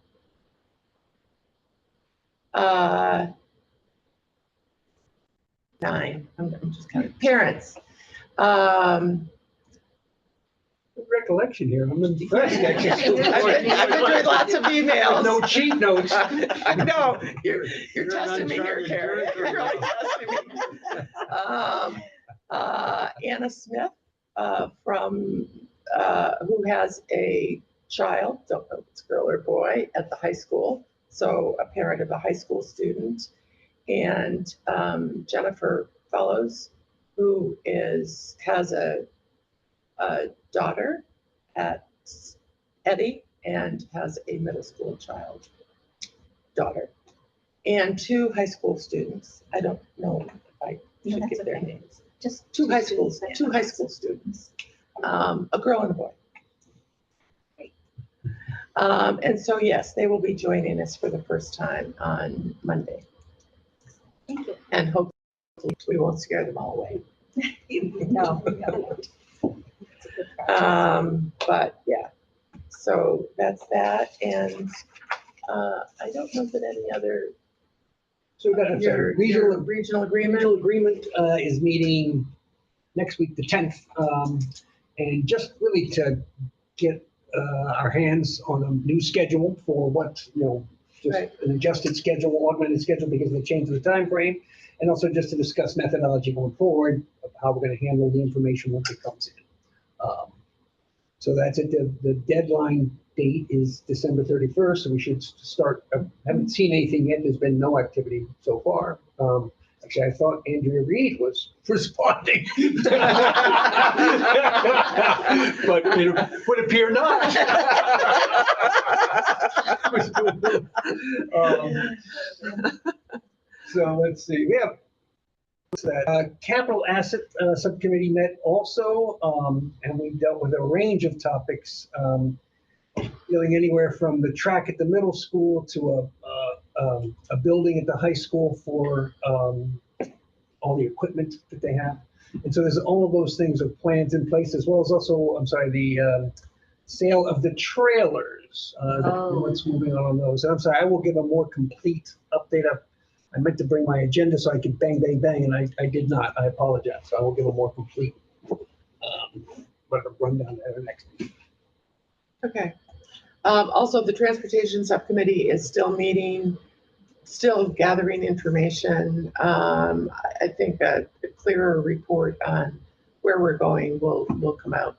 Speaker 1: 9. I'm just kind of parents.
Speaker 3: Recollection here. I'm impressed.
Speaker 1: I've been doing lots of emails.
Speaker 3: No cheat notes.
Speaker 1: I know you're testing me here, Karen. You're really testing me. Anna Smith from who has a child, don't know if it's a girl or boy, at the high school. So a parent of a high school student, and Jennifer Fellows, who has a daughter at Eddy and has a middle school daughter, and 2 high school students. I don't know if I should give their names. Just 2 high school students, a girl and a boy. And so yes, they will be joining us for the first time on Monday.
Speaker 7: Thank you.
Speaker 1: And hopefully we won't scare them all away.
Speaker 7: No.
Speaker 1: But yeah, so that's that, and I don't know that any other.
Speaker 3: So we've got
Speaker 1: your regional agreement.
Speaker 3: Regional agreement is meeting next week, the 10th, and just really to get our hands on a new schedule for what, just an adjusted schedule, augmented schedule because of the change of the time frame, and also just to discuss methodology going forward of how we're going to handle the information once it comes in. So that's it. The deadline date is December 31st, so we should start. I haven't seen anything yet. There's been no activity so far. Actually, I thought Andrea Reed was responding, but it would appear not. So let's see. We have capital asset subcommittee met also, and we dealt with a range of topics, dealing anywhere from the track at the middle school to a building at the high school for all the equipment that they have. And so there's all of those things with plans in place, as well as also, I'm sorry, the sale of the trailers. What's moving on those? And I'm sorry, I will give a more complete update. I meant to bring my agenda so I could bang, bang, bang, and I did not. I apologize. So I will give a more complete rundown at the next meeting.
Speaker 1: Okay. Also, the Transportation Subcommittee is still meeting, still gathering information. I think a clearer report on where we're going will come out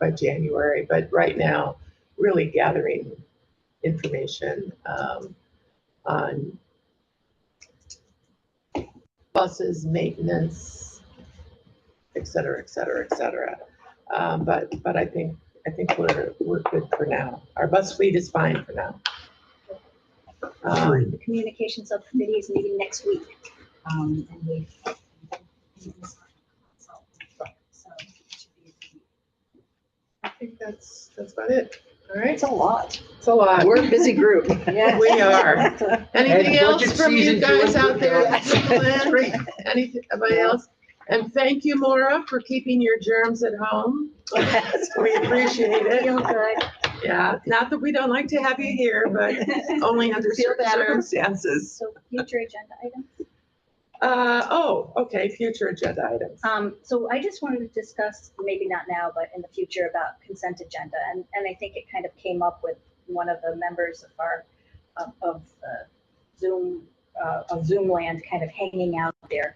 Speaker 1: by January. But right now, really gathering information on buses, maintenance, et cetera, et cetera, et cetera. But I think we're good for now. Our bus fleet is fine for now.
Speaker 7: The communication subcommittee is meeting next week. And we.
Speaker 1: I think that's about it. All right.
Speaker 8: It's a lot.
Speaker 1: It's a lot.
Speaker 8: We're a busy group.
Speaker 7: Yes.
Speaker 1: We are. Anything
Speaker 3: And
Speaker 1: else
Speaker 3: budget
Speaker 1: from you
Speaker 3: season
Speaker 1: guys
Speaker 3: too.
Speaker 1: out there?
Speaker 3: That's great.
Speaker 1: Anybody else? And thank you, Maura, for keeping your germs at home. We appreciate it.
Speaker 7: Feel good.
Speaker 1: Yeah, not that we don't like to have you here, but only under certain circumstances.
Speaker 7: So future agenda items.
Speaker 1: Okay, future agenda items.
Speaker 7: So I just wanted to discuss, maybe not now, but in the future, about consent agenda. And I think it kind of came up with one of the members of our, of Zoom land kind of hanging out there.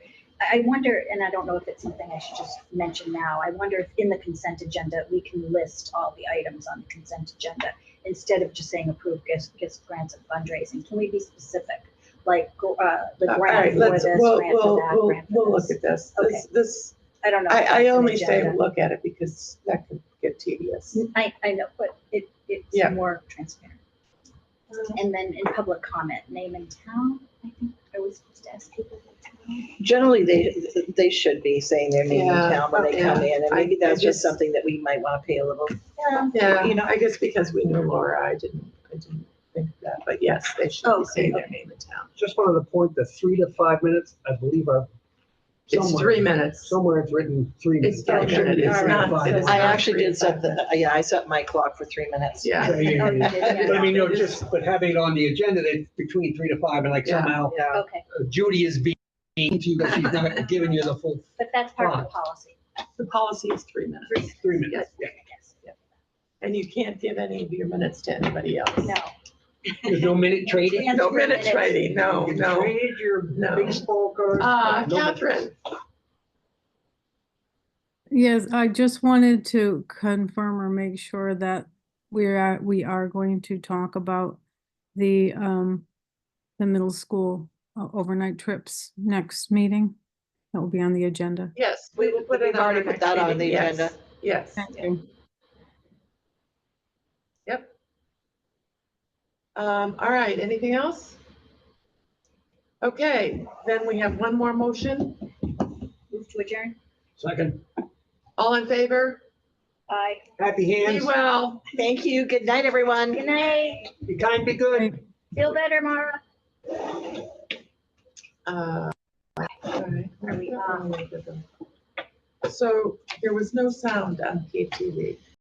Speaker 7: I wonder, and I don't know if it's something I should just mention now, I wonder if in the consent agenda, we can list all the items on the consent agenda instead of just saying approve gifts, grants, and fundraising. Can we be specific? Like the grant for this, grant for that, grant for
Speaker 1: we'll
Speaker 7: this.
Speaker 1: look at this.
Speaker 7: Okay.
Speaker 1: This
Speaker 7: I don't know. if
Speaker 1: I
Speaker 7: that's an
Speaker 1: only say
Speaker 7: agenda.
Speaker 1: look at it because that could get tedious.
Speaker 7: I know, but it's
Speaker 1: Yeah.
Speaker 7: more transparent. And then in public comment, name and town, I think, are we supposed to ask people their town?
Speaker 8: Generally, they should be saying their name in
Speaker 1: Yeah,
Speaker 8: town when they come in, and maybe
Speaker 1: I
Speaker 8: that's just
Speaker 1: just-
Speaker 8: something that we might want to pay a little.
Speaker 1: Yeah, I guess because we knew Laura, I didn't think of that, but yes, they should be saying their name in town.
Speaker 3: Just wanted to point the 3 to 5 minutes, I believe are.
Speaker 1: It's 3 minutes.
Speaker 3: Somewhere it's written 3 minutes.
Speaker 1: It's 3
Speaker 3: It shouldn't be
Speaker 1: minutes. It's
Speaker 3: 3 to
Speaker 1: not-
Speaker 3: 5
Speaker 1: it is
Speaker 3: minutes.
Speaker 8: I
Speaker 1: not
Speaker 8: actually
Speaker 1: 3 to
Speaker 8: did set
Speaker 1: 5
Speaker 8: the, I set my clock for 3 minutes.
Speaker 1: Yeah.
Speaker 3: So,
Speaker 7: Yeah.
Speaker 3: But I mean, but having on the agenda that between 3 to 5 and like
Speaker 1: Yeah.
Speaker 3: somehow
Speaker 8: Yeah.
Speaker 7: Okay,
Speaker 3: Judy is being to you, but she's not giving you the full
Speaker 7: but that's part of the policy.
Speaker 1: The policy is 3 minutes.
Speaker 3: 3 minutes. Yeah.
Speaker 7: Yes.
Speaker 1: And you can't give any of your minutes to anybody else.
Speaker 7: No.
Speaker 3: There's no minute trading.
Speaker 7: Can't
Speaker 1: No
Speaker 7: do
Speaker 1: minute
Speaker 7: minutes.
Speaker 1: trading, no,
Speaker 3: You can
Speaker 1: no.
Speaker 3: trade your
Speaker 1: No.
Speaker 3: baseball cards. No minutes.
Speaker 1: Catherine,
Speaker 4: Yes, I just wanted to confirm or make sure that we are going to talk about the middle school overnight trips next meeting. That will be on the agenda.
Speaker 1: yes, we will put it
Speaker 8: We've
Speaker 1: on.
Speaker 8: already
Speaker 1: our
Speaker 8: put
Speaker 1: next
Speaker 8: that on
Speaker 1: meeting.
Speaker 8: the agenda.
Speaker 1: Yes.
Speaker 4: Okay.
Speaker 1: Yep. All right, anything else? Okay, then we have one more motion.
Speaker 7: Move to adjourn.
Speaker 3: Second,
Speaker 1: All in favor?
Speaker 7: Bye.
Speaker 3: happy
Speaker 1: Be
Speaker 3: hands.
Speaker 1: well.
Speaker 8: Thank you. Good night, everyone.
Speaker 7: Good night.
Speaker 3: Be kind, be good.
Speaker 7: Feel better, Mara.
Speaker 1: All right.
Speaker 7: Are we on?
Speaker 1: So there was no sound on KTV.